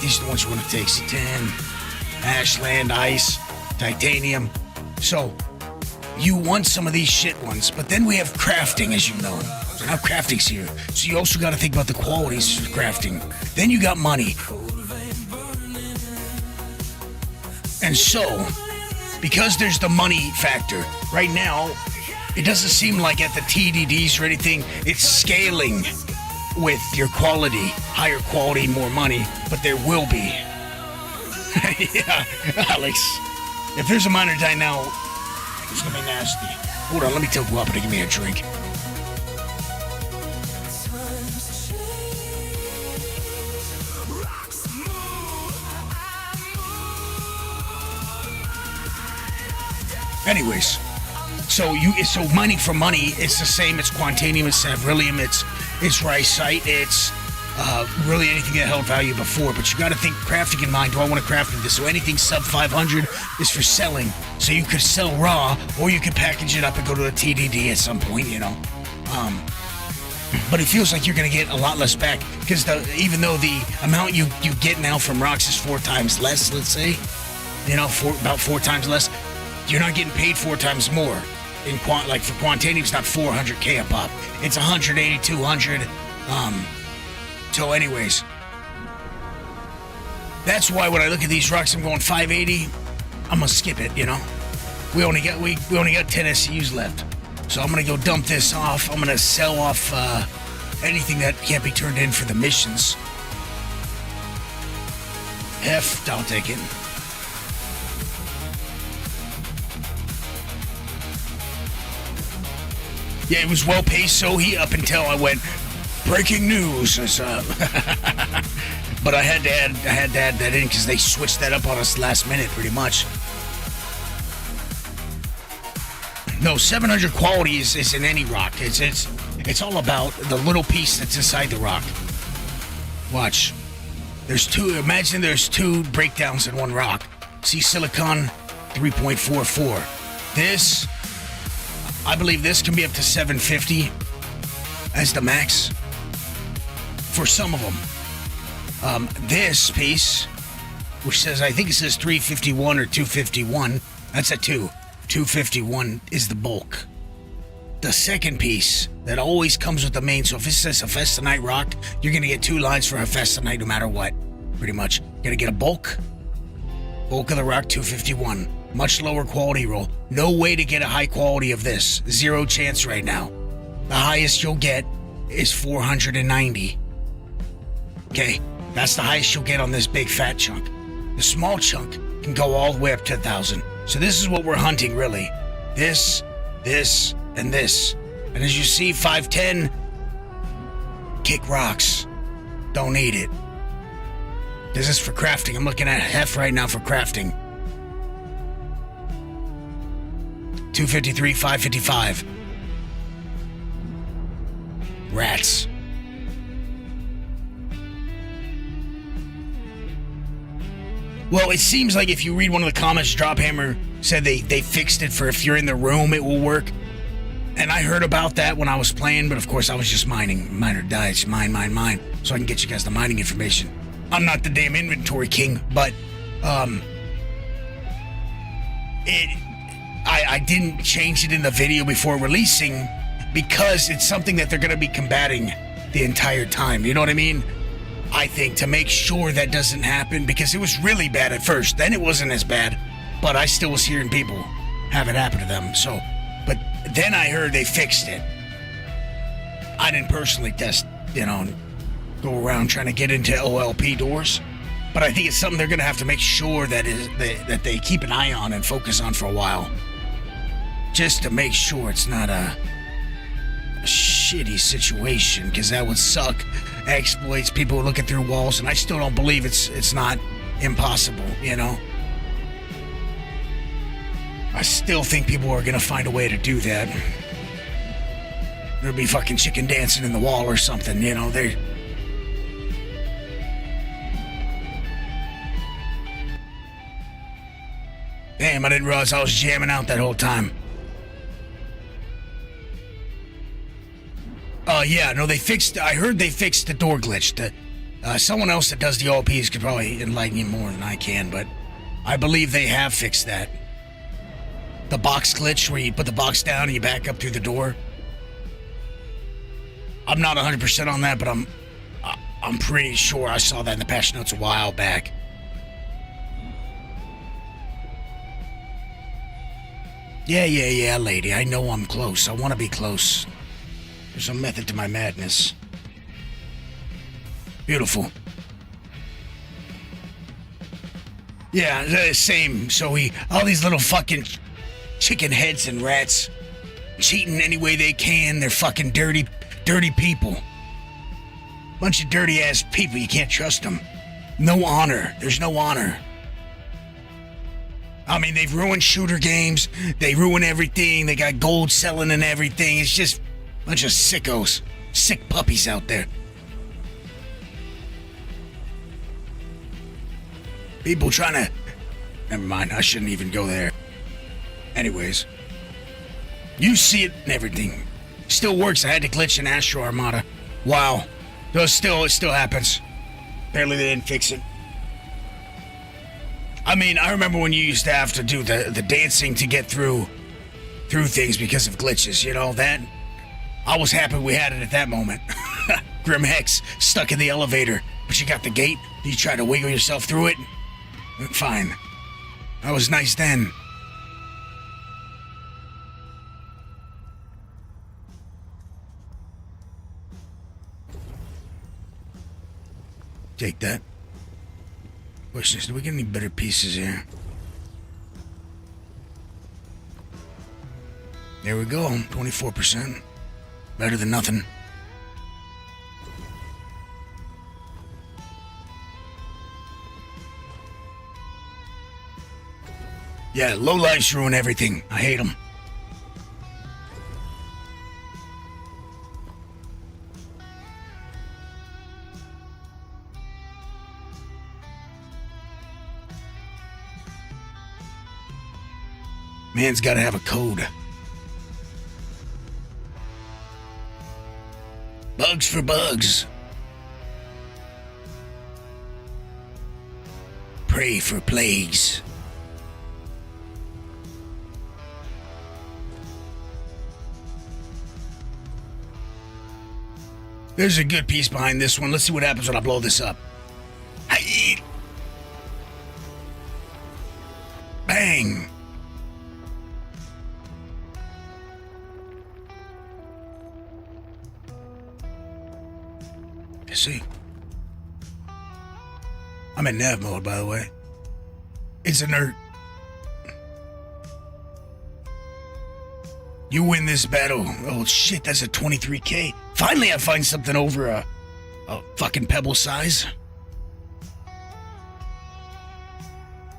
[SPEAKER 1] These are the ones you want to take. See, tin, ashland, ice, titanium. So you want some of these shit ones, but then we have crafting, as you know. So now crafting's here. So you also got to think about the qualities of crafting. Then you got money. And so, because there's the money factor, right now, it doesn't seem like at the TDDs or anything, it's scaling with your quality, higher quality, more money, but there will be. Yeah, Alex, if there's a miner die now, it's gonna be nasty. Hold on, let me tell Guapo to give me a drink. Anyways, so mining for money, it's the same. It's quantanium, it's beryllium, it's ricite, it's really anything that held value before. But you got to think crafting in mind. Do I want to craft this? So anything sub 500 is for selling. So you could sell raw, or you could package it up and go to a TDD at some point, you know. But it feels like you're going to get a lot less back because even though the amount you get now from rocks is 4 times less, let's say, you know, about 4 times less. You're not getting paid 4 times more. Like for quantanium, it's not 400k a pop. It's 180, 200. So anyways, that's why when I look at these rocks, I'm going 580. I'm gonna skip it, you know. We only got 10 SCUs left, so I'm gonna go dump this off. I'm gonna sell off anything that can't be turned in for the missions. I'll take it. Yeah, it was well paced, so up until I went, breaking news. But I had to add that in because they switched that up on us last minute, pretty much. No, 700 quality is in any rock. It's all about the little piece that's inside the rock. Watch. Imagine there's 2 breakdowns in one rock. See, silicon 3.44. This, I believe this can be up to 750 as the max for some of them. This piece, which says, I think it says 351 or 251, that's a 2. 251 is the bulk. The second piece that always comes with the main, so if it says Hephaestonite rock, you're going to get 2 lines for Hephaestonite no matter what, pretty much. You're going to get a bulk of the rock, 251. Much lower quality roll. No way to get a high quality of this. 0 chance right now. The highest you'll get is 490. Okay, that's the highest you'll get on this big fat chunk. The small chunk can go all the way up to 1,000. So this is what we're hunting, really. This, and this. And as you see, 510, kick rocks. Don't need it. This is for crafting. I'm looking at Hef right now for crafting. 253, 555. Rats. Well, it seems like if you read one of the comments, Drophammer said they fixed it for if you're in the room, it will work. And I heard about that when I was playing, but of course I was just mining. Miner dies, mine. So I can get you guys the mining information. I'm not the damn inventory king, but I didn't change it in the video before releasing because it's something that they're going to be combating the entire time. You know what I mean? I think to make sure that doesn't happen, because it was really bad at first. Then it wasn't as bad, but I still was hearing people have it happen to them. So, but then I heard they fixed it. I didn't personally test, go around trying to get into OLP doors, but I think it's something they're going to have to make sure that they keep an eye on and focus on for a while, just to make sure it's not a shitty situation, because that would suck. Exploits, people looking through walls, and I still don't believe it's not impossible, I still think people are gonna find a way to do that. There'll be fucking chicken dancing in the wall or something, you know, they're... Damn, I didn't realize I was jamming out that whole time. Yeah, no, I heard they fixed the door glitch. Someone else that does the OPs could probably enlighten you more than I can, but I believe they have fixed that. The box glitch where you put the box down and you back up through the door. I'm not 100% on that, but I'm pretty sure I saw that in the patch notes a while back. Yeah, lady. I know I'm close. I want to be close. There's a method to my madness. Beautiful. Yeah, same. So all these little fucking chicken heads and rats cheating any way they can. They're fucking dirty people. Bunch of dirty ass people. You can't trust them. No honor. There's no honor. I mean, they've ruined shooter games. They ruin everything. They got gold selling and everything. It's just a bunch of sickos. Sick puppies out there. People trying to... Never mind, I shouldn't even go there. Anyways. You see it and everything. Still works. I had to glitch in Astro Armada. Wow. It still happens. Apparently they didn't fix it. I mean, I remember when you used to have to do the dancing to get through things because of glitches, you know, that... I was happy we had it at that moment. Grim Hex, stuck in the elevator, but you got the gate, you try to wiggle yourself through it. Fine. That was nice then. Take that. Question is, do we get any better pieces here? There we go, 24%. Better than nothing. Yeah, low lives ruin everything. I hate them. Man's gotta have a code. Bugs for bugs. Pray for plagues. There's a good piece behind this one. Let's see what happens when I blow this up. Hey. Bang. You see? I'm in nav mode, by the way. It's inert. You win this battle. Oh shit, that's a 23k. Finally I find something over a fucking pebble size.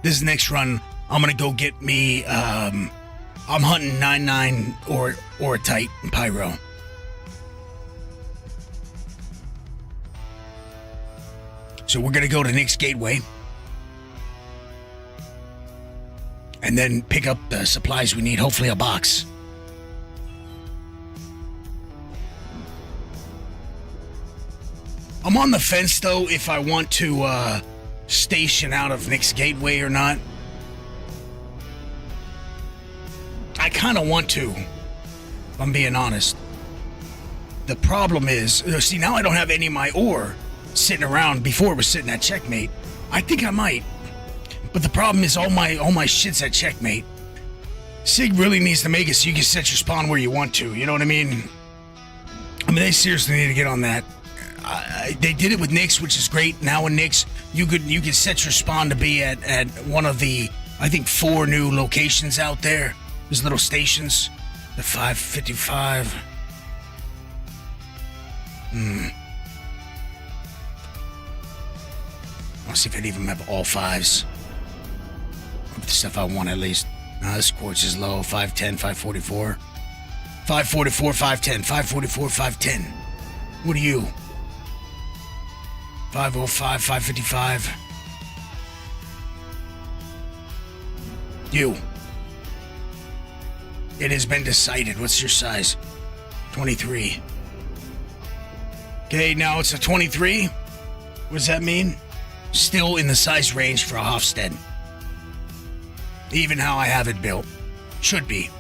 [SPEAKER 1] This next run, I'm gonna go get me, I'm hunting 9-9 or a tight and pyro. So we're gonna go to Nick's Gateway. And then pick up the supplies we need, hopefully a box. I'm on the fence, though, if I want to station out of Nick's Gateway or not. I kind of want to, if I'm being honest. The problem is, see, now I don't have any of my ore sitting around. Before it was sitting at Checkmate. I think I might. But the problem is all my shit's at Checkmate. Sig really needs to make it so you can set your spawn where you want to, you know what I mean? I mean, they seriously need to get on that. They did it with Nyx, which is great. Now in Nyx, you could set your spawn to be at one of the, I think, 4 new locations out there. There's little stations. The 555. I'll see if any of them have all 5s. The stuff I want, at least. This quartz is low. 510, 544. 544, 510, 544, 510. What are you? 505, 555. You. It has been decided. What's your size? 23. Okay, now it's a 23. What does that mean? Still in the size range for a Hofstede. Even how I have it built. Should be.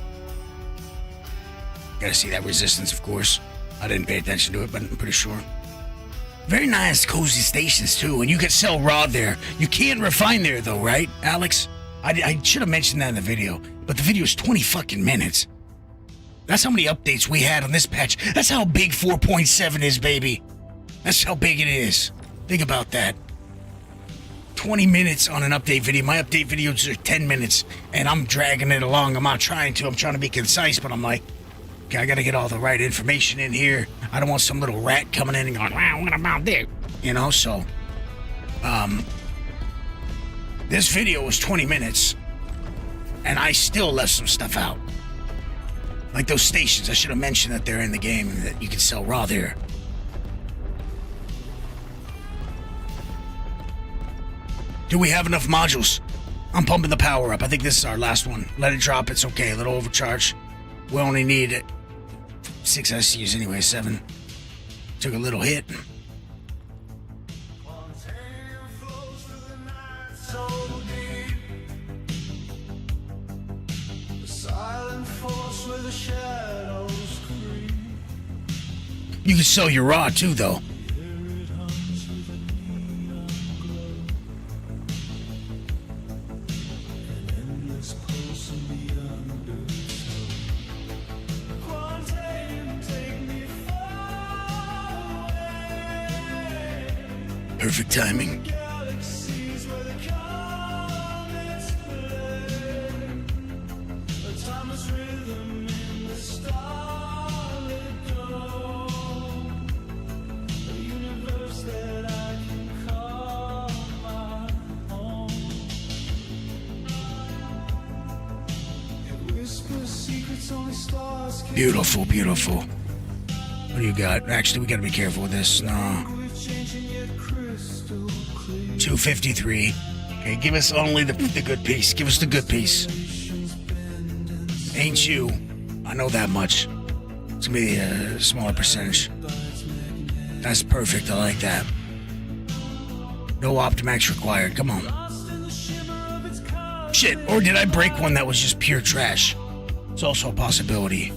[SPEAKER 1] Gotta see that resistance, of course. I didn't pay attention to it, but I'm pretty sure. Very nice, cozy stations, too. And you can sell rod there. You can't refine there, though, right, Alex? I should have mentioned that in the video. But the video is 20 fucking minutes. That's how many updates we had on this patch. That's how big 4.7 is, baby. That's how big it is. Think about that. 20 minutes on an update video. My update videos are 10 minutes, and I'm dragging it along. I'm not trying to. I'm trying to be concise, but I'm like, okay, I gotta get all the right information in here. I don't want some little rat coming in and going, wow, what about this? You know, so, this video was 20 minutes, and I still left some stuff out. Like those stations. I should have mentioned that they're in the game and that you can sell raw there. Do we have enough modules? I'm pumping the power up. I think this is our last one. Let it drop. It's okay. A little overcharge. We only need 6 ICUs anyway. 7. Took a little hit. You can sell your raw too, though. Perfect timing. Beautiful, beautiful. What do you got? Actually, we gotta be careful with this. No. 253. Okay, give us only the good piece. Give us the good piece. Ain't you? I know that much. It's gonna be a smaller percentage. That's perfect. I like that. No Optimax required. Come on. Shit, or did I break one that was just pure trash? It's also a possibility.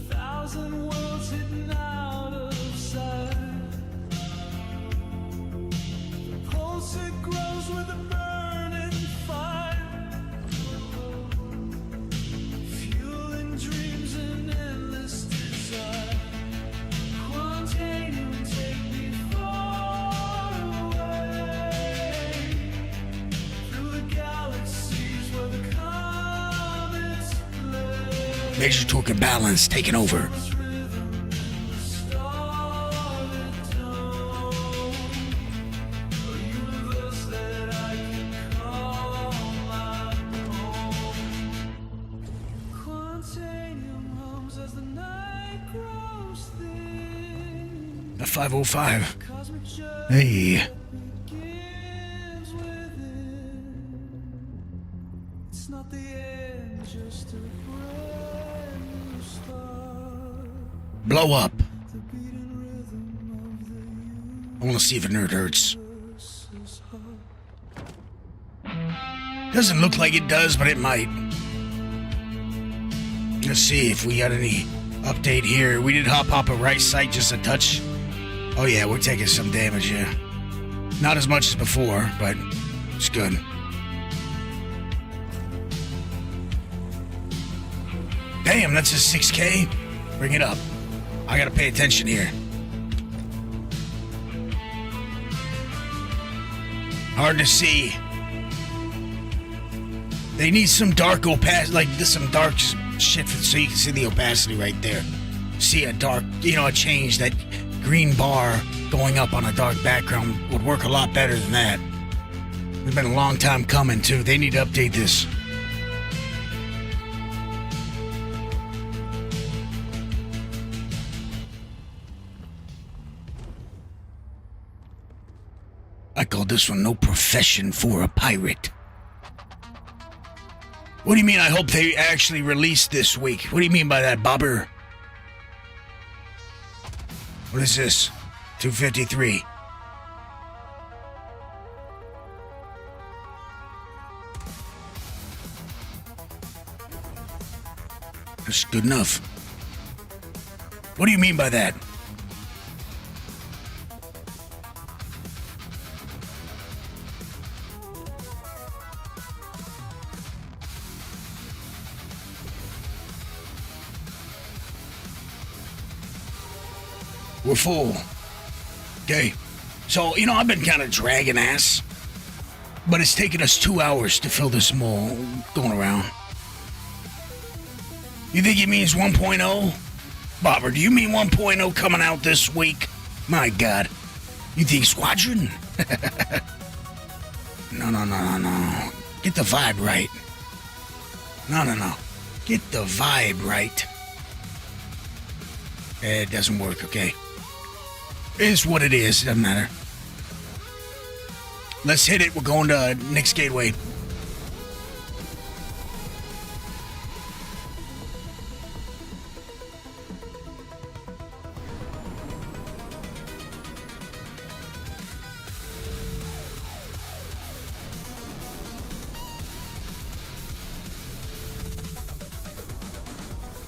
[SPEAKER 1] Major torque and balance taking over. The 505. Hey. Blow up. I want to see if a nerd hurts. Doesn't look like it does, but it might. Let's see if we got any update here. We did hop a right side just a touch. Oh yeah, we're taking some damage, yeah. Not as much as before, but it's good. Damn, that's a 6K? Bring it up. I gotta pay attention here. Hard to see. They need some dark opacity, like this, some dark shit so you can see the opacity right there. See a dark, a change. That green bar going up on a dark background would work a lot better than that. It's been a long time coming too. They need to update this. I call this one no profession for a pirate. What do you mean I hope they actually release this week? What do you mean by that, Bobber? What is this? 253. That's good enough. What do you mean by that? We're full. Okay. So, I've been kind of dragging ass. But it's taken us 2 hours to fill this mall going around. You think it means 1.0? Bobber, do you mean 1.0 coming out this week? My God. You think Squadron? No. Get the vibe right. No. Get the vibe right. It doesn't work, okay? It is what it is. Doesn't matter. Let's hit it. We're going to Nick's Gateway.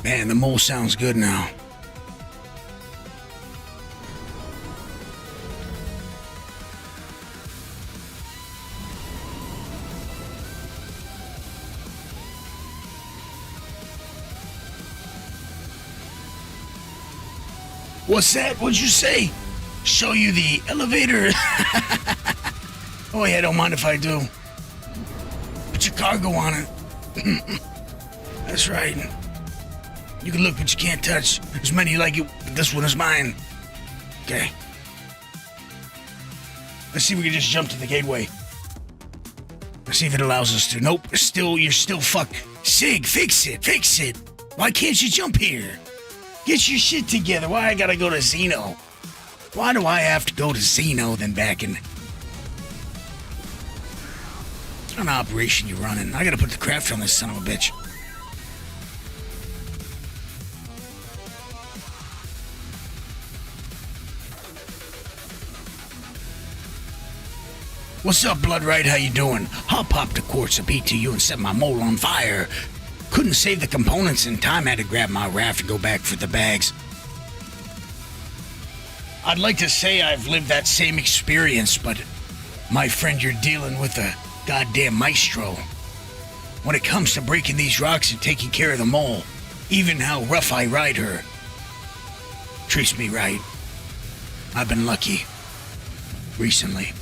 [SPEAKER 1] Man, the mole sounds good now. What's that? What'd you say? Show you the elevator? Oh yeah, don't mind if I do. Put your cargo on it. That's right. You can look, but you can't touch. There's many like it, but this one is mine. Okay. Let's see if we can just jump to the gateway. Let's see if it allows us to. Nope, you're still fucked. Sig, fix it. Why can't you jump here? Get your shit together. Why I gotta go to Xeno? Why do I have to go to Xeno then back in? What kind of operation you running? I gotta put the craft on this son of a bitch. What's up, Blood Right? How you doing? I'll pop the quartz of BTU and set my mole on fire. Couldn't save the components in time. Had to grab my raft and go back for the bags. I'd like to say I've lived that same experience, but my friend, you're dealing with a goddamn maestro. When it comes to breaking these rocks and taking care of the mole, even how rough I ride her, treats me right. I've been lucky. Recently.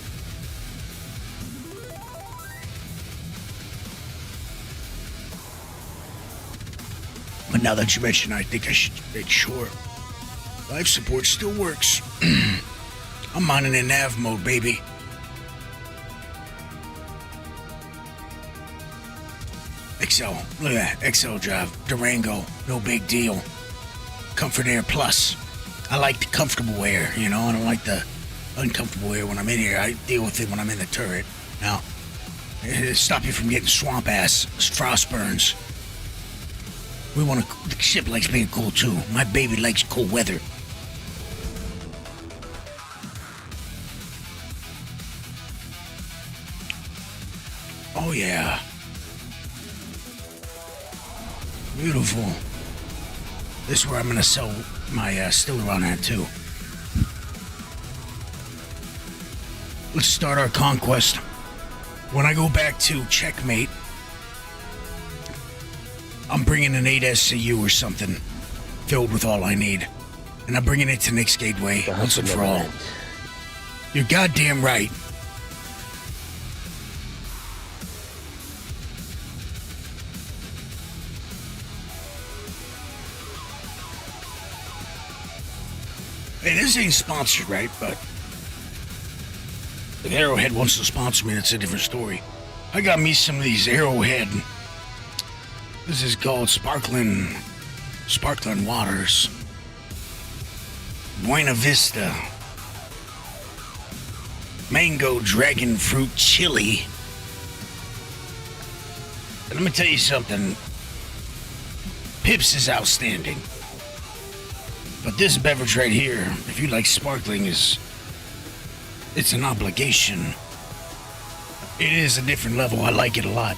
[SPEAKER 1] But now that you mention, I think I should make sure life support still works. I'm mining in nav mode, baby. XL, look at that, XL drive, Durango, no big deal. Comfort Air Plus. I like the comfortable air, I don't like the uncomfortable air when I'm in here. I deal with it when I'm in the turret. Now, it'll stop you from getting swamp ass, frost burns. The ship likes being cold too. My baby likes cold weather. Oh yeah. Beautiful. This is where I'm gonna sell my stiller on at too. Let's start our conquest. When I go back to checkmate, I'm bringing an 8 SCU or something filled with all I need. And I'm bringing it to Nick's Gateway once and for all. You're goddamn right. Hey, this ain't sponsored, right? But if Arrowhead wants to sponsor me, that's a different story. I got me some of these Arrowhead. This is called Sparkling Waters. Buena Vista. mango dragon fruit chili. And let me tell you something. Pips is outstanding. But this beverage right here, if you like sparkling, it's an obligation. It is a different level. I like it a lot.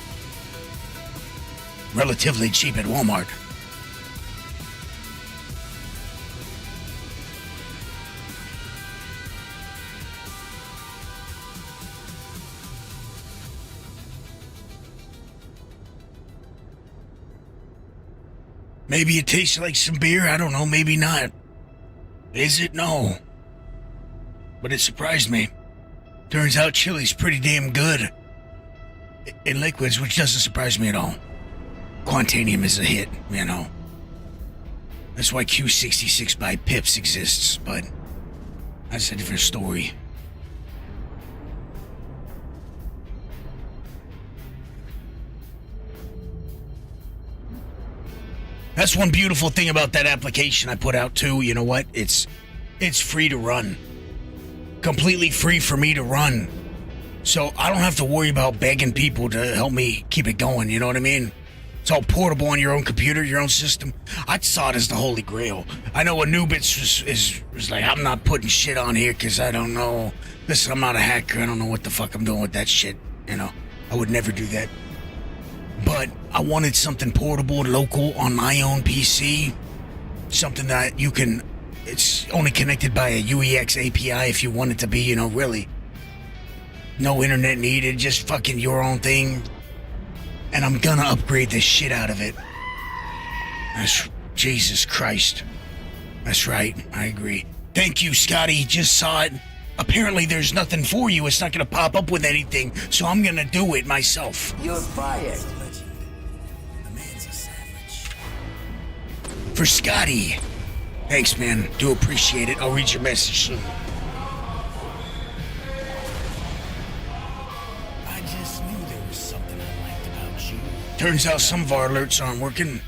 [SPEAKER 1] Relatively cheap at Walmart. Maybe it tastes like some beer. I don't know. Maybe not. Is it? No. But it surprised me. Turns out chili's pretty damn good in liquids, which doesn't surprise me at all. Quantanium is a hit, you know. That's why Q66 by Pips exists, but that's a different story. That's one beautiful thing about that application I put out too. You know what? It's free to run. Completely free for me to run. So I don't have to worry about begging people to help me keep it going, you know what I mean? It's all portable on your own computer, your own system. I saw it as the holy grail. I know Anubis was like, I'm not putting shit on here because I don't know. Listen, I'm not a hacker. I don't know what the fuck I'm doing with that shit, you know? I would never do that. But I wanted something portable, local, on my own PC. Something that you can... It's only connected by a UEX API if you want it to be, you know, really. No internet needed, just fucking your own thing. And I'm gonna upgrade the shit out of it. Jesus Christ. That's right, I agree. Thank you, Scotty, just saw it. Apparently there's nothing for you, it's not gonna pop up with anything, so I'm gonna do it myself.
[SPEAKER 10] You're fired.
[SPEAKER 1] For Scotty. Thanks, man. Do appreciate it. I'll read your message soon. I just knew there was something I liked about you. Turns out some of our alerts aren't working.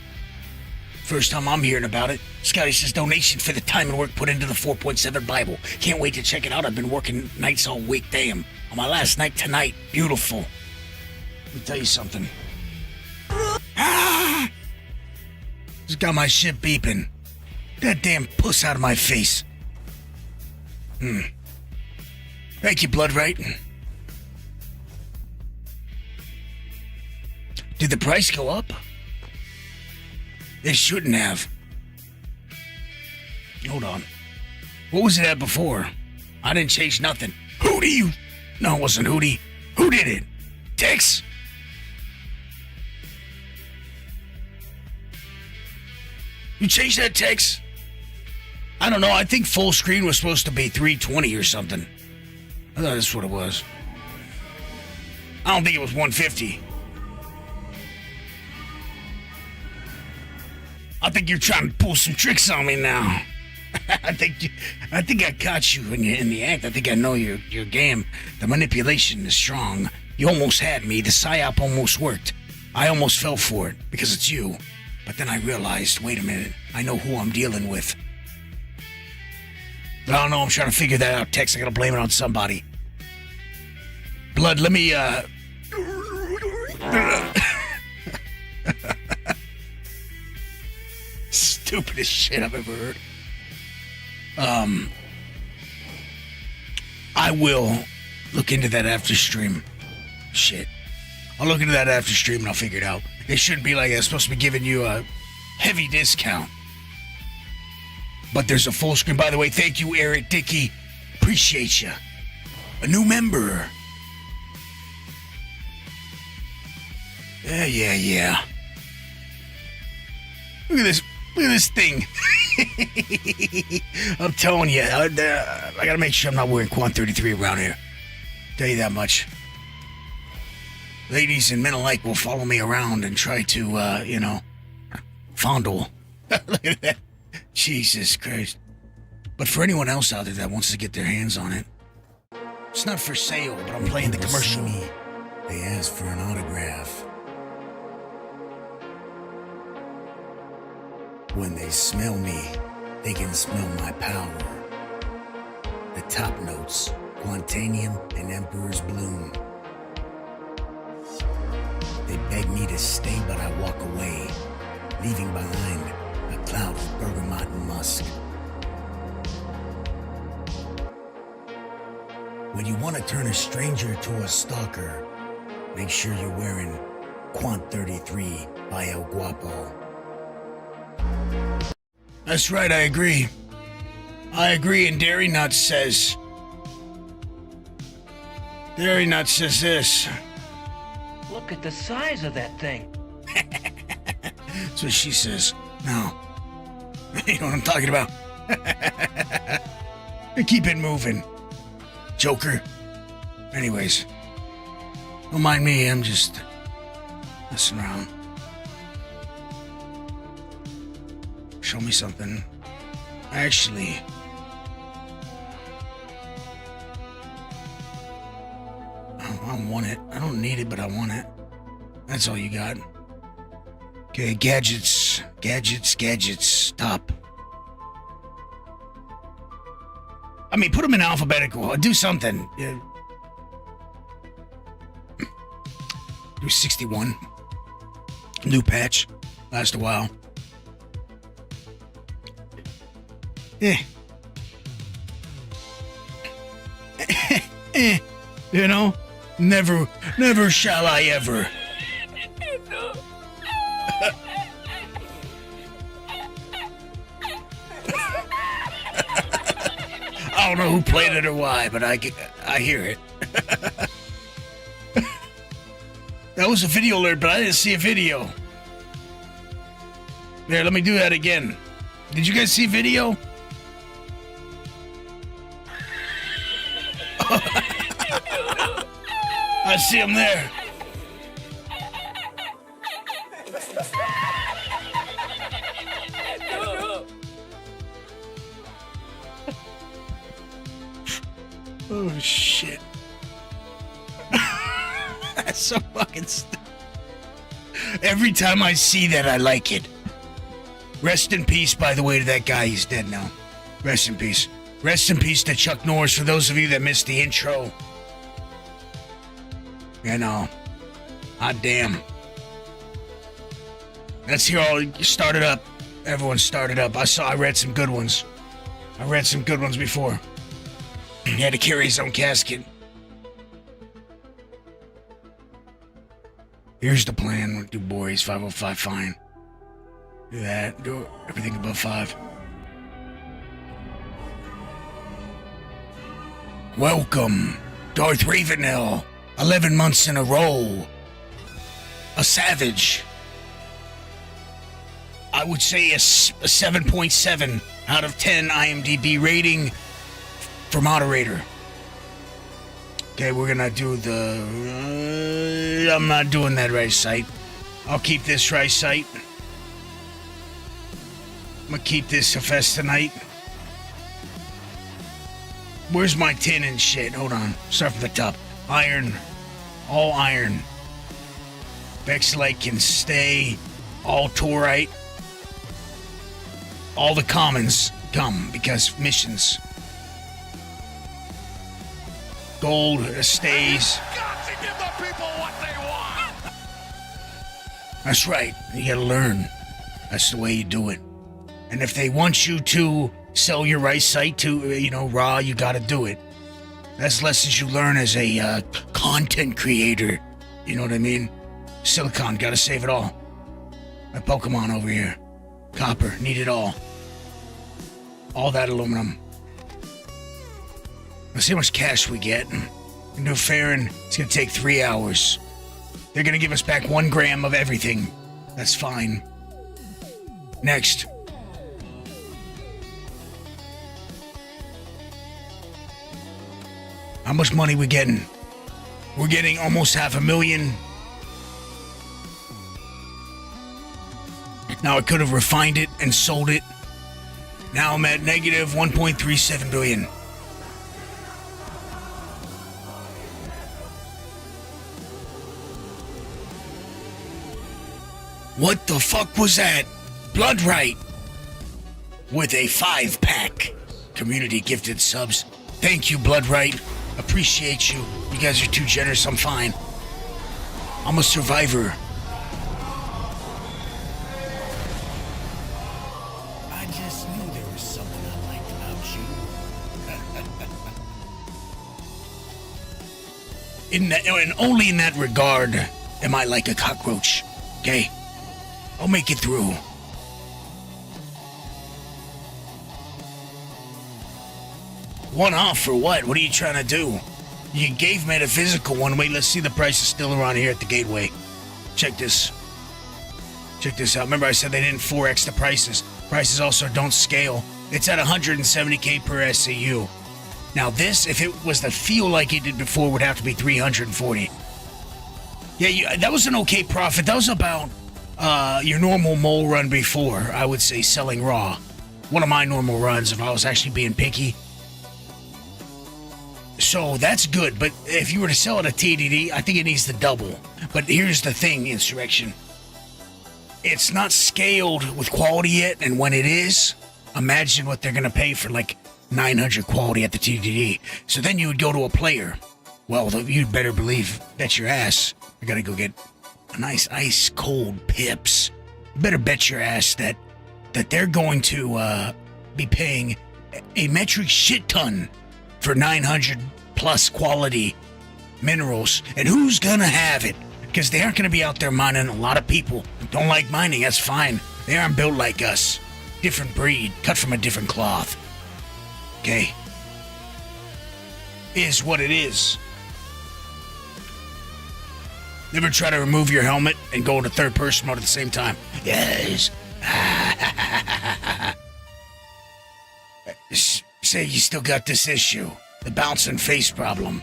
[SPEAKER 1] First time I'm hearing about it. Scotty says donation for the time and work put into the 4.7 Bible. Can't wait to check it out. I've been working nights all week. Damn. On my last night tonight. Beautiful. Let me tell you something. Ah! Just got my shit beeping. That damn puss out of my face. Thank you, Blood Right. Did the price go up? It shouldn't have. Hold on. What was it at before? I didn't change nothing. Hootie, you... No, it wasn't Hootie. Who did it? Tex? You changed that, Tex? I don't know. I think full screen was supposed to be 320 or something. I thought that's what it was. I don't think it was 150. I think you're trying to pull some tricks on me now. I think I caught you in the act. I think I know your game. The manipulation is strong. You almost had me. The psyop almost worked. I almost fell for it because it's you. But then I realized, wait a minute, I know who I'm dealing with. I don't know, I'm trying to figure that out, Tex. I gotta blame it on somebody. Blood, let me, Stupidest shit I've ever heard. I will look into that after stream. Shit. I'll look into that after stream and I'll figure it out. It shouldn't be like it's supposed to be giving you a heavy discount. But there's a full screen. By the way, thank you, Eric Dickey. Appreciate you. A new member. Yeah. Look at this thing. I'm telling you, I gotta make sure I'm not wearing Quant 33 around here. Tell you that much. Ladies and men alike will follow me around and try to, fondle. Look at that. Jesus Christ. But for anyone else out there that wants to get their hands on it, it's not for sale, but I'm playing the commercial. They ask for an autograph. When they smell me, they can smell my power. The top notes Quantanium, and Emperor's Bloom. They beg me to stay, but I walk away, leaving behind a cloud of bergamot and musk. When you want to turn a stranger to a stalker, make sure you're wearing Quant 33 by Elguapoe. That's right, I agree. I agree, and Dairy Nuts says this.
[SPEAKER 10] Look at the size of that thing.
[SPEAKER 1] That's what she says. No. You know what I'm talking about. Keep it moving, Joker. Anyways, don't mind me, I'm just messing around. Show me something. Actually, I want it. I don't need it, but I want it. That's all you got. Okay, gadgets. Stop. I mean, put them in alphabetical. Do something. Yeah. Do 61. New patch. Last a while. You know? Never shall I ever. I don't know who played it or why, but I hear it. That was a video alert, but I didn't see a video. There, let me do that again. Did you guys see video? I see him there. Oh shit. That's so fucking Every time I see that, I like it. Rest in peace, by the way, to that guy. He's dead now. Rest in peace. Rest in peace to Chuck Norris, for those of you that missed the intro. You know. Hot damn. Let's hear all started up. Everyone started up. I read some good ones. I read some good ones before. He had to carry his own casket. Here's the plan. We'll do boys, 505 fine. Do that. Do everything above 5. Welcome, Darth Ravenel. 11 months in a row. A savage. I would say a 7.7 out of 10 IMDb rating for moderator. Okay, we're gonna do the... I'm not doing that right site. I'll keep this right site. I'm gonna keep this Hephaestus tonight. Where's my tin and shit? Hold on. Start from the top. Iron. All iron. Vexlite can stay. All Taurite. All the commons come because missions. Gold stays.
[SPEAKER 9] Got to give the people what they want.
[SPEAKER 1] That's right. You gotta learn. That's the way you do it. And if they want you to sell your rice site to, raw, you gotta do it. That's lessons you learn as a content creator. You know what I mean? Silicon, gotta save it all. My Pokemon over here. Copper, need it all. All that aluminum. Let's see how much cash we get. We do fair, and it's gonna take 3 hours. They're gonna give us back 1 gram of everything. That's fine. Next. How much money we getting? We're getting almost $500,000. Now I could have refined it and sold it. Now I'm at negative 1.37 billion. What the fuck was that? Blood right. With a 5-pack. Community gifted subs. Thank you, Blood Right. Appreciate you. You guys are too generous. I'm fine. I'm a survivor. I just knew there was something I liked about you. And only in that regard am I like a cockroach. Okay? I'll make it through. One off for what? What are you trying to do? You gave Metaphysical one. Wait, let's see the prices still around here at the gateway. Check this. Check this out. Remember I said they didn't 4x the prices. Prices also don't scale. It's at 170k per SCU. Now this, if it was to feel like it did before, would have to be 340. Yeah, that was an okay profit. That was about your normal mole run before, I would say, selling raw. One of my normal runs if I was actually being picky. So that's good, but if you were to sell it at TDD, I think it needs to double. But here's the thing, Insurrection. It's not scaled with quality yet, and when it is, imagine what they're going to pay for like 900 quality at the TDD. So then you would go to a player. Well, you'd better believe that's your ass. I got to go get a nice ice cold Pips. You better bet your ass that they're going to be paying a metric shit ton for 900 plus quality minerals. And who's gonna have it? Because they aren't gonna be out there mining. A lot of people don't like mining, that's fine. They aren't built like us. Different breed, cut from a different cloth. Okay? Is what it is. Never try to remove your helmet and go into third person mode at the same time. Yes. Say you still got this issue. The bouncing face problem.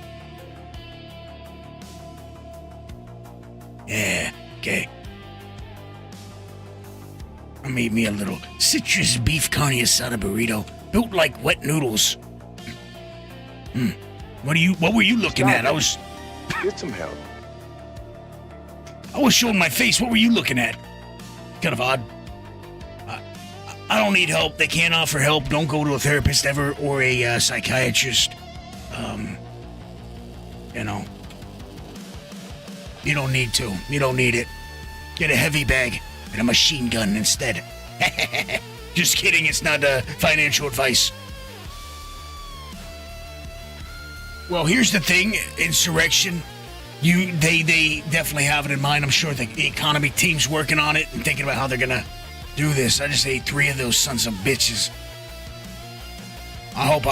[SPEAKER 1] Yeah, okay. I made me a little citrus beef carne asada burrito, built like wet noodles. What were you looking at?
[SPEAKER 2] Get some help.
[SPEAKER 1] I was showing my face. What were you looking at? Kind of odd. I don't need help. They can't offer help. Don't go to a therapist ever or a psychiatrist. You know. You don't need to. You don't need it. Get a heavy bag and a machine gun instead. Just kidding. It's not financial advice. Well, here's the thing, Insurrection. They definitely have it in mind. I'm sure the economy team's working on it and thinking about how they're gonna do this. I just ate 3 of those sons of bitches. I hope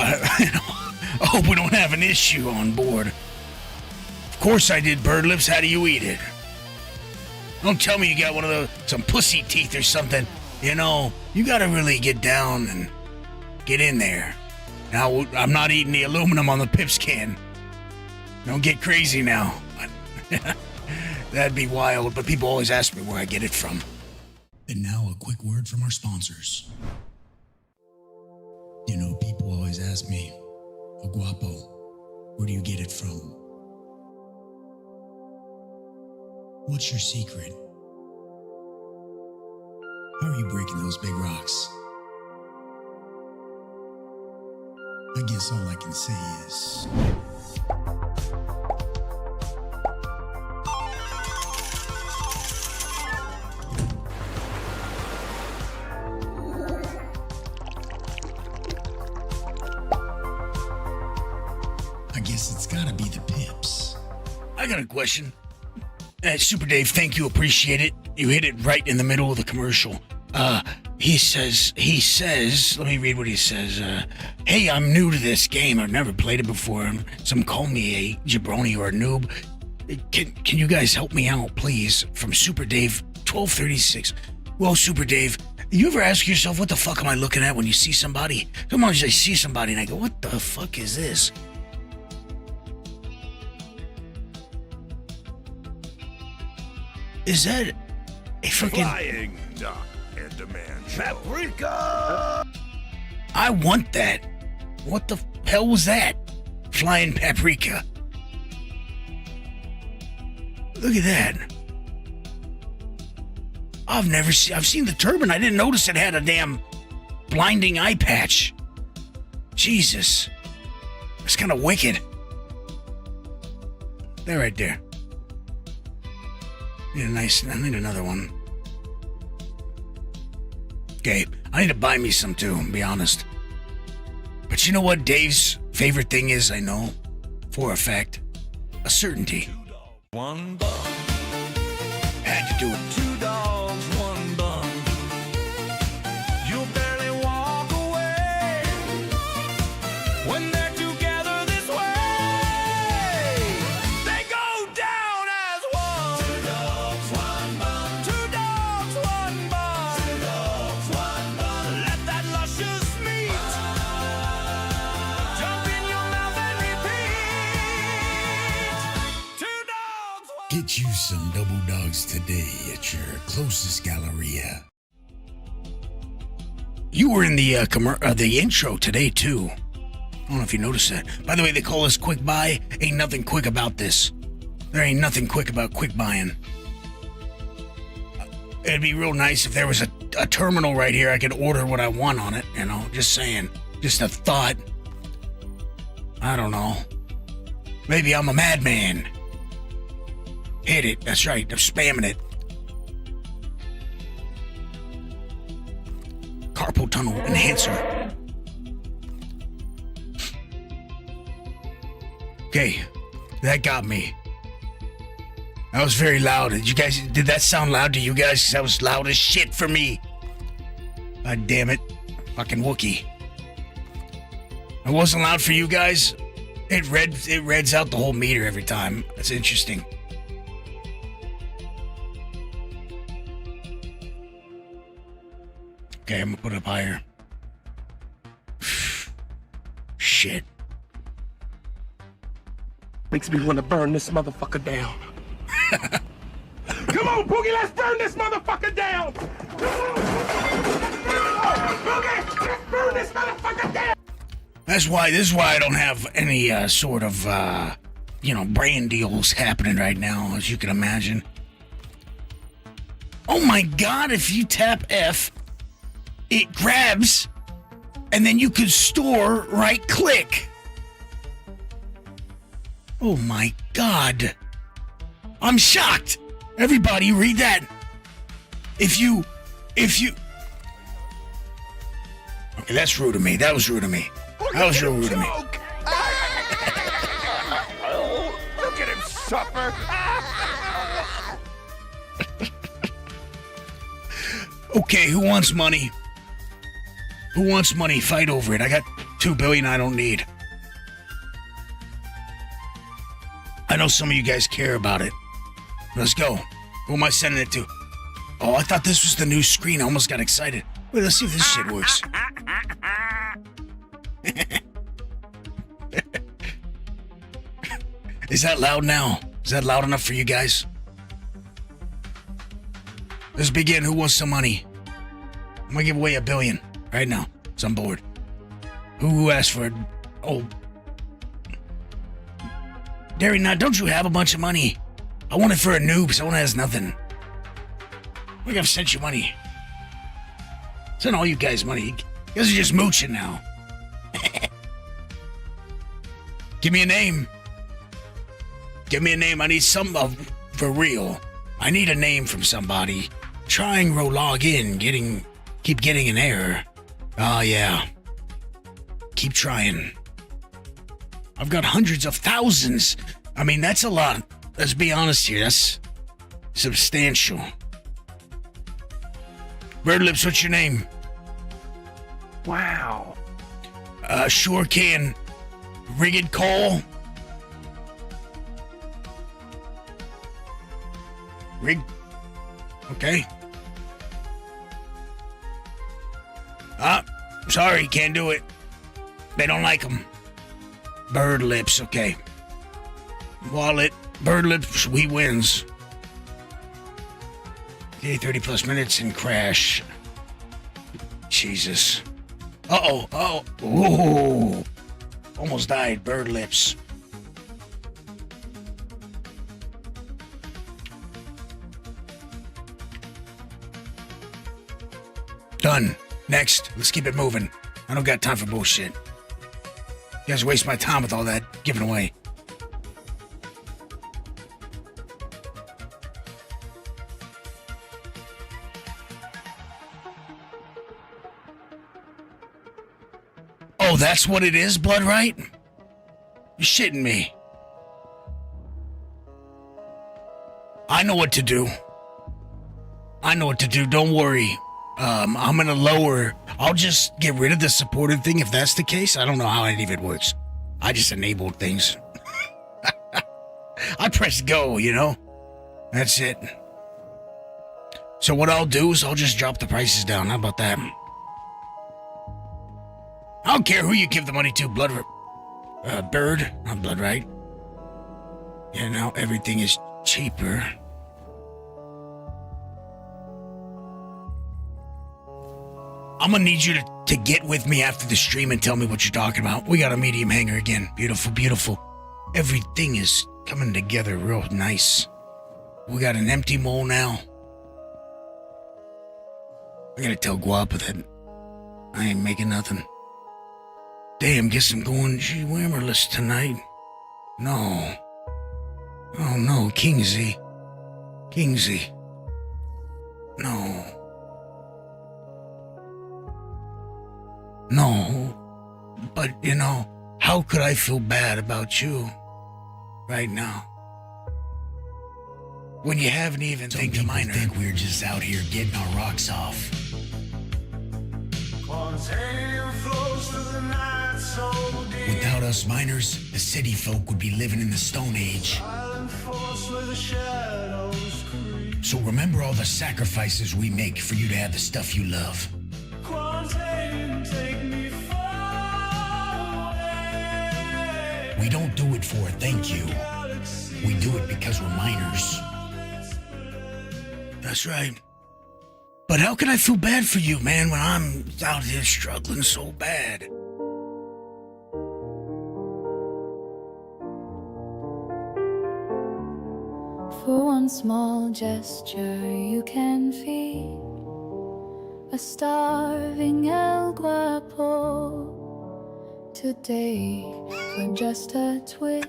[SPEAKER 1] we don't have an issue on board. Of course I did, bird lips. How do you eat it? Don't tell me you got one of those, some pussy teeth or something. You know, you gotta really get down and get in there. Now, I'm not eating the aluminum on the Pips can. Don't get crazy now. That'd be wild, but people always ask me where I get it from. And now a quick word from our sponsors. You know, people always ask me, Elguapoe, where do you get it from? What's your secret? How are you breaking those big rocks? I guess all I can say is... I guess it's gotta be the Pips. I got a question. Super Dave, thank you, appreciate it. You hit it right in the middle of the commercial. He says, let me read what he says. Hey, I'm new to this game. I've never played it before. Some call me a jabroni or a noob. Can you guys help me out, please? From Super Dave 1236. Well, Super Dave, you ever ask yourself, what the fuck am I looking at when you see somebody? Sometimes I see somebody and I go, what the fuck is this? Is that a fucking...
[SPEAKER 9] Flying Duck and Demand Paprika!
[SPEAKER 1] I want that. What the hell was that? Flying paprika. Look at that. I've seen the turban. I didn't notice it had a damn blinding eye patch. Jesus. That's kind of wicked. They're right there. I need another one. Okay, I need to buy me some too, to be honest. But you know what Dave's favorite thing is, I know, for a fact? A certainty.
[SPEAKER 5] One bun.
[SPEAKER 1] Had to do it.
[SPEAKER 5] 2 dogs, 1 bun. You'll barely walk away when they're together this way. They go down as one. 2 dogs, 1 bun. 2 dogs, 1 bun. 2 dogs, 1 bun. Let that luscious meat jump in your mouth and repeat. 2 dogs, 1
[SPEAKER 1] Get you some double dogs today at your closest Galleria. You were in the the intro today too. I don't know if you noticed that. By the way, they call us quick buy. Ain't nothing quick about this. There ain't nothing quick about quick buying. It'd be real nice if there was a terminal right here. I could order what I want on it. You know, just saying. Just a thought. I don't know. Maybe I'm a madman. Hit it. That's right. I'm spamming it. Carpal tunnel enhancer. Okay. That got me. That was very loud. Did that sound loud to you guys? 'Cause that was loud as shit for me. God damn it. Fucking Wookie. It wasn't loud for you guys? It reads out the whole meter every time. That's interesting. Okay, I'm gonna put it up higher. Shit.
[SPEAKER 7] Makes me want to burn this motherfucker down. Come on, Boogie, let's burn this motherfucker down. Boogie, let's burn this motherfucker down.
[SPEAKER 1] This is why I don't have any sort of brand deals happening right now, as you can imagine. Oh my god, if you tap F, it grabs, and then you could store right click. Oh my god. I'm shocked. Everybody read that. If you Okay, that's rude of me. That was rude of me. That was real rude of me.
[SPEAKER 7] Look at him suffer.
[SPEAKER 1] Okay, who wants money? Who wants money? Fight over it. I got $2 billion I don't need. I know some of you guys care about it. Let's go. Who am I sending it to? Oh, I thought this was the new screen. I almost got excited. Wait, let's see if this shit works. Is that loud now? Is that loud enough for you guys? Let's begin. Who wants some money? I'm gonna give away $1 billion right now. So I'm bored. Who asked for it? Oh. Derry, now don't you have a bunch of money? I want it for a noob. Someone has nothing. Look, I've sent you money. Send all you guys money. You guys are just mooching now. Give me a name. Give me a name. I need some of for real. I need a name from somebody. Trying to log in, keep getting an error. Oh yeah. Keep trying. I've got hundreds of thousands. I mean, that's a lot. Let's be honest here. That's substantial. Bird Lips, what's your name?
[SPEAKER 7] Wow.
[SPEAKER 1] Sure can. Rigged call. Rig. Okay. Sorry, can't do it. They don't like them. Bird Lips, okay. Wallet, Bird Lips, he wins. Okay, 30 plus minutes and crash. Jesus. Uh-oh. Ooh. Almost died, Bird Lips. Done. Next. Let's keep it moving. I don't got time for bullshit. You guys waste my time with all that giving away. Oh, that's what it is, Blood, right? You're shitting me. I know what to do. Don't worry. I'm gonna lower. I'll just get rid of the supported thing if that's the case. I don't know how any of it works. I just enabled things. I press go, you know? That's it. So what I'll do is I'll just drop the prices down. How about that? I don't care who you give the money to, Bird. Not Blood, right? Yeah, now everything is cheaper. I'm gonna need you to get with me after the stream and tell me what you're talking about. We got a medium hanger again. Beautiful, beautiful. Everything is coming together real nice. We got an empty mole now. I gotta tell Guapa that I ain't making nothing. Damn, guess I'm going G-Whammerless tonight. No. Oh no, Kingsy. No. But you know, how could I feel bad about you right now? When you haven't even think we're just out here getting our rocks off. Without us miners, the city folk would be living in the Stone Age. So remember all the sacrifices we make for you to have the stuff you love. We don't do it for a thank you. We do it because we're miners. That's right. But how can I feel bad for you, man, when I'm out here struggling so bad?
[SPEAKER 11] For one small gesture you can feed a starving Elguapoe. Today, for just a twitch,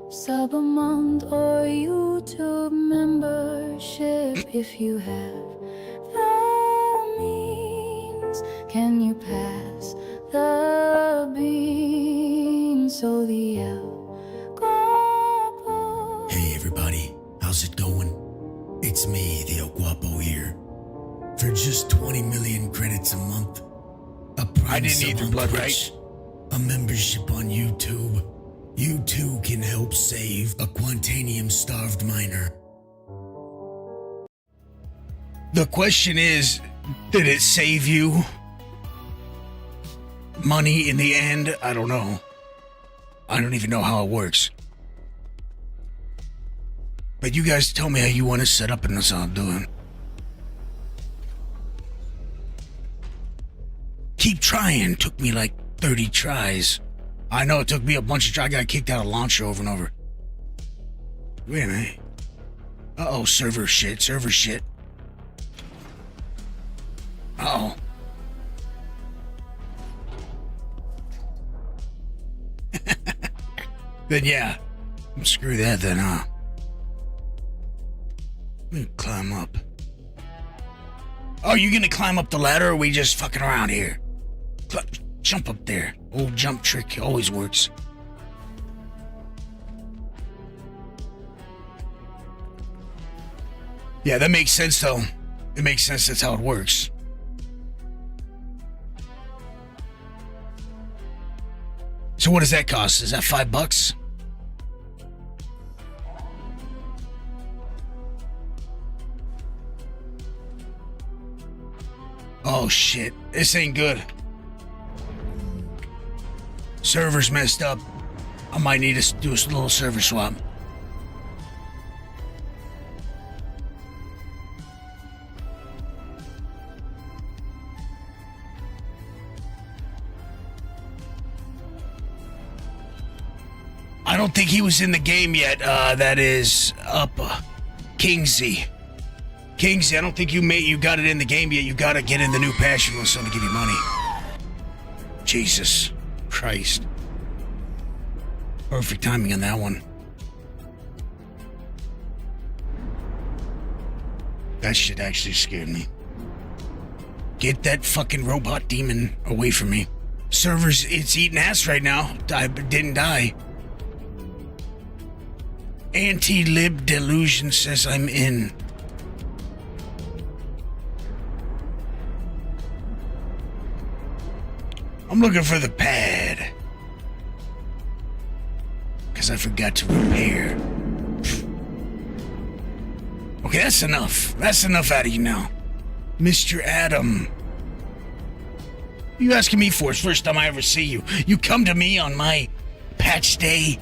[SPEAKER 11] sub a month or YouTube membership. If you have the means, can you pass the beans? So the Elguapoe.
[SPEAKER 1] Hey everybody, how's it going? It's me, the Elguapoe here. For just 20 million credits a month, a
[SPEAKER 9] I didn't eat the blood, right?
[SPEAKER 1] A membership on YouTube. You too can help save a Quantanium-starved miner. The question is, did it save you money in the end? I don't know. I don't even know how it works. But you guys tell me how you want to set up and that's all I'm doing. Keep trying. Took me like 30 tries. I know it took me a bunch of tries. I got kicked out of launcher over and over. Wait a minute. Uh-oh, server shit. Uh-oh. Then yeah. Screw that then, huh? Let me climb up. Oh, you gonna climb up the ladder or are we just fucking around here? Jump up there. Old jump trick always works. Yeah, that makes sense though. It makes sense, that's how it works. So what does that cost? Is that $5? Oh shit, this ain't good. Server's messed up. I might need to do a little server swap. I don't think he was in the game yet. That is up, Kingsy. Kingsy, I don't think you got it in the game yet. You gotta get in the new patch if you want someone to give you money. Jesus Christ. Perfect timing on that one. That shit actually scared me. Get that fucking robot demon away from me. Server's, it's eating ass right now. I didn't die. Anti-lib delusion says I'm in. I'm looking for the pad. Because I forgot to repair. Okay, that's enough. That's enough out of you now. Mr. Adam. You asking me for? It's the first time I ever see you. You come to me on my patch day.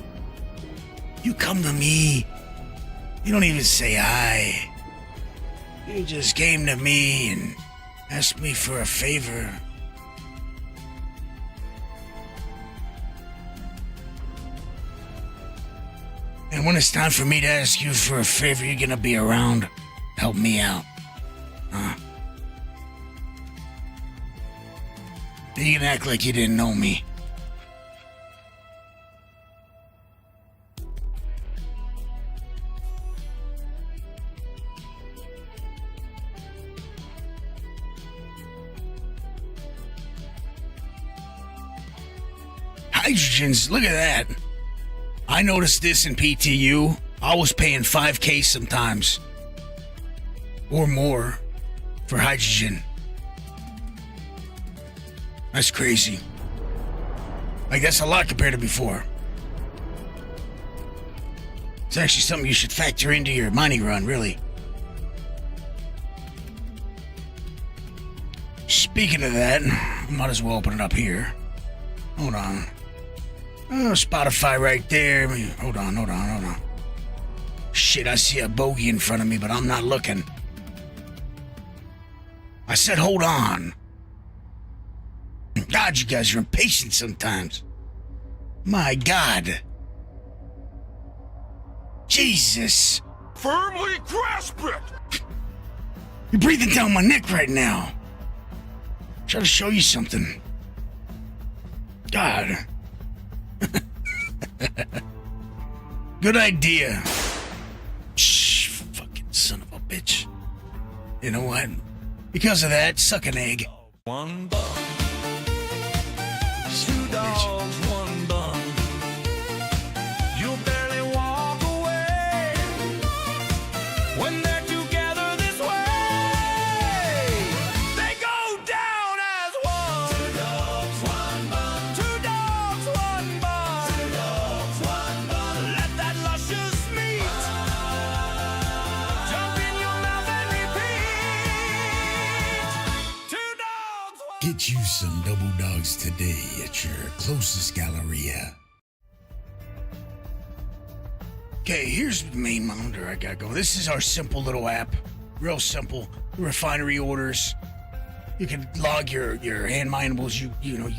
[SPEAKER 1] You come to me. You don't even say hi. You just came to me and asked me for a favor. And when it's time for me to ask you for a favor, you're gonna be around. Help me out. Huh? You can act like you didn't know me. Hydrogens, look at that. I noticed this in PTU. I was paying $5K sometimes. Or more for hydrogen. That's crazy. Like, that's a lot compared to before. It's actually something you should factor into your mining run, really. Speaking of that, I might as well open it up here. Hold on. Oh, Spotify right there. Hold on. Shit, I see a bogey in front of me, but I'm not looking. I said hold on. God, you guys are impatient sometimes. My God. Jesus.
[SPEAKER 9] Firmly grasp it!
[SPEAKER 1] You're breathing down my neck right now. Try to show you something. God. Good idea. Shh, fucking son of a bitch. You know what? Because of that, suck an egg.
[SPEAKER 5] One bun. Two dogs, one bun. You'll barely walk away when they're together this way. They go down as one. Two dogs, one bun. Two dogs, one bun. Two dogs, one bun. Let that luscious meat jump in your mouth and repeat. Two dogs, one.
[SPEAKER 1] Get you some double dogs today at your closest Galleria. Okay, here's the main monitor I got going. This is our simple little app. Real simple. Refinery orders. You can log your hand minables you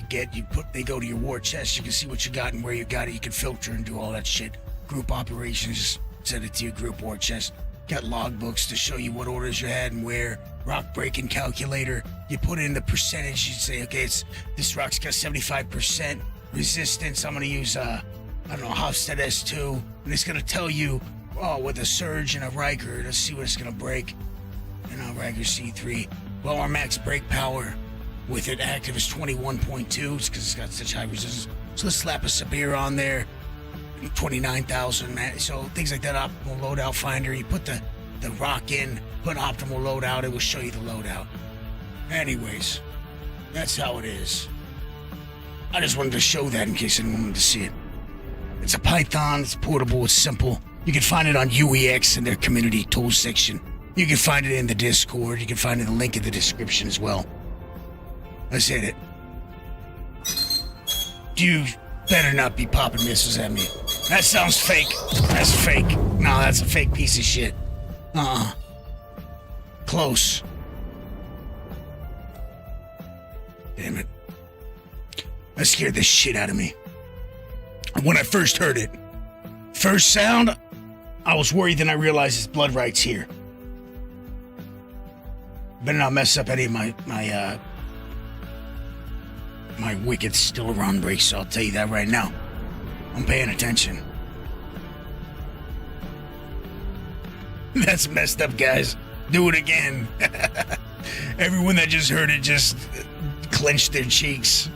[SPEAKER 1] get. They go to your war chest. You can see what you got and where you got it. You can filter and do all that shit. Group operations, just send it to your group war chest. Got logbooks to show you what orders you had and where. Rock breaking calculator. You put in the percentage. You say, okay, this rock's got 75% resistance. I'm gonna use Hofstad S2, and it's gonna tell you, with a surge and a Riker. Let's see what it's gonna break. And a Riker C3. Well, our max brake power with it active is 21.2. It's because it's got such high resistance. So let's slap a Sabir on there. 29,000. So things like that. Optimal loadout finder. You put the rock in, put optimal loadout. It will show you the loadout. Anyways, that's how it is. I just wanted to show that in case anyone wanted to see it. It's a Python. It's portable. It's simple. You can find it on UEX in their community tools section. You can find it in the Discord. You can find it in the link in the description as well. Let's hit it. You better not be popping missiles at me. That sounds fake. That's fake. No, that's a fake piece of shit. Close. Damn it. That scared the shit out of me. When I first heard it, first sound, I was worried, then I realized it's blood rights here. Better not mess up any of my wicked still around breaks, so I'll tell you that right now. I'm paying attention. That's messed up, guys. Do it again. Everyone that just heard it just clenched their cheeks.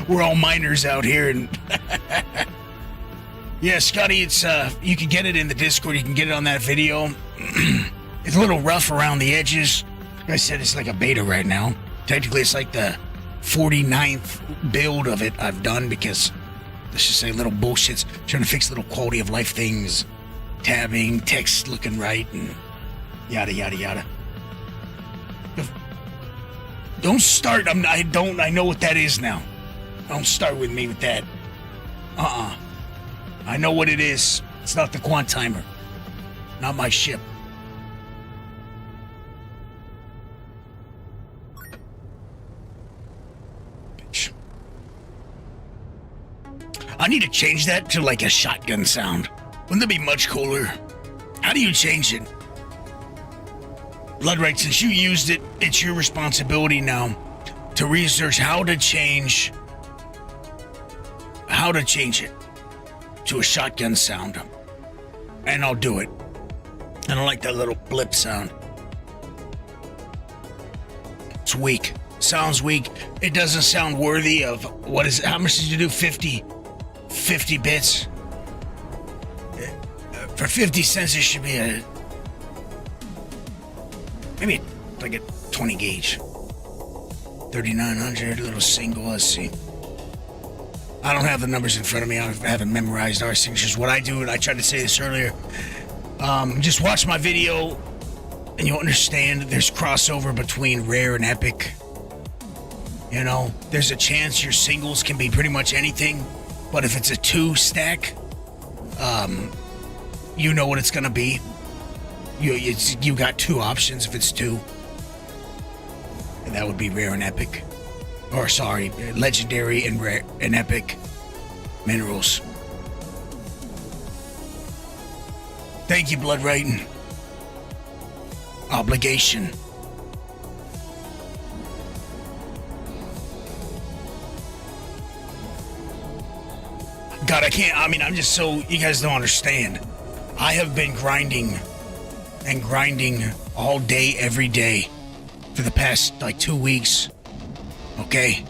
[SPEAKER 1] We're all miners out here, and yeah, Scotty, it's you can get it in the Discord. You can get it on that video. It's a little rough around the edges. Like I said, it's like a beta right now. Technically, it's like the 49th build of it I've done because let's just say little bullshits. Trying to fix little quality of life things, tabbing, text looking right, and yada yada yada. Don't start. I know what that is now. Don't start with me with that. I know what it is. It's not the quant timer. Not my ship. Bitch. I need to change that to like a shotgun sound. Wouldn't that be much cooler? How do you change it? Bloodright, since you used it, it's your responsibility now to research how to change it to a shotgun sound. And I'll do it. I don't like that little blip sound. It's weak. Sounds weak. It doesn't sound worthy of what is it? How much did you do? 50 bits? For 50 cents, it should be maybe like a 20 gauge. 3900, little single, let's see. I don't have the numbers in front of me. I haven't memorized our signatures. What I do, and I tried to say this earlier, just watch my video and you'll understand there's crossover between rare and epic. You know, there's a chance your singles can be pretty much anything, but if it's a 2 stack, you know what it's gonna be. You got 2 options if it's 2. And that would be rare and epic. Or sorry, legendary and rare and epic minerals. Thank you, Bloodright. Obligation. God, I'm just so, you guys don't understand. I have been grinding all day, every day for the past like 2 weeks. Okay?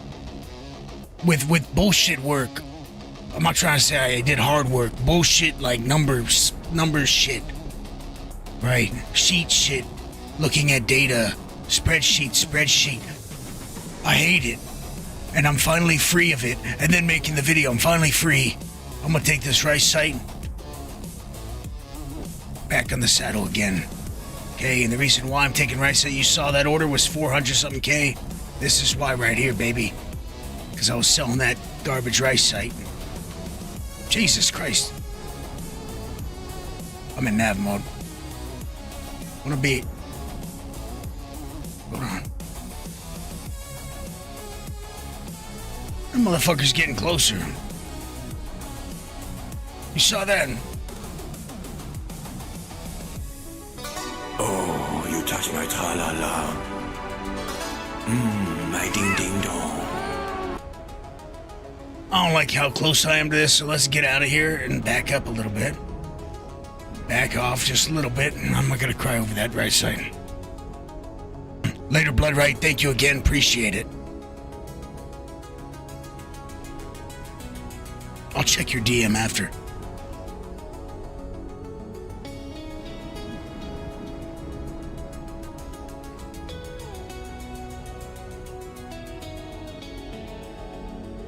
[SPEAKER 1] With bullshit work. I'm not trying to say I did hard work. Bullshit like numbers shit. Right? Sheet shit. Looking at data. Spreadsheet. I hate it. And I'm finally free of it. And then making the video, I'm finally free. I'm gonna take this rice site back on the saddle again. Okay, and the reason why I'm taking rice site, you saw that order was 400 something K. This is why right here, baby. Because I was selling that garbage rice site. Jesus Christ. I'm in nav mode. Wanna be... Hold on. That motherfucker's getting closer. You saw that?
[SPEAKER 5] Oh, you touch my tra-la-la. My ding-ding-dong.
[SPEAKER 1] I don't like how close I am to this, so let's get out of here and back up a little bit. Back off just a little bit, and I'm not gonna cry over that right side. Later, Bloodright. Thank you again. Appreciate it. I'll check your DM after.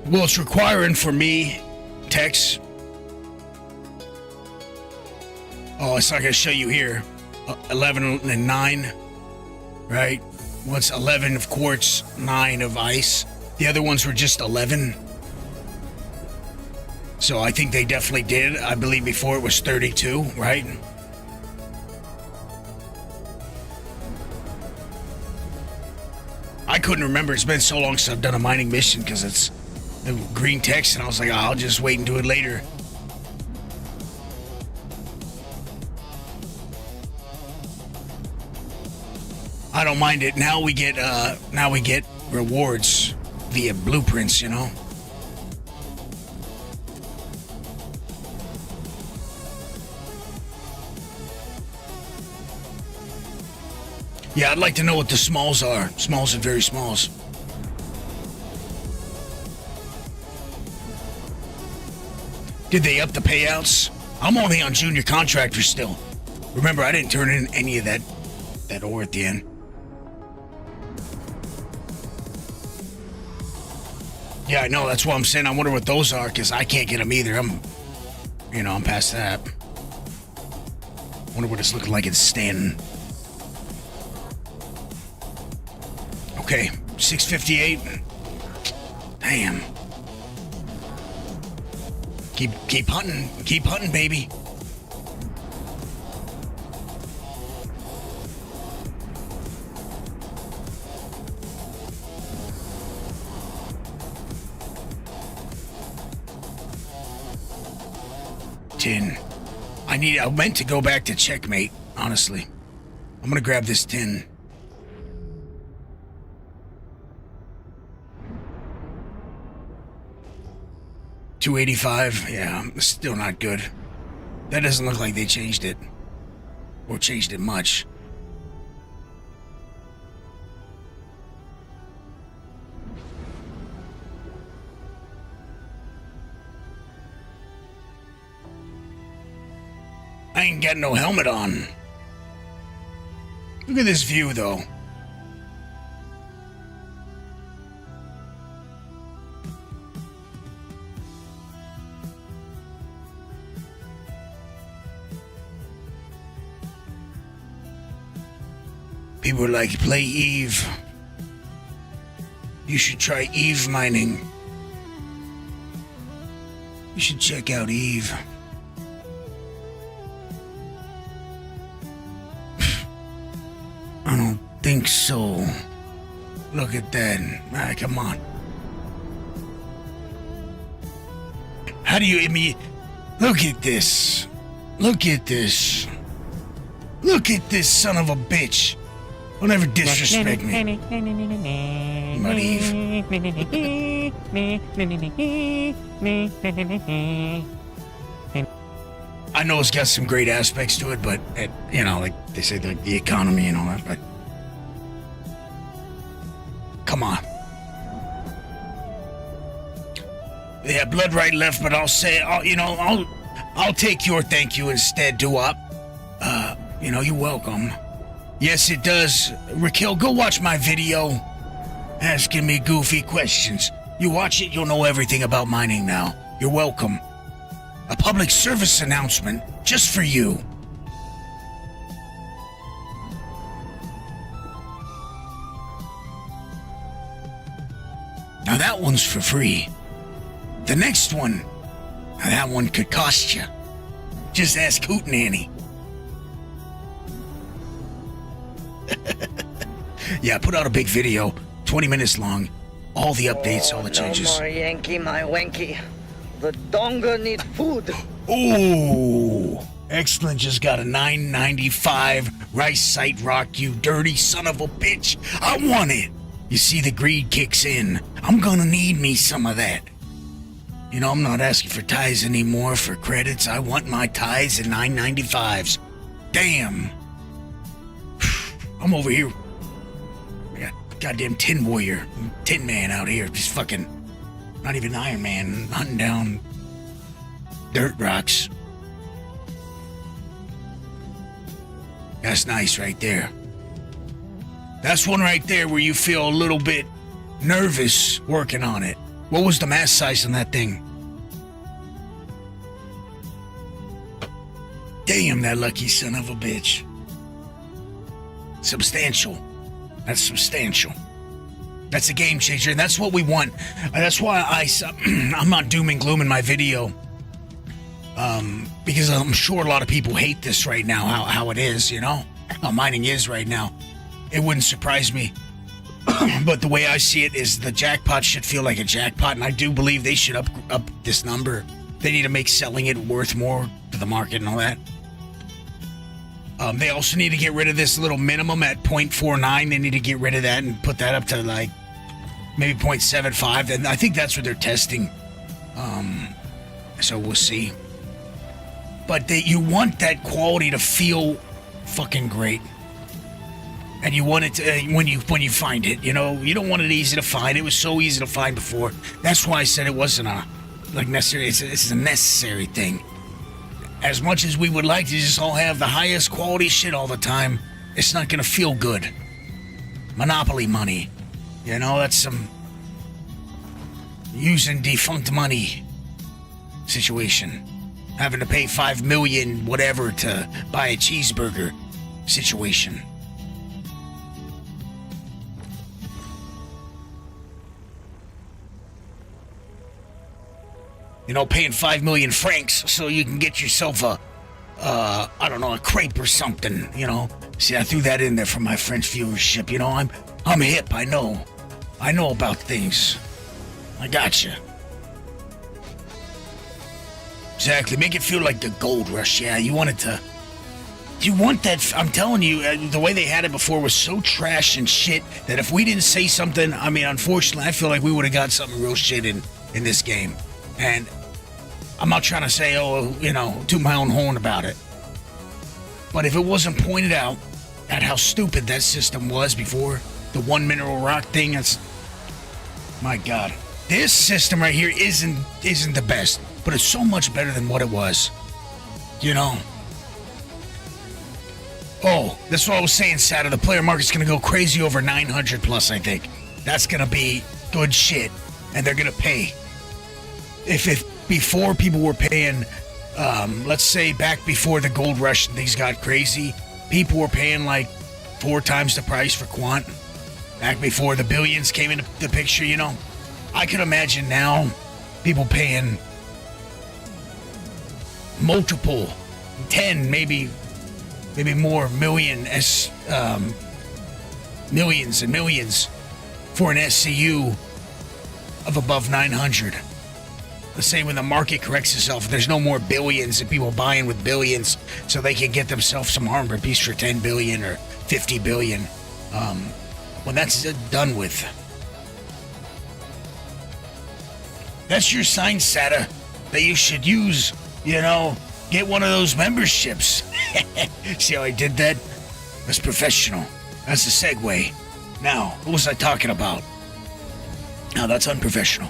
[SPEAKER 1] Well, it's requiring for me, Tex. Oh, it's not going to show you here. 11 and 9, right? What's 11 of quartz, 9 of ice. The other ones were just 11. So I think they definitely did. I believe before it was 32, right? I couldn't remember. It's been so long since I've done a mining mission because it's the green text, and I was like, oh, I'll just wait and do it later. I don't mind it. Now we get rewards via blueprints, you know. Yeah, I'd like to know what the smalls are. Smalls and very smalls. Did they up the payouts? I'm only on junior contractor still. Remember, I didn't turn in any of that ore at the end. Yeah, I know. That's what I'm saying. I wonder what those are, because I can't get them either. I'm past that. Wonder what it's looking like it's standing. Okay, 658. Damn. Keep hunting, baby. Tin. I meant to go back to checkmate, honestly. I'm gonna grab this tin. $285, yeah, still not good. That doesn't look like they changed it. Or changed it much. I ain't got no helmet on. Look at this view, though. People are like, play Eve. You should try Eve mining. You should check out Eve. I don't think so. Look at that. Ah, come on. How do you, look at this. Look at this. Look at this son of a bitch. Don't ever disrespect me. Not Eve. I know it's got some great aspects to it, but, like they say, the economy and all that, but... Come on. Yeah, blood right left, but I'll say, I'll take your thank you instead, Doo-Wop. You're welcome. Yes, it does. Raquel, go watch my video asking me goofy questions. You watch it, you'll know everything about mining now. You're welcome. A public service announcement just for you. Now that one's for free. The next one, that one could cost you. Just ask Hootenanny. Yeah, I put out a big video, 20 minutes long. All the updates, all the changes.
[SPEAKER 12] No more Yankee, my wanky. The donga need food.
[SPEAKER 1] Ooh, excellent. Just got a $9.95 rice site rock, you dirty son of a bitch. I want it. You see, the greed kicks in. I'm gonna need me some of that. I'm not asking for ties anymore for credits. I want my ties and 9.95s. Damn. I'm over here. I got goddamn Tin Warrior, Tin Man out here, just fucking, not even Iron Man, hunting down dirt rocks. That's nice right there. That's one right there where you feel a little bit nervous working on it. What was the mass size on that thing? Damn, that lucky son of a bitch. Substantial. That's substantial. That's a game changer, and that's what we want. That's why I'm not doom and gloom in my video. Because I'm sure a lot of people hate this right now, how it is, how mining is right now. It wouldn't surprise me. But the way I see it is the jackpot should feel like a jackpot, and I do believe they should up this number. They need to make selling it worth more to the market and all that. They also need to get rid of this little minimum at 0.49. They need to get rid of that and put that up to like maybe 0.75. And I think that's what they're testing. So we'll see. But you want that quality to feel fucking great. And you want it to, when you find it, you don't want it easy to find. It was so easy to find before. That's why I said it wasn't a like necessary. It's a necessary thing. As much as we would like to just all have the highest quality shit all the time, it's not gonna feel good. Monopoly money. You know, that's some using defunct money situation. Having to pay $5 million whatever to buy a cheeseburger situation. You know, paying 5 million francs so you can get yourself a crepe or something, you know. See, I threw that in there for my French viewership, you know. I'm hip, I know. I know about things. I gotcha. Exactly, make it feel like the gold rush, yeah. You want that, I'm telling you, the way they had it before was so trash and shit that if we didn't say something, I mean, unfortunately, I feel like we would have got something real shit in this game. And I'm not trying to say, toot my own horn about it. But if it wasn't pointed out at how stupid that system was before, the one mineral rock thing, that's... My God. This system right here isn't the best, but it's so much better than what it was. You know? Oh, that's what I was saying, Sada. The player market's gonna go crazy over 900 plus, I think. That's gonna be good shit. And they're gonna pay. If before people were paying, let's say back before the gold rush and things got crazy, people were paying like 4 times the price for quant. Back before the billions came into the picture, you know. I could imagine now people paying multiple, 10, maybe more millions and millions for an SCU of above 900. Let's say when the market corrects itself, there's no more billions and people buying with billions so they can get themselves some armor piece for 10 billion or 50 billion. When that's done with. That's your sign, Sada, that you should use, get one of those memberships. See how I did that? That's professional. That's a segue. Now, what was I talking about? Now, that's unprofessional.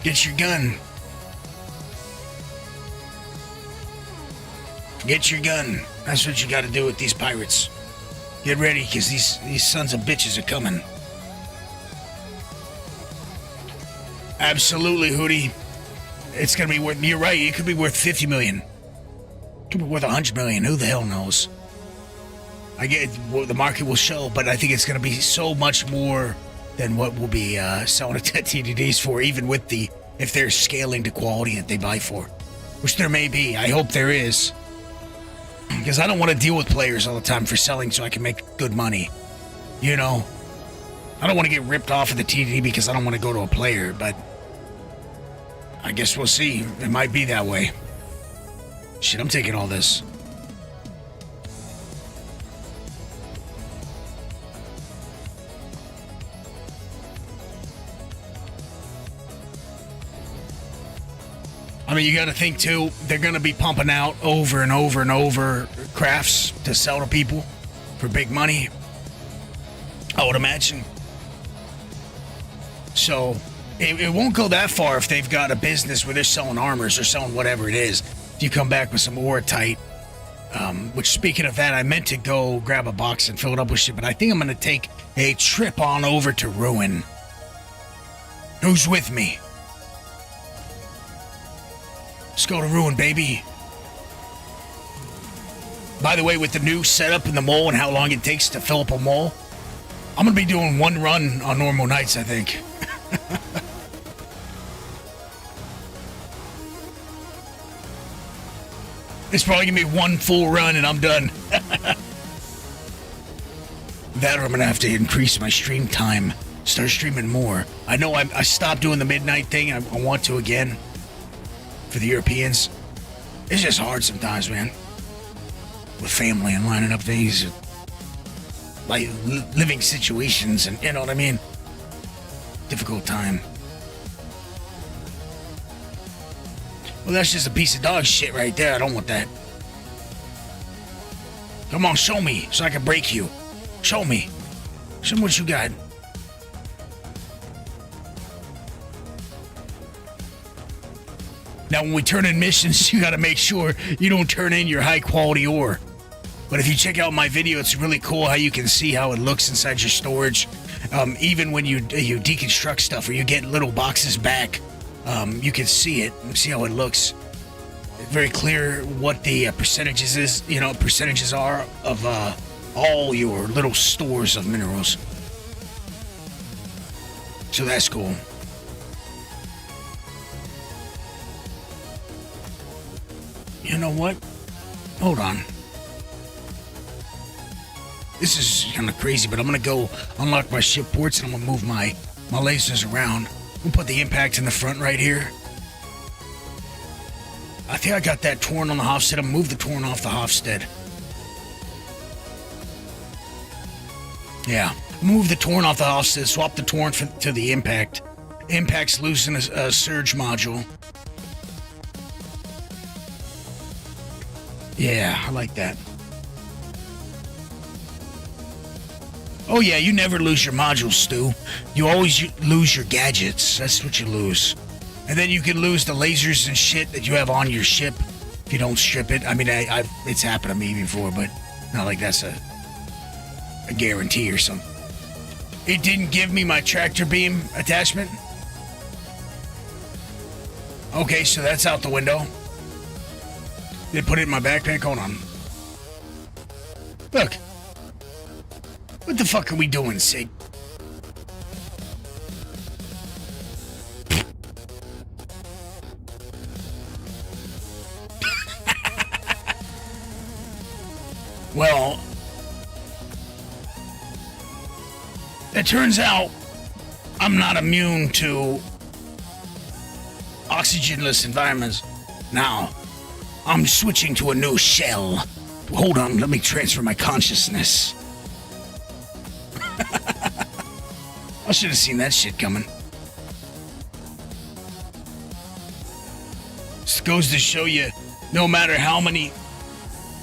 [SPEAKER 1] Get your gun. Get your gun. That's what you gotta do with these pirates. Get ready, because these sons of bitches are coming. Absolutely, Hootie. It's gonna be worth, you're right, it could be worth 50 million. It could be worth 100 million, who the hell knows? I get what the market will show, but I think it's gonna be so much more than what we'll be selling it at TDDs for, even with if they're scaling to quality that they buy for. Which there may be, I hope there is. Because I don't want to deal with players all the time for selling so I can make good money. You know? I don't want to get ripped off of the TDD because I don't want to go to a player, but I guess we'll see. It might be that way. Shit, I'm taking all this. I mean, you got to think, too, they're going to be pumping out over and over and over crafts to sell to people for big money, I would imagine. So, it won't go that far if they've got a business where they're selling armors or selling whatever it is. If you come back with some Oratite, which, speaking of that, I meant to go grab a box and fill it up with shit, but I think I'm going to take a trip on over to Ruin. Who's with me? Let's go to Ruin, baby. By the way, with the new setup in the mole and how long it takes to fill up a mole, I'm going to be doing one run on normal nights, I think. It's probably going to be one full run and I'm done. That or I'm going to have to increase my stream time. Start streaming more. I know I stopped doing the midnight thing. I want to again. For the Europeans, it's just hard sometimes, man. With family and lining up things, like living situations, and you know what I mean. Difficult time. Well, that's just a piece of dog shit right there. I don't want that. Come on, show me, so I can break you. Show me. Show me what you got. Now, when we turn in missions, you got to make sure you don't turn in your high-quality ore. But if you check out my video, it's really cool how you can see how it looks inside your storage. Even when you deconstruct stuff or you get little boxes back, you can see it and see how it looks. Very clear what the percentages are of all your little stores of minerals. So that's cool. You know what? Hold on. This is kind of crazy, but I'm going to go unlock my ship ports and I'm going to move my lasers around. We'll put the impact in the front right here. I think I got that torn on the Hofstede. I'm going to move the torn off the Hofstede. Yeah. Move the torn off the Hofstede. Swap the torn to the impact. Impact's losing a surge module. Yeah, I like that. Oh yeah, you never lose your modules, Stu. You always lose your gadgets. That's what you lose. And then you can lose the lasers and shit that you have on your ship if you don't strip it. I mean, it's happened to me before, but not like that's a guarantee or something. It didn't give me my tractor beam attachment. Okay, so that's out the window. Did put it in my backpack? Hold on. Look. What the fuck are we doing, Sig? Well, it turns out I'm not immune to oxygenless environments. Now, I'm switching to a new shell. Hold on, let me transfer my consciousness. I should have seen that shit coming. This goes to show you, no matter how many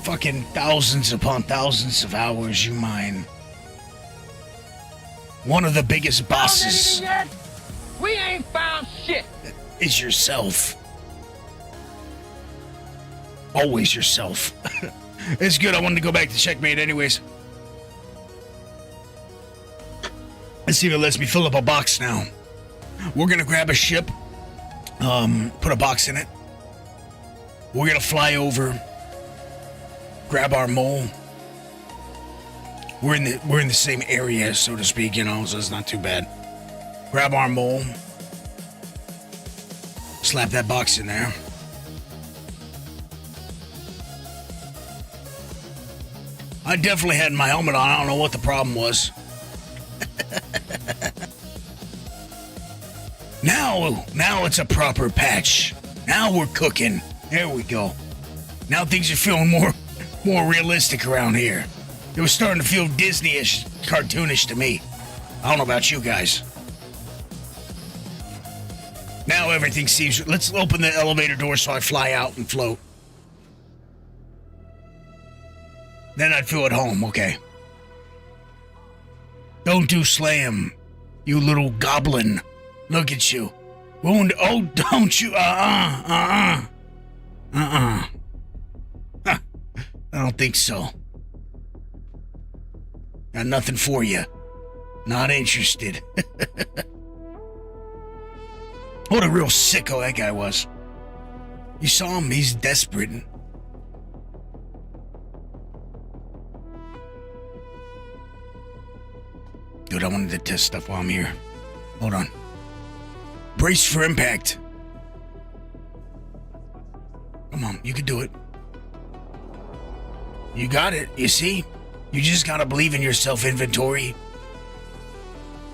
[SPEAKER 1] fucking thousands upon thousands of hours you mine, one of the biggest bosses
[SPEAKER 10] We ain't found shit.
[SPEAKER 1] is yourself. Always yourself. It's good. I wanted to go back to checkmate anyways. Let's see if it lets me fill up a box now. We're gonna grab a ship, put a box in it. We're gonna fly over, grab our mole. We're in the same area, so to speak, you know, so it's not too bad. Grab our mole, slap that box in there. I definitely had my helmet on. I don't know what the problem was. Now it's a proper patch. Now we're cooking. There we go. Now things are feeling more realistic around here. It was starting to feel Disney-ish, cartoonish to me. I don't know about you guys. Now everything seems... Let's open the elevator door so I fly out and float. Then I'd feel at home, okay. Don't do slam, you little goblin. Look at you. Wound. Oh, don't you. I don't think so. Got nothing for you. Not interested. What a real sicko that guy was. You saw him, he's desperate. Dude, I wanted to test stuff while I'm here. Hold on. Brace for impact. Come on, you can do it. You got it, you see? You just gotta believe in yourself, inventory.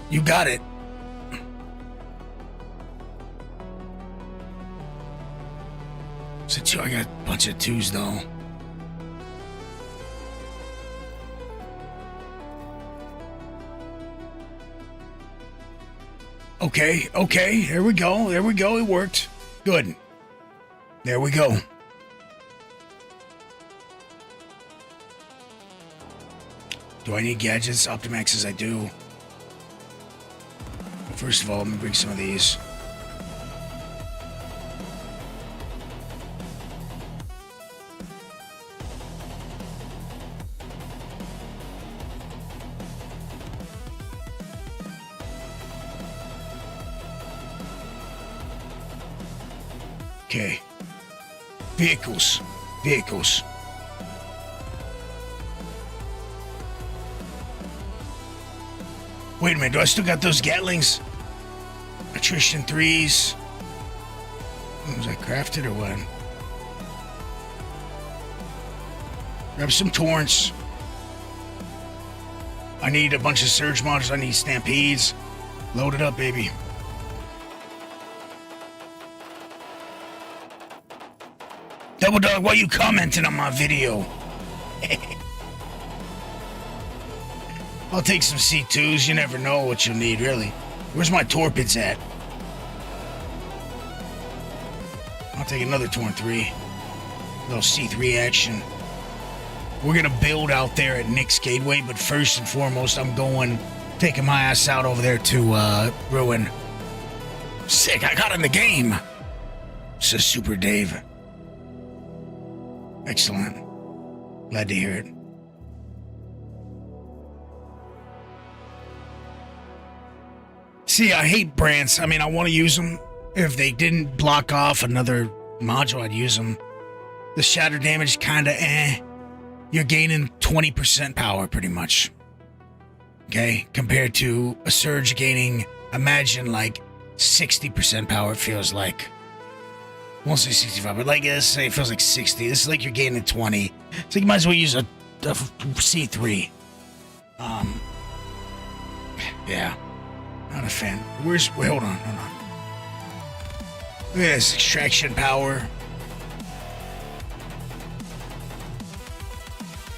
[SPEAKER 1] You got it. So I got a bunch of twos though. Okay, here we go, it worked. Good. There we go. Do I need gadgets? Optimaxes, I do. First of all, I'm gonna bring some of these. Okay. Vehicles. Vehicles. Wait a minute, do I still got those Gatlings? Attrition 3s. Was I crafted or what? Grab some Torrents. I need a bunch of Surge mods. I need Stampedes. Load it up, baby. Double Dog, why you commenting on my video? I'll take some C2s. You never know what you'll need, really. Where's my Torpids at? I'll take another Torn 3. Little C3 action. We're gonna build out there at Nick's Gateway, but first and foremost, I'm taking my ass out over there to Ruin. Sick, I got in the game! Says Super Dave. Excellent. Glad to hear it. See, I hate brands. I mean, I want to use them. If they didn't block off another module, I'd use them. The shatter damage, kind of You're gaining 20% power, pretty much. Okay? Compared to a surge gaining, imagine, like, 60% power, it feels like. I won't say 65, but like, let's say it feels like 60. This is like you're gaining 20. So you might as well use a C3. Yeah. Not a fan. Wait, hold on. Look at this, extraction power.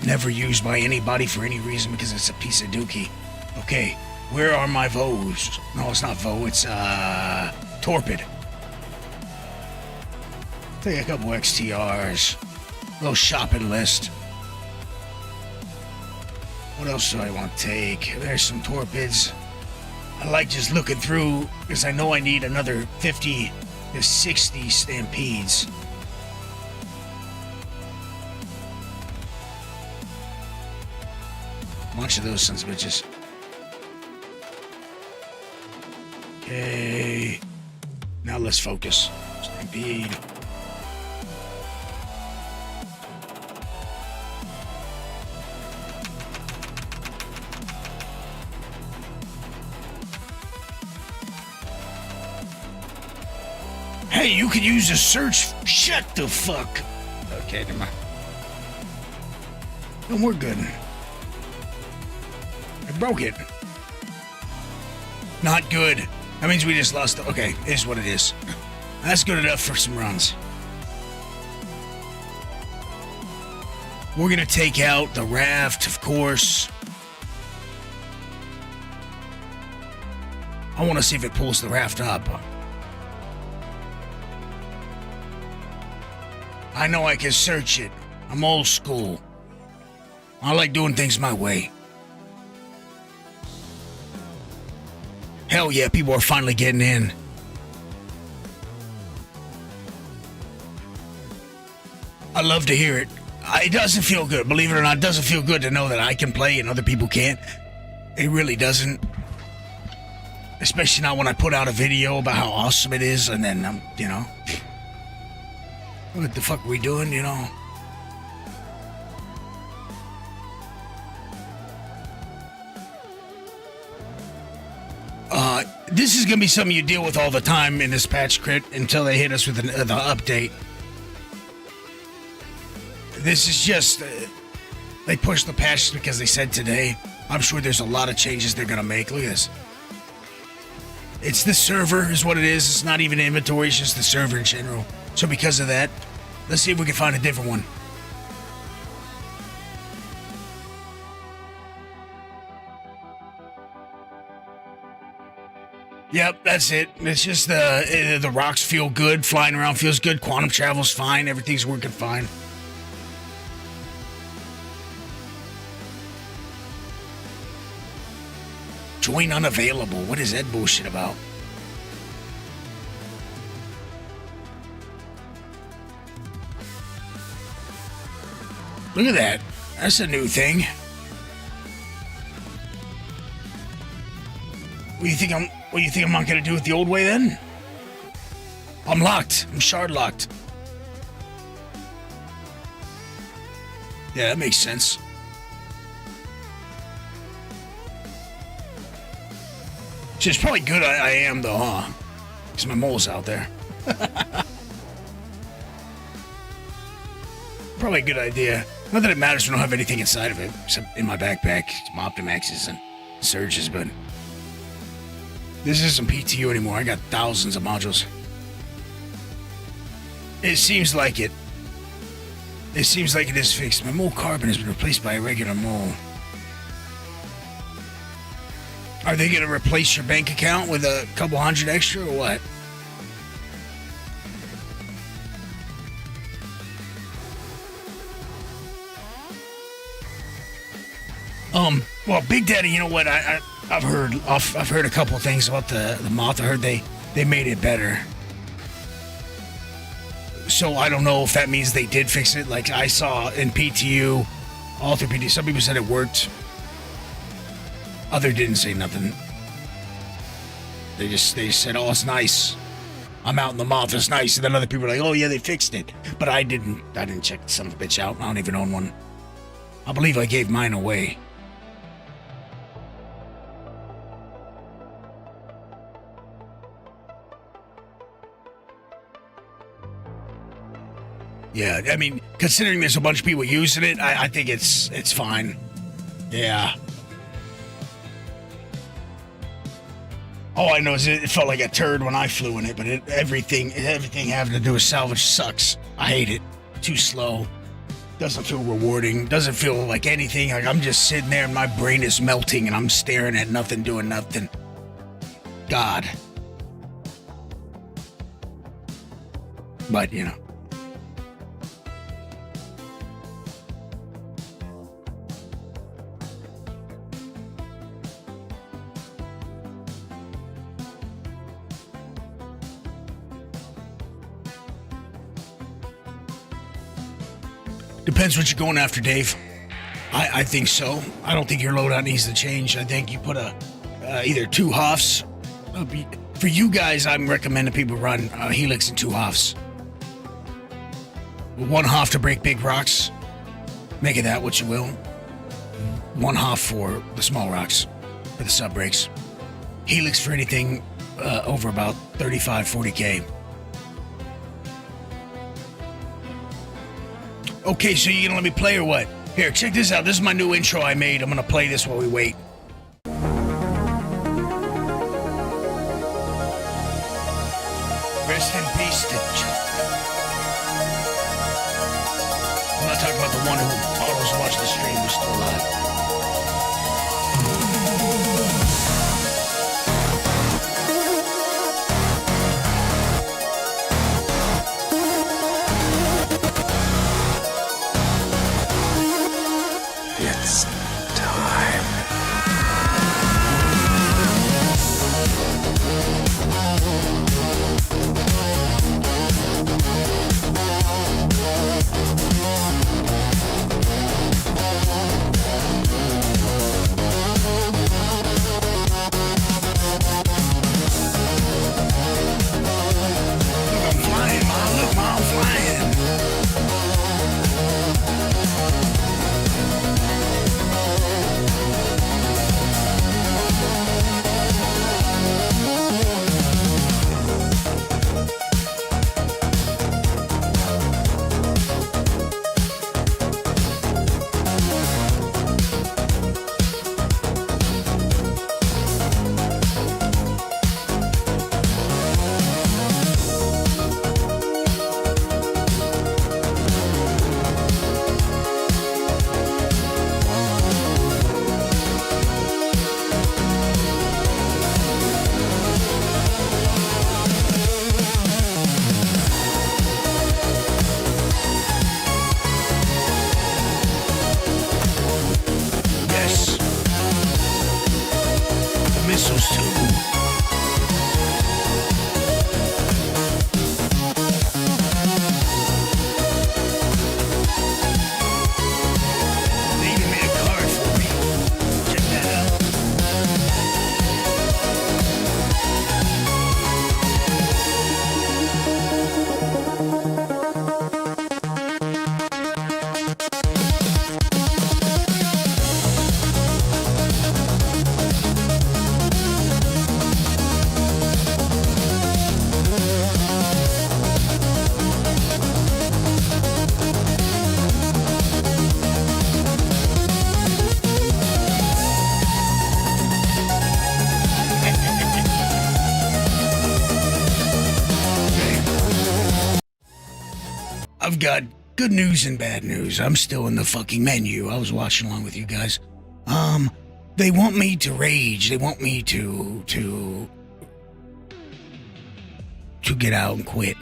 [SPEAKER 1] Never used by anybody for any reason because it's a piece of dookie. Okay, where are my Voes? No, it's not Vo, it's Torpid. Take a couple XTRs. Little shopping list. What else do I want to take? There's some Torpids. I like just looking through because I know I need another 50 to 60 Stampedes. A bunch of those sons of bitches. Okay. Now let's focus. Stampede. Hey, you could use a search. Shut the fuck. Okay, never mind. No, we're good. I broke it. Not good. That means we just lost. Okay, it is what it is. That's good enough for some runs. We're gonna take out the raft, of course. I want to see if it pulls the raft up. I know I can search it. I'm old school. I like doing things my way. Hell yeah, people are finally getting in. I love to hear it. It doesn't feel good, believe it or not. It doesn't feel good to know that I can play and other people can't. It really doesn't. Especially not when I put out a video about how awesome it is and then, you know. What the fuck are we doing, you know? This is going to be something you deal with all the time in this patch crit until they hit us with the update. This is just... they pushed the patch because they said today. I'm sure there's a lot of changes they're going to make. Look at this. It's the server is what it is. It's not even inventory. It's just the server in general. So because of that, let's see if we can find a different one. Yep, that's it. It's just the rocks feel good. Flying around feels good. Quantum travel's fine. Everything's working fine. Join unavailable. What is that bullshit about? Look at that. That's a new thing. What do you think I'm not gonna do it the old way then? I'm locked. I'm shard locked. Yeah, that makes sense. Which is probably good I am though, huh? Because my mole's out there. Probably a good idea. Not that it matters, we don't have anything inside of it, except in my backpack, some Optimaxes and Surges, but this isn't PTU anymore. I got thousands of modules. It seems like it. It seems like it is fixed. My mole carbon has been replaced by a regular mole. Are they gonna replace your bank account with a couple hundred extra or what? Well, Big Daddy, you know what? I've heard a couple things about the moth. I heard they made it better. So I don't know if that means they did fix it. Like I saw in PTU, all through PTU, some people said it worked. Other didn't say nothing. They said, "Oh, it's nice. I'm out in the moth. It's nice." And then other people were like, "Oh yeah, they fixed it." But I didn't check the son of a bitch out. I don't even own one. I believe I gave mine away. Yeah, I mean, considering there's a bunch of people using it, I think it's fine. Yeah. All I know is it felt like a turd when I flew in it, but everything having to do with salvage sucks. I hate it. Too slow. Doesn't feel rewarding. Doesn't feel like anything. Like I'm just sitting there and my brain is melting and I'm staring at nothing, doing nothing. God. But, you know. Depends what you're going after, Dave. I think so. I don't think your loadout needs to change. I think you put either 2 Hoffs. For you guys, I'm recommending people run Helix and 2 Hoffs. 1 Hoff to break big rocks. Make it that what you will. 1 Hoff for the small rocks, for the sub breaks. Helix for anything over about 35, 40K. Okay, so you gonna let me play or what? Here, check this out. This is my new intro I made. I'm gonna play this while we wait. Rest in peace to Chuck. I'm not talking about the one who always watched the stream who's still alive.
[SPEAKER 5] It's time.
[SPEAKER 1] I've got good news and bad news. I'm still in the fucking menu. I was watching along with you guys. They want me to rage. They want me to get out and quit.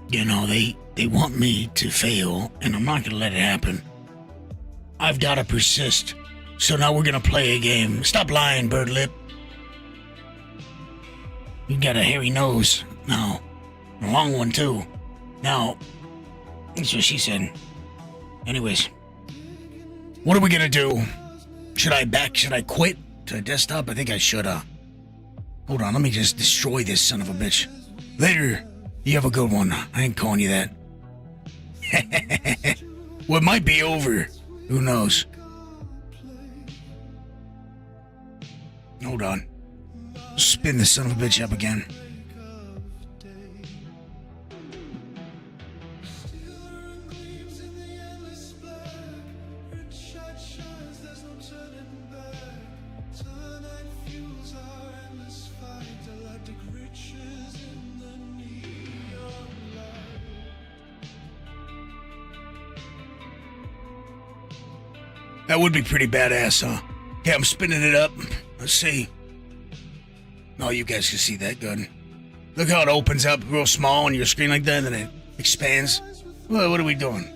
[SPEAKER 1] You know, they want me to fail, and I'm not gonna let it happen. I've gotta persist. So now we're gonna play a game. Stop lying, bird lip. You got a hairy nose. No. A long one, too. Now, that's what she said. Anyways. What are we gonna do? Should I quit to desktop? I think I should, Hold on, let me just destroy this son of a bitch. Later. You have a good one. I ain't calling you that. Well, it might be over. Who knows? Hold on. Spin the son of a bitch up again. That would be pretty badass, huh? Okay, I'm spinning it up. Let's see. Oh, you guys can see that good. Look how it opens up real small on your screen like that, and then it expands. Well, what are we doing?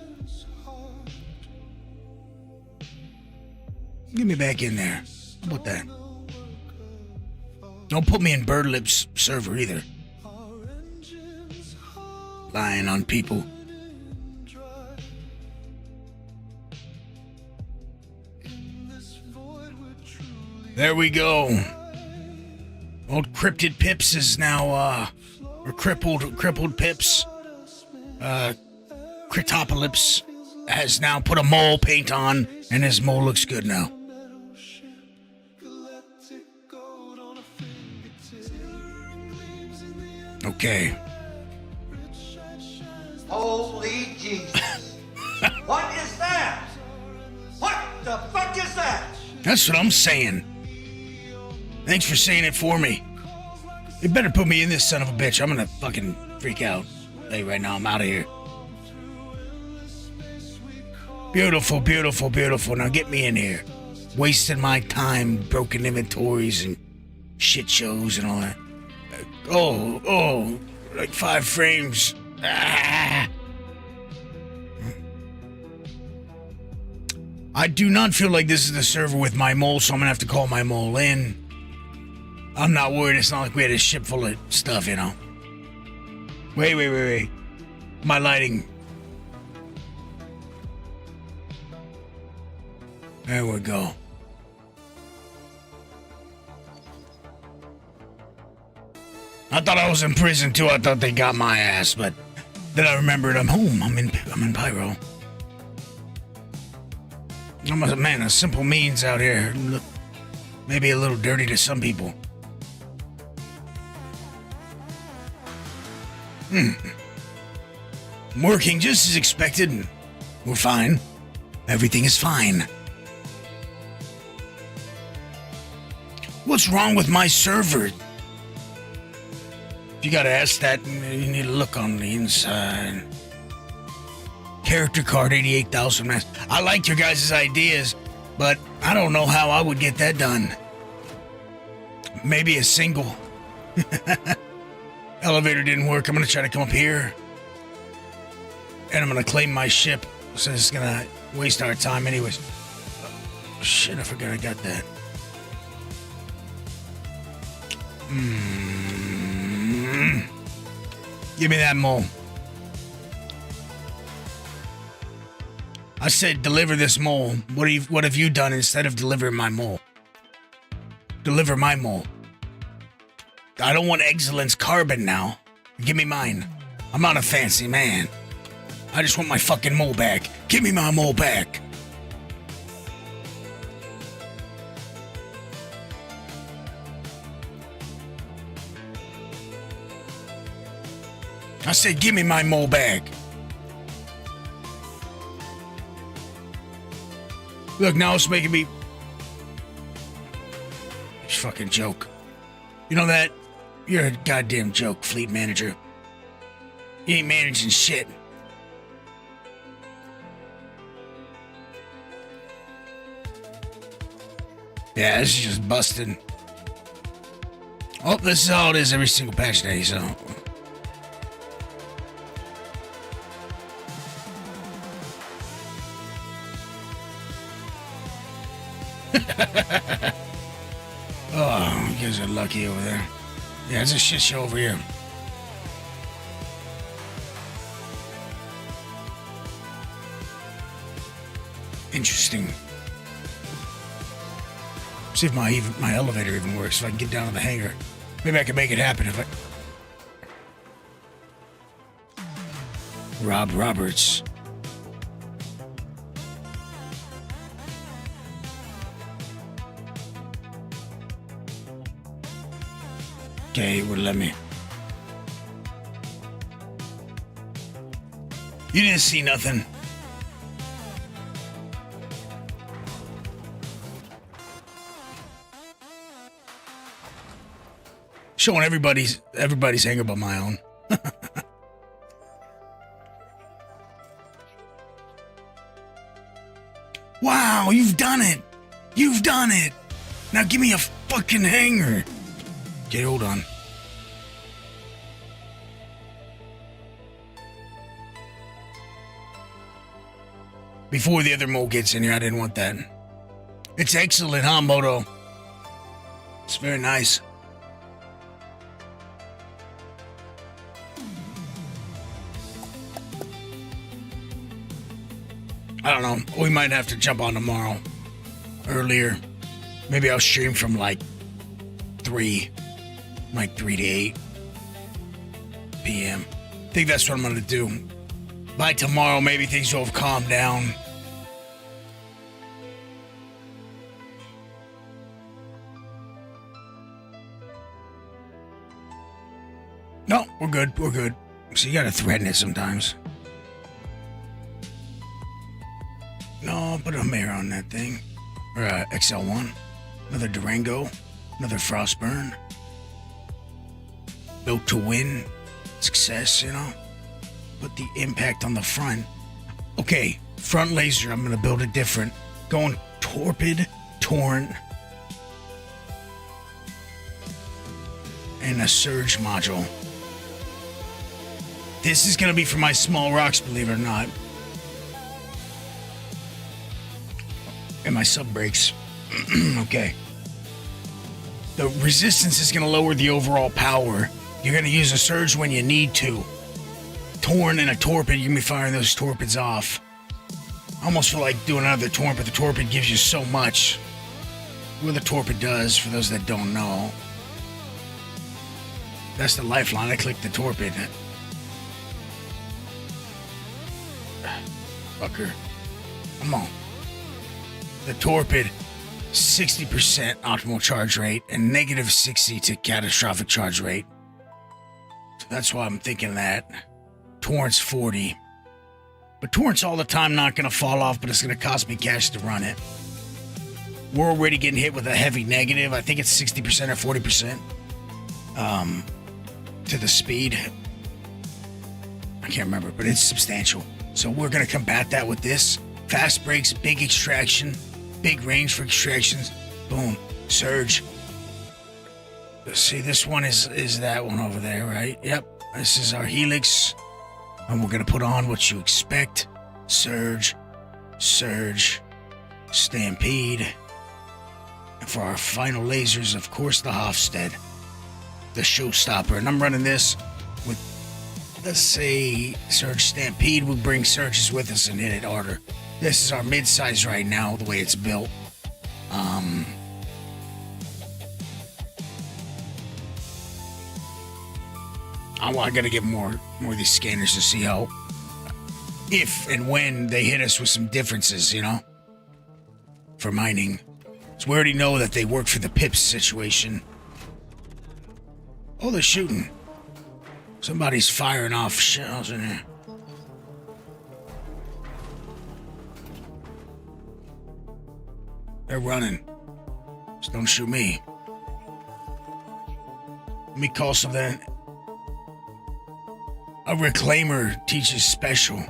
[SPEAKER 1] Get me back in there. How about that? Don't put me in Bird Lip's server either. Lying on people. There we go. Old Cryptid Pips is now, or crippled Pips. Cryptopolyps has now put a mole paint on, and his mole looks good now. Okay.
[SPEAKER 13] Holy Jesus. What is that? What the fuck is that?
[SPEAKER 1] That's what I'm saying. Thanks for saying it for me. You better put me in this son of a bitch. I'm gonna fucking freak out. Hey, right now, I'm out of here. Beautiful, beautiful, beautiful. Now get me in here. Wasting my time, broken inventories and shit shows and all that. Oh, like 5 frames. Ah. I do not feel like this is the server with my mole, so I'm gonna have to call my mole in. I'm not worried. It's not like we had a ship full of stuff, you know. Wait. My lighting. There we go. I thought I was in prison too. I thought they got my ass, but then I remembered I'm home. I'm in Pyro. I'm a man of simple means out here. Maybe a little dirty to some people. I'm working just as expected. We're fine. Everything is fine. What's wrong with my server? If you gotta ask that, you need to look on the inside. Character card 88,000 mass. I liked your guys' ideas, but I don't know how I would get that done. Maybe a single. Elevator didn't work. I'm gonna try to come up here. And I'm gonna claim my ship. So it's gonna waste our time anyways. Oh, shit, I forgot I got that. Give me that mole. I said deliver this mole. What have you done instead of delivering my mole? Deliver my mole. I don't want Excellence Carbon now. Give me mine. I'm not a fancy man. I just want my fucking mole back. Give me my mole back. I said give me my mole back. Look, now it's making me... It's a fucking joke. You know that? You're a goddamn joke, fleet manager. You ain't managing shit. Yeah, this is just busted. Oh, this is how it is every single patch day, so. Oh, you guys are lucky over there. Yeah, it's a shit show over here. Interesting. See if my elevator even works, if I can get down to the hangar. Maybe I can make it happen if I... Rob Roberts. Okay, it would let me. You didn't see nothing. Showing everybody's hangar but my own. Wow, you've done it. You've done it. Now give me a fucking hangar. Okay, hold on. Before the other Mo gets in here, I didn't want that. It's excellent, huh, Moto? It's very nice. I don't know. We might have to jump on tomorrow. Earlier. Maybe I'll stream from like 3 to 8 p.m. I think that's what I'm going to do. By tomorrow, maybe things will have calmed down. No, we're good. We're good. So you got to threaten it sometimes. No, put a mare on that thing. Or XL1. Another Durango. Another Frostburn. Built to win. Success, you know. Put the impact on the front. Okay, front laser, I'm going to build it different. Going torpid, torn. And a surge module. This is going to be for my small rocks, believe it or not. And my sub brakes. Okay. The resistance is going to lower the overall power. You're going to use a surge when you need to. Torn and a torpid, you can be firing those torpids off. I almost feel like doing another torpid, but the torpid gives you so much. What the torpid does, for those that don't know. That's the lifeline. I clicked the torpid. Fucker. Come on. The torpid, 60% optimal charge rate and negative 60 to catastrophic charge rate. So that's why I'm thinking that. Torrent's 40. But Torrent's all the time not going to fall off, but it's going to cost me cash to run it. We're already getting hit with a heavy negative. I think it's 60% or 40% to the speed. I can't remember, but it's substantial. So we're going to combat that with this. Fast brakes, big extraction, big range for extractions. Boom. Surge. See, this one is that one over there, right? Yep. This is our Helix. And we're going to put on what you expect. Surge. Surge. Stampede. And for our final lasers, of course, the Hofstede. The showstopper. And I'm running this with, let's say, Surge Stampede. We'll bring Surges with us and hit it harder. This is our mid-size right now, the way it's built. I gotta get more of these scanners to see how, if and when they hit us with some differences, you know, for mining. So we already know that they work for the pips situation. Oh, they're shooting. Somebody's firing off shells in there. They're running. Just don't shoot me. Let me call something. A reclaimer teaches special.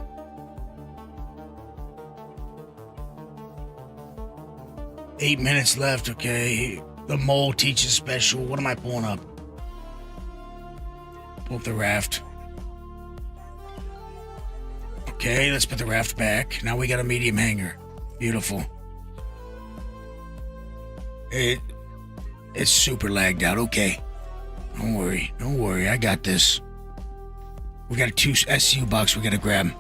[SPEAKER 1] Eight minutes left, okay. The mole teaches special. What am I pulling up? Pull up the raft. Okay, let's put the raft back. Now we got a medium hanger. Beautiful. It's super lagged out. Okay. Don't worry. I got this. We got a 2 SU box we gotta grab.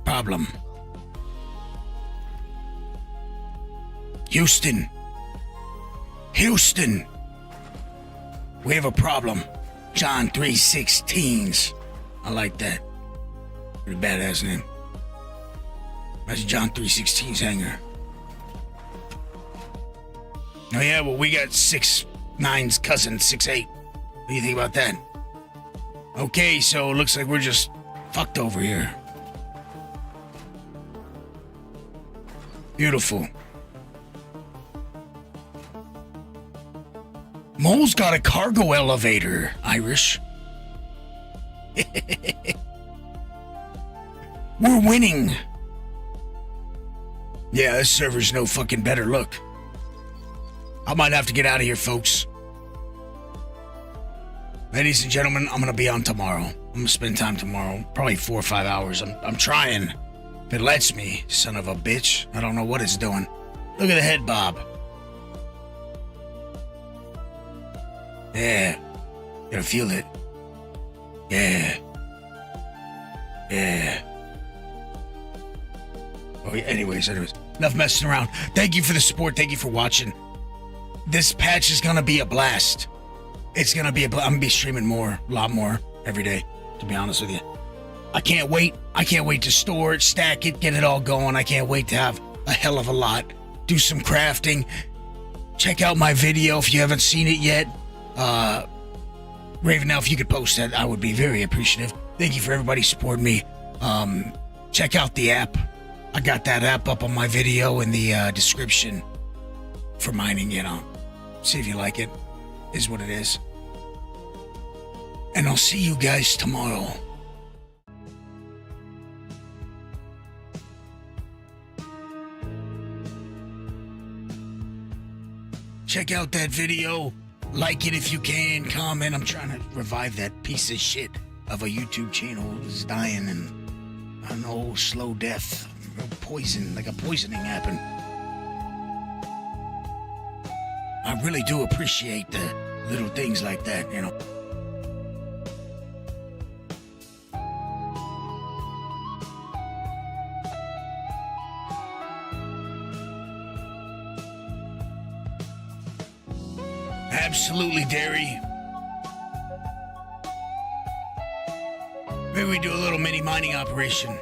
[SPEAKER 1] Problem. Houston. We have a problem. John 3:16s. I like that. Pretty badass name. That's John 3:16's hanger. Oh yeah, well we got 6'9's cousin, 6'8. What do you think about that? Okay, so it looks like we're just fucked over here. Beautiful. Mole's got a cargo elevator, Irish. We're winning. Yeah, this server's no fucking better. Look. I might have to get out of here, folks. Ladies and gentlemen, I'm gonna be on tomorrow. I'm gonna spend time tomorrow. Probably 4 or 5 hours. I'm trying. If it lets me, son of a bitch. I don't know what it's doing. Look at the head bob. Yeah. Gotta feel it. Yeah. Oh, yeah. Anyways. Enough messing around. Thank you for the support. Thank you for watching. This patch is gonna be a blast. It's gonna be I'm gonna be streaming a lot more every day, to be honest with you. I can't wait. I can't wait to store it, stack it, get it all going. I can't wait to have a hell of a lot. Do some crafting. Check out my video if you haven't seen it yet. Raven, now if you could post that, I would be very appreciative. Thank you for everybody supporting me. Check out the app. I got that app up on my video in the description for mining, See if you like it. Is what it is. And I'll see you guys tomorrow. Check out that video. Like it if you can. Comment. I'm trying to revive that piece of shit of a YouTube channel that's dying and an old slow death. Poison, like a poisoning happened. I really do appreciate the little things like that, Absolutely, Derry. Maybe we do a little mini mining operation.